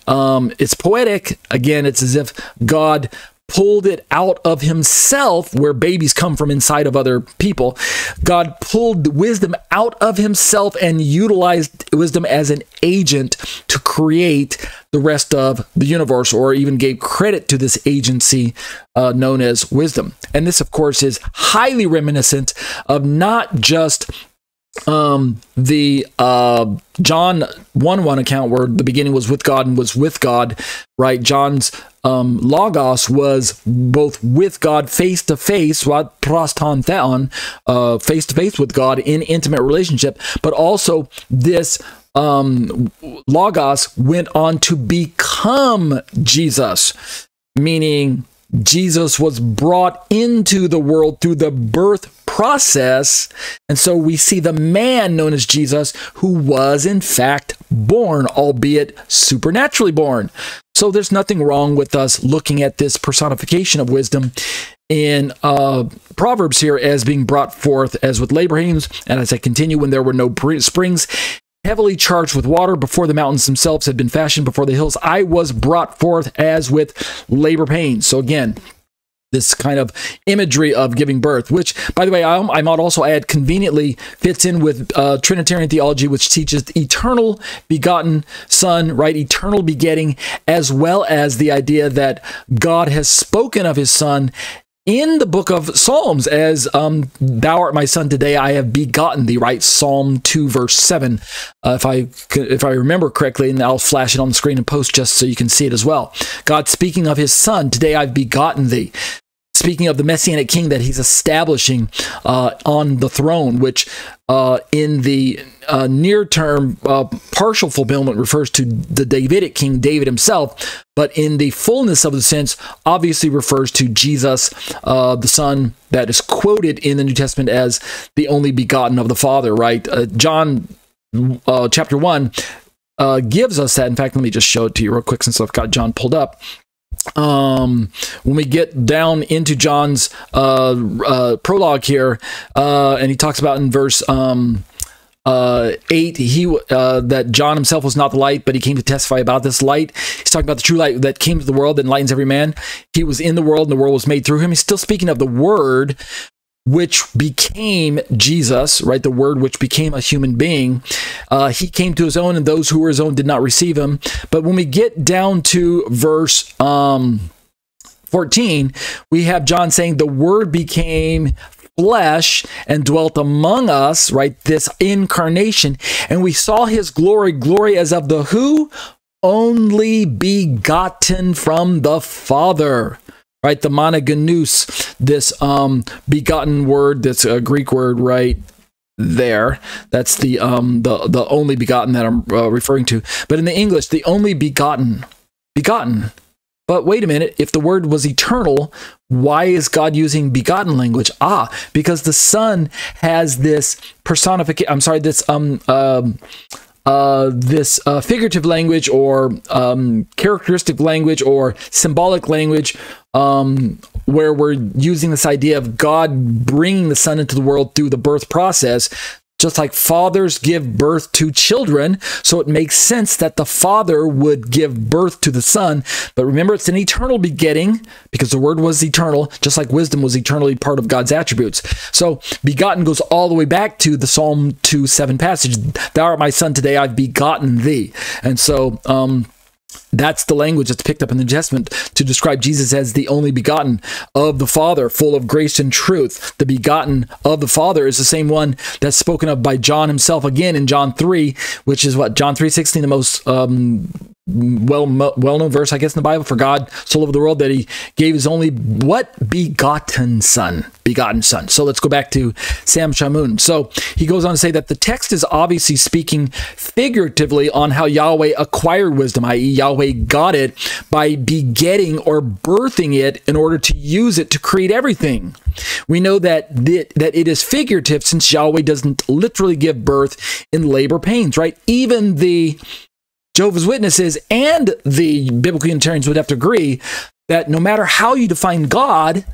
it's poetic. Again, it's as if God pulled it out of himself, where babies come from inside of other people. God pulled wisdom out of himself and utilized wisdom as an agent to create the rest of the universe, or even gave credit to this agency known as wisdom. And this, of course, is highly reminiscent of not just the John 1:1 account where the beginning was with God and was with God, right? John's logos was both with God face to face, what proston theon, face to face with God in intimate relationship, but also this logos went on to become Jesus, meaning Jesus was brought into the world through the birth process. And so we see the man known as Jesus, who was in fact born, albeit supernaturally born. So there's nothing wrong with us looking at this personification of wisdom in Proverbs here as being brought forth as with labor pains, and as I continue, when there were no springs, heavily charged with water, before the mountains themselves had been fashioned, before the hills, I was brought forth as with labor pains. So again, this kind of imagery of giving birth, which, by the way, I might also add, conveniently fits in with Trinitarian theology, which teaches the eternal begotten Son, right? Eternal begetting, as well as the idea that God has spoken of his Son in the book of Psalms as thou art my son, today I have begotten thee, right? Psalm 2 verse 7, if I remember correctly, and I'll flash it on the screen and post just so you can see it as well. God speaking of his Son, today I've begotten thee. Speaking of the Messianic king that he's establishing on the throne, which in the near-term partial fulfillment refers to the Davidic king, David himself, but in the fullness of the sense obviously refers to Jesus, the Son that is quoted in the New Testament as the only begotten of the Father, right? John chapter 1 gives us that. In fact, let me just show it to you real quick since I've got John pulled up. When we get down into John's prologue here, and he talks about in verse 8, that John himself was not the light, but he came to testify about this light. He's talking about the true light that came to the world that enlightens every man. He was in the world, and the world was made through him. He's still speaking of the Word, which became Jesus, right? The Word which became a human being. He came to his own, and those who were his own did not receive him. But when we get down to verse 14, we have John saying, the Word became flesh and dwelt among us, right? This incarnation. And we saw his glory, glory as of the who? Only begotten from the Father. Right, the monogenes, this begotten word, that's a Greek word right there. That's the only begotten that I'm referring to. But in the English, the only begotten. But wait a minute, if the word was eternal, why is God using begotten language? Because the Son has this personification. I'm sorry, this figurative language, or characteristic language, or symbolic language, where we're using this idea of God bringing the Son into the world through the birth process, just like fathers give birth to children. So it makes sense that the Father would give birth to the Son. But remember, it's an eternal begetting, because the Word was eternal, just like wisdom was eternally part of God's attributes. So begotten goes all the way back to the Psalm 2:7 passage. Thou art my son, today I've begotten thee. And so that's the language that's picked up in the New Testament to describe Jesus as the only begotten of the Father, full of grace and truth. The begotten of the Father is the same one that's spoken of by John himself again in John 3, which is what? John 3:16, the most well-known verse, I guess, in the Bible. For God so loved the world that he gave his only, what? Begotten Son. Begotten Son. So let's go back to Sam Shamoun. So he goes on to say that the text is obviously speaking figuratively on how Yahweh acquired wisdom, i.e. Yahweh got it by begetting or birthing it in order to use it to create everything. We know that it is figurative, since Yahweh doesn't literally give birth in labor pains, right? Even the Jehovah's Witnesses and the biblical Unitarians would have to agree that no matter how you define God,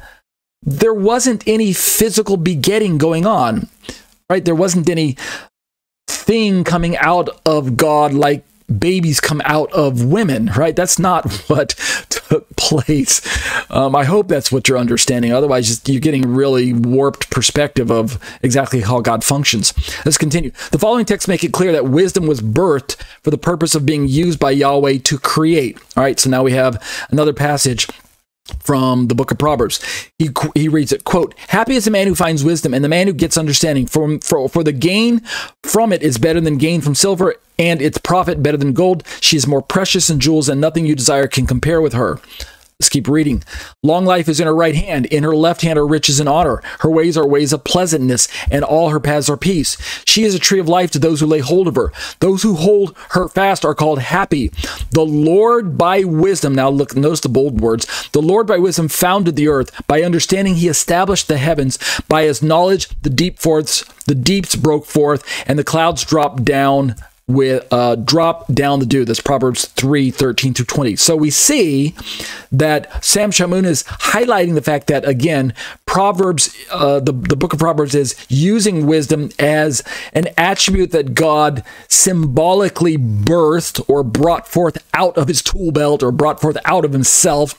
there wasn't any physical begetting going on, right? There wasn't any thing coming out of God like babies come out of women, right? That's not what took place. I hope that's what you're understanding. Otherwise, you're getting a really warped perspective of exactly how God functions. Let's continue. The following texts make it clear that wisdom was birthed for the purpose of being used by Yahweh to create. All right, so now we have another passage from the book of Proverbs. He reads it, quote, "Happy is the man who finds wisdom, and the man who gets understanding. For the gain from it is better than gain from silver, and its profit better than gold. She is more precious than jewels, and nothing you desire can compare with her." Let's keep reading. "Long life is in her right hand. In her left hand are riches and honor. Her ways are ways of pleasantness, and all her paths are peace. She is a tree of life to those who lay hold of her. Those who hold her fast are called happy. The Lord by wisdom," now look, notice the bold words, "the Lord by wisdom founded the earth. By understanding he established the heavens. By his knowledge the deeps broke forth, and the clouds dropped down the dew." That's Proverbs 3:13-20. So we see that Sam Shamoun is highlighting the fact that, again, Proverbs, the book of Proverbs is using wisdom as an attribute that God symbolically birthed or brought forth out of his tool belt or brought forth out of himself.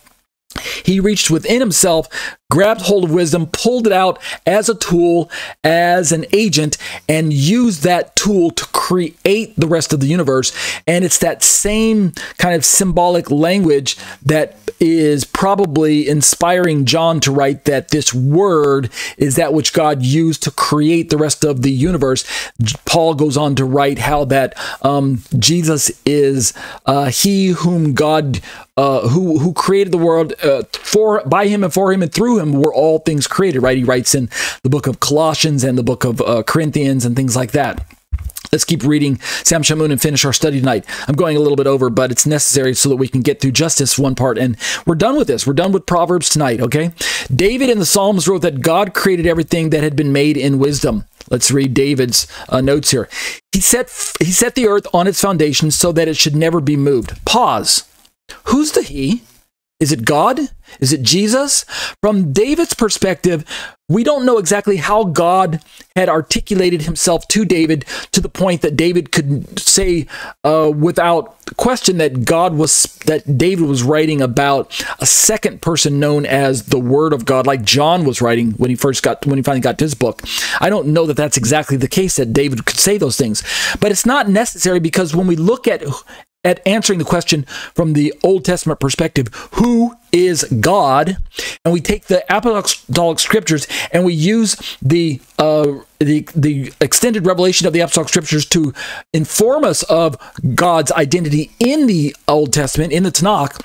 He reached within himself, grabbed hold of wisdom, pulled it out as a tool, as an agent, and used that tool to create the rest of the universe. And it's that same kind of symbolic language that is probably inspiring John to write that this word is that which God used to create the rest of the universe. Paul goes on to write how that Jesus is he whom God who created the world by him and for him and through him were all things created, right? He writes in the book of Colossians and the book of Corinthians and things like that. Let's keep reading Sam Shamoun and finish our study tonight. I'm going a little bit over, but it's necessary so that we can get through just this one part, and we're done with this. We're done with Proverbs tonight, okay? David in the Psalms wrote that God created everything that had been made in wisdom. Let's read David's notes here. He set the earth on its foundation so that it should never be moved. Pause. Who's the he? Is it God? Is it Jesus? From David's perspective, we don't know exactly how God had articulated himself to David to the point that David could say without question that David was writing about a second person known as the Word of God, like John was writing when he finally got to his book. I don't know that that's exactly the case, that David could say those things, but it's not necessary, because when we look at answering the question from the Old Testament perspective, who is God? And we take the apostolic scriptures and we use the extended revelation of the apostolic scriptures to inform us of God's identity in the Old Testament, in the Tanakh.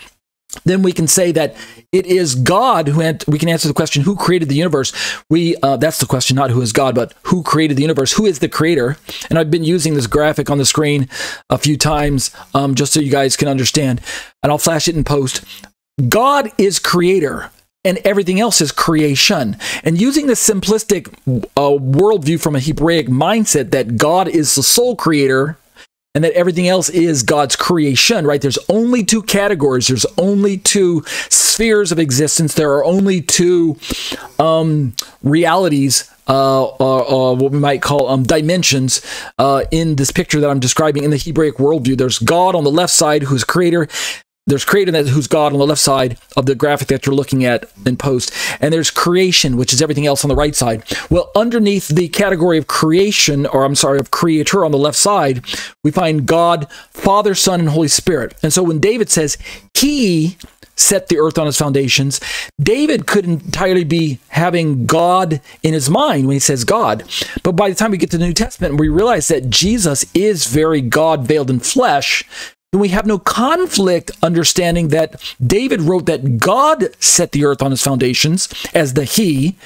Then we can say that it is God we can answer the question, who created the universe? That's the question, not who is God, but who created the universe? Who is the creator? And I've been using this graphic on the screen a few times just so you guys can understand, and I'll flash it in post. God is creator, and everything else is creation. And using this simplistic worldview from a Hebraic mindset that God is the sole creator, and that everything else is God's creation, right? There's only two categories. There's only two spheres of existence. There are only two realities, what we might call dimensions in this picture that I'm describing in the Hebraic worldview. There's God on the left side, who's creator. There's creator, who's God, on the left side of the graphic that you're looking at in post. And there's creation, which is everything else on the right side. Well, underneath the category of creation, of creator on the left side, we find God, Father, Son, and Holy Spirit. And so when David says he set the earth on its foundations, David could entirely be having God in his mind when he says God. But by the time we get to the New Testament, we realize that Jesus is very God veiled in flesh. Then we have no conflict understanding that David wrote that God set the earth on its foundations as the he,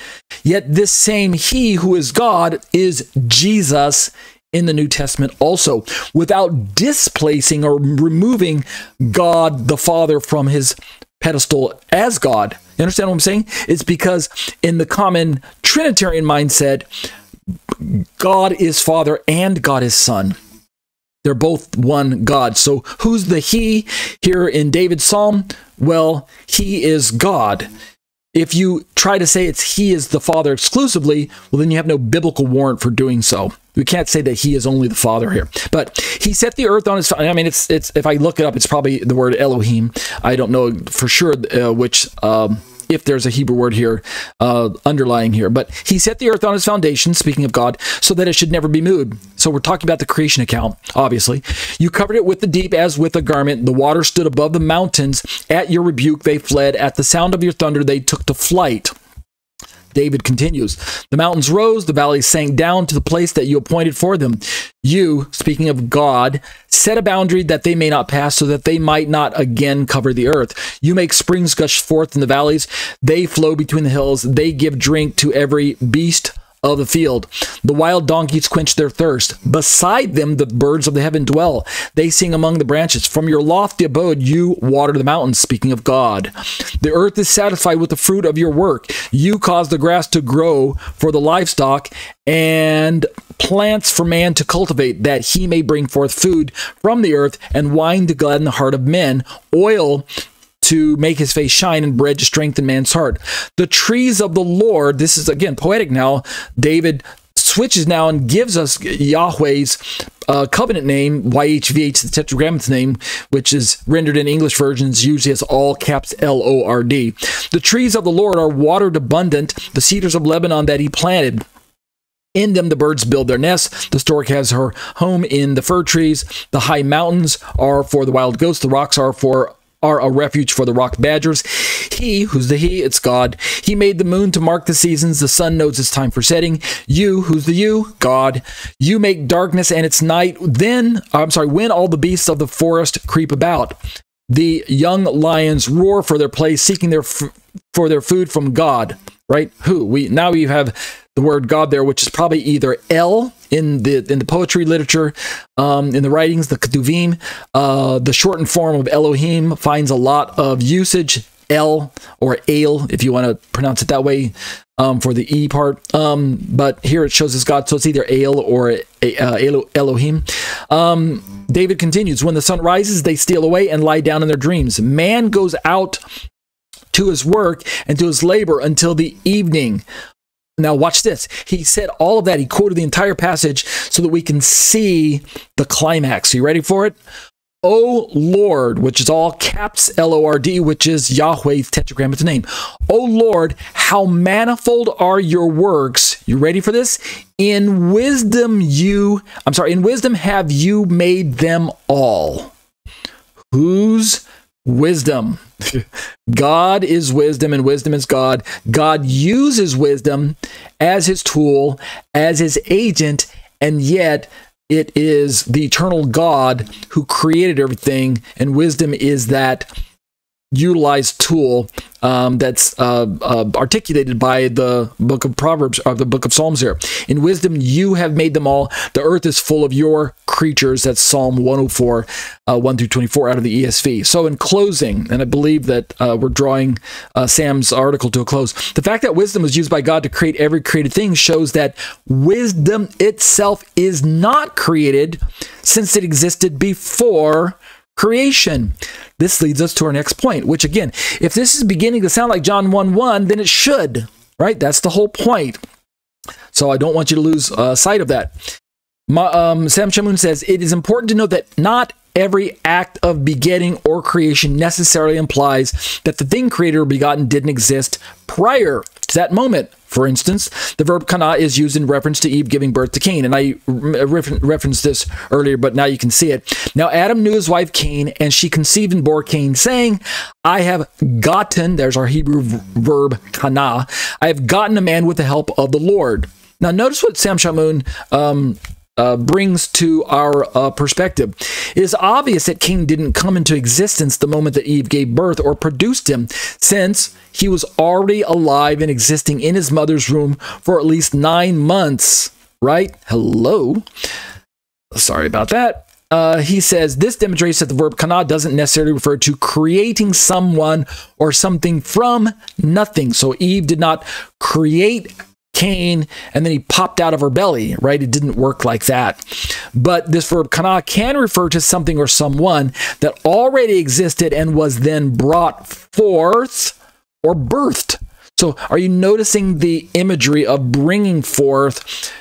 yet this same he who is God is Jesus in the New Testament also, without displacing or removing God the Father from his pedestal as God. You understand what I'm saying? It's because in the common Trinitarian mindset, God is Father and God is Son. They're both one God. So who's the he here in David's psalm? Well, he is God. If you try to say he is the Father exclusively, well, then you have no biblical warrant for doing so. We can't say that he is only the Father here. But he set the earth on his... I mean, it's if I look it up, it's probably the word Elohim. I don't know for sure which if there's a Hebrew word here underlying here. But he set the earth on its foundation, speaking of God, so that it should never be moved. So we're talking about the creation account, obviously. You covered it with the deep as with a garment. The water stood above the mountains. At your rebuke they fled. At the sound of your thunder they took to flight. David continues, the mountains rose, the valleys sank down to the place that you appointed for them. You, speaking of God, set a boundary that they may not pass, so that they might not again cover the earth. You make springs gush forth in the valleys. They flow between the hills. They give drink to every beast of the field. The wild donkeys quench their thirst. Beside them, the birds of the heaven dwell. They sing among the branches. From your lofty abode, you water the mountains, speaking of God. The earth is satisfied with the fruit of your work. You cause the grass to grow for the livestock and plants for man to cultivate, that he may bring forth food from the earth and wine to gladden the heart of men, oil to make his face shine, and bread to strengthen man's heart. The trees of the Lord, this is again poetic now. David switches now and gives us Yahweh's covenant name, YHVH, the Tetragrammaton's name, which is rendered in English versions usually as all caps LORD. The trees of the Lord are watered abundant, the cedars of Lebanon that he planted. In them the birds build their nests. The stork has her home in the fir trees. The high mountains are for the wild goats. The rocks are a refuge for the rock badgers. He, who's the he? It's God. He made the moon to mark the seasons. The sun knows its time for setting. You, who's the you? God. You make darkness and its night. When all the beasts of the forest creep about. The young lions roar for their place, seeking for their food from God. Right? Who? We have the word God there, which is probably either El in the poetry literature, in the writings, the Ketuvim. The shortened form of Elohim finds a lot of usage. El or Ale, if you want to pronounce it that way, for the E part. But here it shows as God, so it's either Ale or Elohim. David continues, when the sun rises, they steal away and lie down in their dreams. Man goes out to his work and to his labor until the evening. Now watch this. He said all of that. He quoted the entire passage so that we can see the climax. Are you ready for it? O Lord, which is all caps L-O-R-D, which is Yahweh's Tetragrammaton name. O Lord, how manifold are your works. You ready for this? In wisdom have you made them all. Whose wisdom? God is wisdom and wisdom is God. God uses wisdom as his tool, as his agent, and yet it is the eternal God who created everything, and wisdom is that utilized tool that's articulated by the book of Proverbs, or the book of Psalms here. In wisdom you have made them all. The earth is full of your creatures. That's Psalm 104, 1 through 24 out of the ESV. So in closing, and I believe that we're drawing Sam's article to a close, the fact that wisdom was used by God to create every created thing shows that wisdom itself is not created, since it existed before creation. This leads us to our next point, which again, if this is beginning to sound like John 1:1, then it should, right? That's the whole point. So I don't want you to lose sight of that. Sam Shamoun says, it is important to note that not every act of begetting or creation necessarily implies that the thing created or begotten didn't exist prior to that moment. For instance, the verb kana is used in reference to Eve giving birth to Cain, and I referenced this earlier, but now you can see it. Now Adam knew his wife Cain, and she conceived and bore Cain, saying, I have gotten, there's our Hebrew verb kana, I have gotten a man with the help of the Lord. Now notice what Sam Shamoun brings to our perspective. It is obvious that Cain didn't come into existence the moment that Eve gave birth or produced him, since he was already alive and existing in his mother's womb for at least 9 months, right? Hello. Sorry about that. He says, this demonstrates that the verb kana doesn't necessarily refer to creating someone or something from nothing. So Eve did not create Cain and then he popped out of her belly, right? It didn't work like that. But this verb kana can refer to something or someone that already existed and was then brought forth or birthed. So are you noticing the imagery of bringing forth,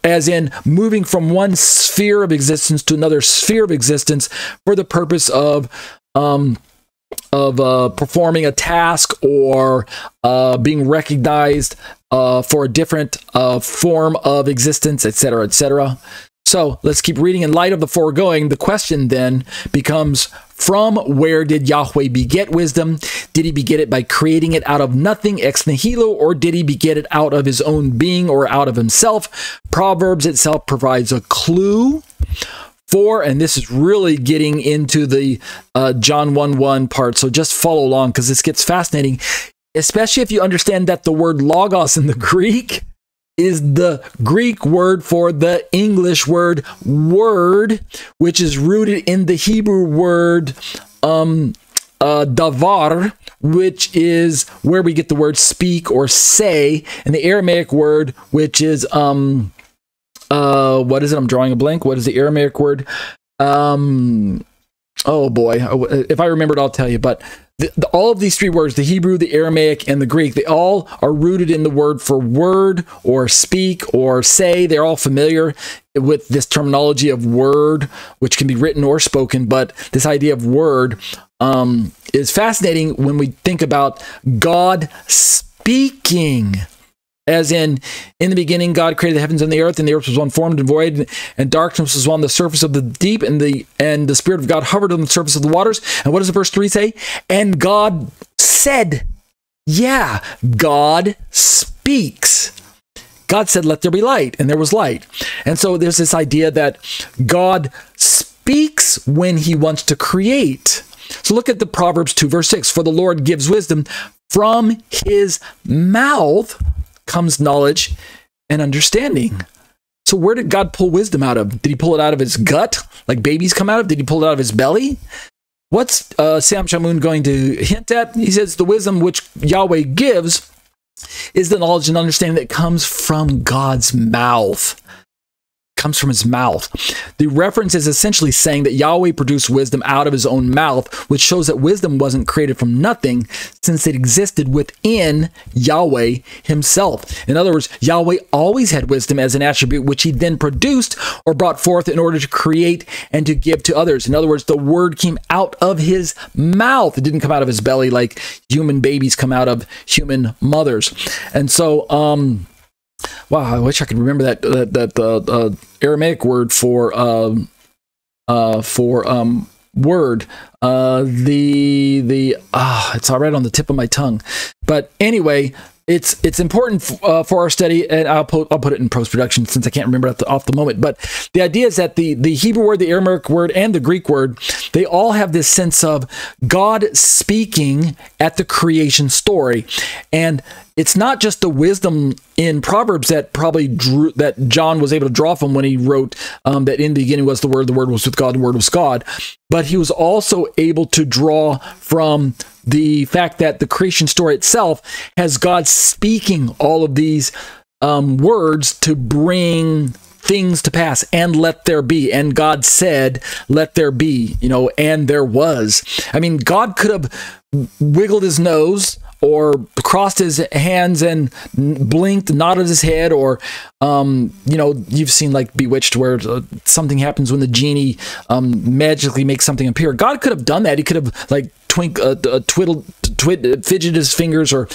as in moving from one sphere of existence to another sphere of existence for the purpose of performing a task or being recognized for a different form of existence, etc., etc. So let's keep reading. In light of the foregoing, the question then becomes, from where did Yahweh beget wisdom? Did he beget it by creating it out of nothing, ex nihilo, or did he beget it out of his own being or out of himself? Proverbs itself provides a clue for, and this is really getting into the John 1:1 part, so just follow along because this gets fascinating, especially if you understand that the word logos in the Greek is the Greek word for the English word word, which is rooted in the Hebrew word davar, which is where we get the word speak or say, and the Aramaic word, which is what is it? I'm drawing a blank. What is the Aramaic word? Oh boy, if I remember it, I'll tell you. But all of these three words, the Hebrew, the Aramaic, and the Greek, they all are rooted in the word for word or speak or say. They're all familiar with this terminology of word, which can be written or spoken. But this idea of word is fascinating when we think about God speaking. As in the beginning, God created the heavens and the earth was unformed and void, and darkness was on the surface of the deep, and the Spirit of God hovered on the surface of the waters. And what does verse 3 say? And God said, yeah, God speaks. God said, let there be light, and there was light. And so there's this idea that God speaks when he wants to create. So look at the Proverbs 2, verse 6. For the Lord gives wisdom, from his mouth comes knowledge and understanding. So where did God pull wisdom out of? Did he pull it out of his gut, like babies come out of? Did he pull it out of his belly? What's Sam Shamoun going to hint at? He says the wisdom which Yahweh gives is the knowledge and understanding that comes from God's mouth. Comes from his mouth. The reference is essentially saying that Yahweh produced wisdom out of his own mouth, which shows that wisdom wasn't created from nothing, since it existed within Yahweh himself. In other words, Yahweh always had wisdom as an attribute, which he then produced or brought forth in order to create and to give to others. In other words, the word came out of his mouth. It didn't come out of his belly like human babies come out of human mothers. And so, wow, I wish I could remember that Aramaic word for word. It's all right on the tip of my tongue. But anyway, it's important for our study, and I'll put it in post-production since I can't remember off the moment. But the idea is that the Hebrew word, the Aramaic word, and the Greek word, they all have this sense of God speaking at the creation story. And it's not just the wisdom in Proverbs that that John was able to draw from when he wrote that in the beginning was the Word was with God, the Word was God. But he was also able to draw from the fact that the creation story itself has God speaking all of these words to bring things to pass, and let there be. And God said, let there be, and there was. I mean, God could have wiggled his nose or crossed his hands and blinked, nodded his head, or, you've seen like Bewitched where something happens when the genie magically makes something appear. God could have done that. He could have like fidgeted his fingers or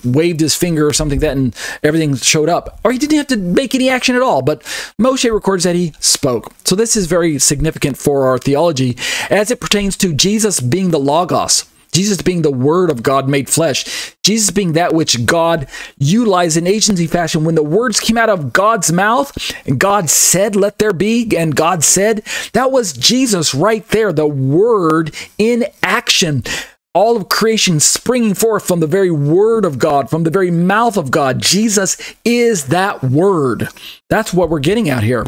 waved his finger or something like that, and everything showed up. Or he didn't have to make any action at all, but Moshe records that he spoke. So this is very significant for our theology as it pertains to Jesus being the Logos. Jesus being the Word of God made flesh. Jesus being that which God utilized in agency fashion. When the words came out of God's mouth and God said, let there be, and God said, that was Jesus right there, the Word in action. All of creation springing forth from the very Word of God, from the very mouth of God. Jesus is that Word. That's what we're getting at here.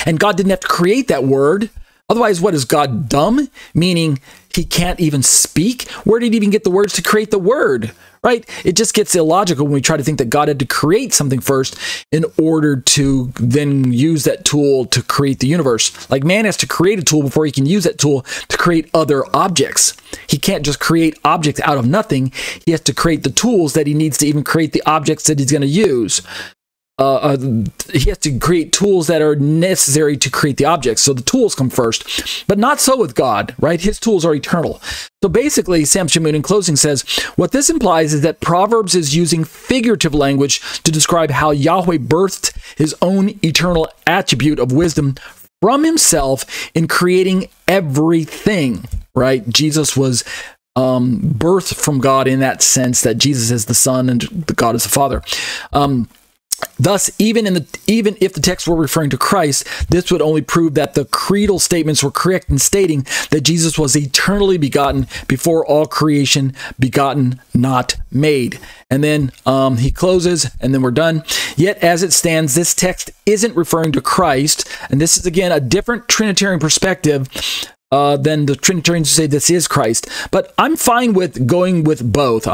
And God didn't have to create that Word. Otherwise, what is God, dumb? Meaning he can't even speak? Where did he even get the words to create the word? Right? It just gets illogical when we try to think that God had to create something first in order to then use that tool to create the universe. Like man has to create a tool before he can use that tool to create other objects. He can't just create objects out of nothing. He has to create the tools that he needs to even create the objects that he's going to use. he has to create tools that are necessary to create the objects. So the tools come first, but not so with God, right? His tools are eternal. So basically, Sam Shamoun in closing says, what this implies is that Proverbs is using figurative language to describe how Yahweh birthed his own eternal attribute of wisdom from himself in creating everything, right? Jesus was birthed from God in that sense, that Jesus is the Son and God is the Father. Thus, even if the text were referring to Christ, this would only prove that the creedal statements were correct in stating that Jesus was eternally begotten before all creation, begotten, not made. And then he closes, and then we're done. Yet, as it stands, this text isn't referring to Christ, and this is, again, a different Trinitarian perspective than the Trinitarians who say this is Christ. But I'm fine with going with both. In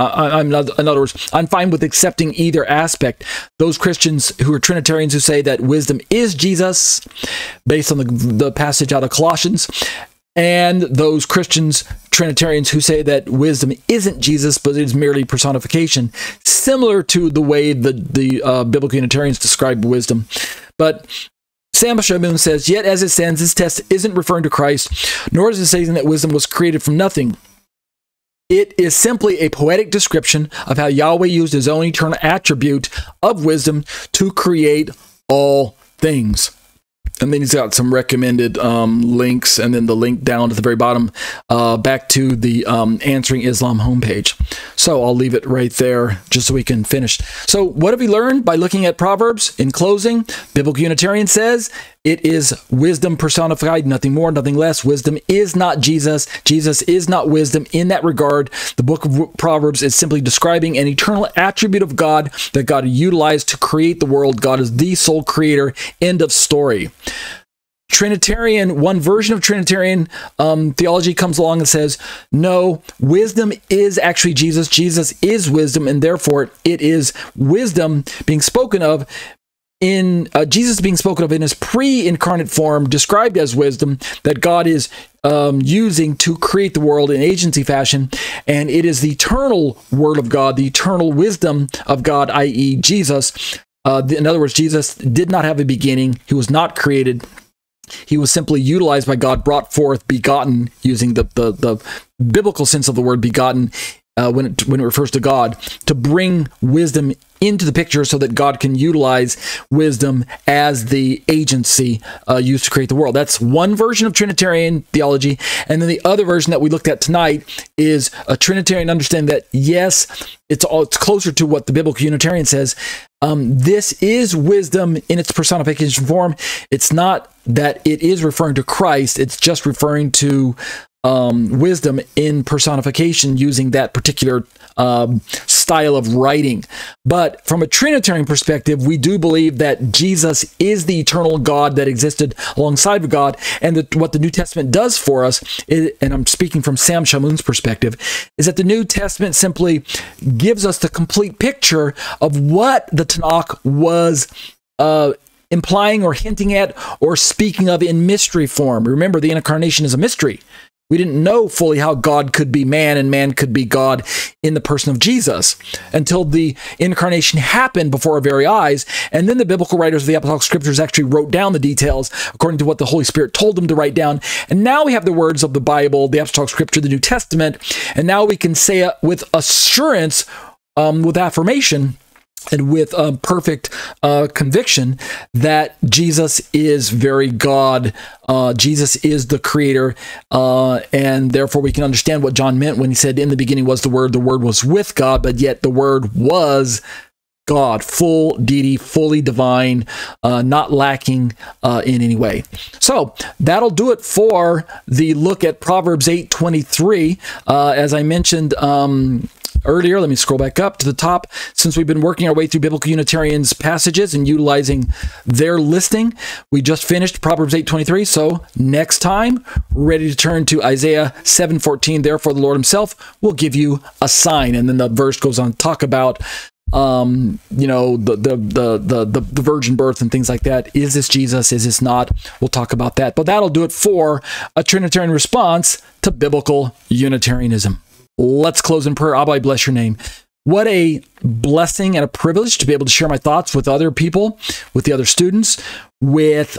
other words, I'm fine with accepting either aspect. Those Christians who are Trinitarians who say that wisdom is Jesus, based on the passage out of Colossians, and those Christians, Trinitarians, who say that wisdom isn't Jesus, but it is merely personification, similar to the way the biblical Unitarians describe wisdom. But Sam Shamoun says, yet as it stands, this text isn't referring to Christ, nor is it saying that wisdom was created from nothing. It is simply a poetic description of how Yahweh used his own eternal attribute of wisdom to create all things. And then he's got some recommended links, and then the link down to the very bottom back to the Answering Islam homepage. So I'll leave it right there just so we can finish. So what have we learned by looking at Proverbs? In closing, Biblical Unitarian says it is wisdom personified, nothing more, nothing less. Wisdom is not Jesus. Jesus is not wisdom in that regard. The book of Proverbs is simply describing an eternal attribute of God that God utilized to create the world. God is the sole creator. End of story. One version of Trinitarian theology comes along and says, no, wisdom is actually Jesus. Jesus is wisdom, and therefore it is wisdom being spoken of in Jesus being spoken of in his pre-incarnate form, described as wisdom, that God is using to create the world in agency fashion, and it is the eternal word of God, the eternal wisdom of God, i.e. Jesus. In other words, Jesus did not have a beginning. He was not created. He was simply utilized by God, brought forth, begotten, using the biblical sense of the word begotten when it refers to God, to bring wisdom into the picture so that God can utilize wisdom as the agency used to create the world. That's one version of Trinitarian theology. And then the other version that we looked at tonight is a Trinitarian understanding that, yes, it's closer to what the biblical Unitarian says. This is wisdom in its personification form. It's not that it is referring to Christ. It's just referring to wisdom in personification using that particular style of writing. But from a Trinitarian perspective, we do believe that Jesus is the eternal God that existed alongside of God, and what the New Testament does for us, and I'm speaking from Sam Shamoun's perspective, is that the New Testament simply gives us the complete picture of what the Tanakh was implying or hinting at or speaking of in mystery form. Remember, the incarnation is a mystery. We didn't know fully how God could be man and man could be God in the person of Jesus until the incarnation happened before our very eyes. And then the biblical writers of the Apostolic Scriptures actually wrote down the details according to what the Holy Spirit told them to write down. And now we have the words of the Bible, the Apostolic Scripture, the New Testament. And now we can say with assurance, with affirmation, and with perfect conviction that Jesus is very God. Jesus is the creator, and therefore we can understand what John meant when he said, in the beginning was the Word was with God, but yet the Word was God, full deity, fully divine, not lacking in any way. So that'll do it for the look at Proverbs 8:23. As I mentioned earlier, let me scroll back up to the top. Since we've been working our way through Biblical Unitarians' passages and utilizing their listing, we just finished Proverbs 8:23. So next time, we're ready to turn to Isaiah 7:14. Therefore, the Lord himself will give you a sign. And then the verse goes on to talk about the virgin birth and things like that. Is this Jesus? Is this not? We'll talk about that. But that'll do it for a Trinitarian response to Biblical Unitarianism. Let's close in prayer. Abba, I bless your name. What a blessing and a privilege to be able to share my thoughts with other people, with the other students, with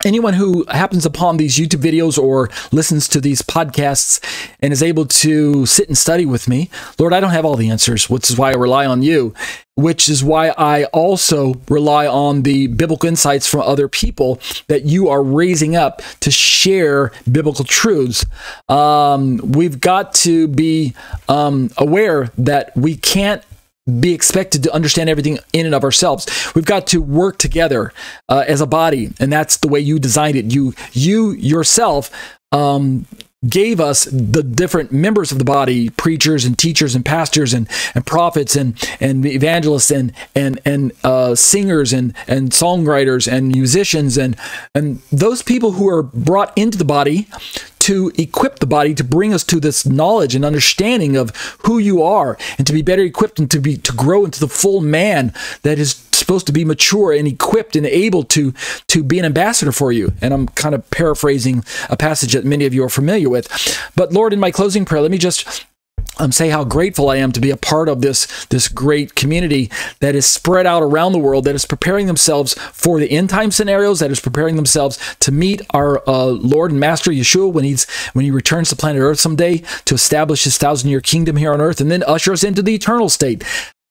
anyone who happens upon these YouTube videos or listens to these podcasts and is able to sit and study with me. Lord, I don't have all the answers, which is why I rely on you, which is why I also rely on the biblical insights from other people that you are raising up to share biblical truths. We've got to be aware that we can't be expected to understand everything in and of ourselves. We've got to work together as a body, and that's the way you designed it. You yourself gave us the different members of the body, preachers and teachers and pastors and prophets and evangelists and singers and songwriters and musicians and those people who are brought into the body to equip the body, to bring us to this knowledge and understanding of who you are, and to be better equipped and to grow into the full man that is supposed to be mature and equipped and able to be an ambassador for you. And I'm kind of paraphrasing a passage that many of you are familiar with. But Lord, in my closing prayer, let me just say how grateful I am to be a part of this great community that is spread out around the world, that is preparing themselves for the end time scenarios, that is preparing themselves to meet our Lord and Master Yeshua when he returns to planet Earth someday to establish his 1,000-year kingdom here on earth and then usher us into the eternal state.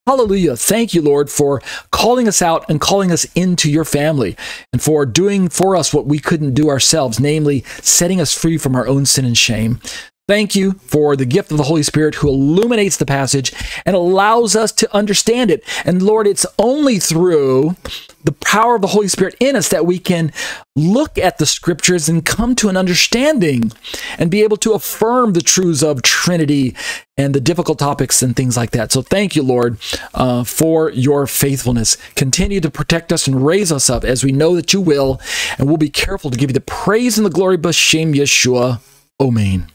Hallelujah. Thank you, Lord, for calling us out and calling us into your family and for doing for us what we couldn't do ourselves, namely setting us free from our own sin and shame. Thank you for the gift of the Holy Spirit who illuminates the passage and allows us to understand it. And Lord, it's only through the power of the Holy Spirit in us that we can look at the scriptures and come to an understanding and be able to affirm the truths of Trinity and the difficult topics and things like that. So thank you, Lord, for your faithfulness. Continue to protect us and raise us up as we know that you will, and we'll be careful to give you the praise and the glory, b'Shem Yeshua. Amen.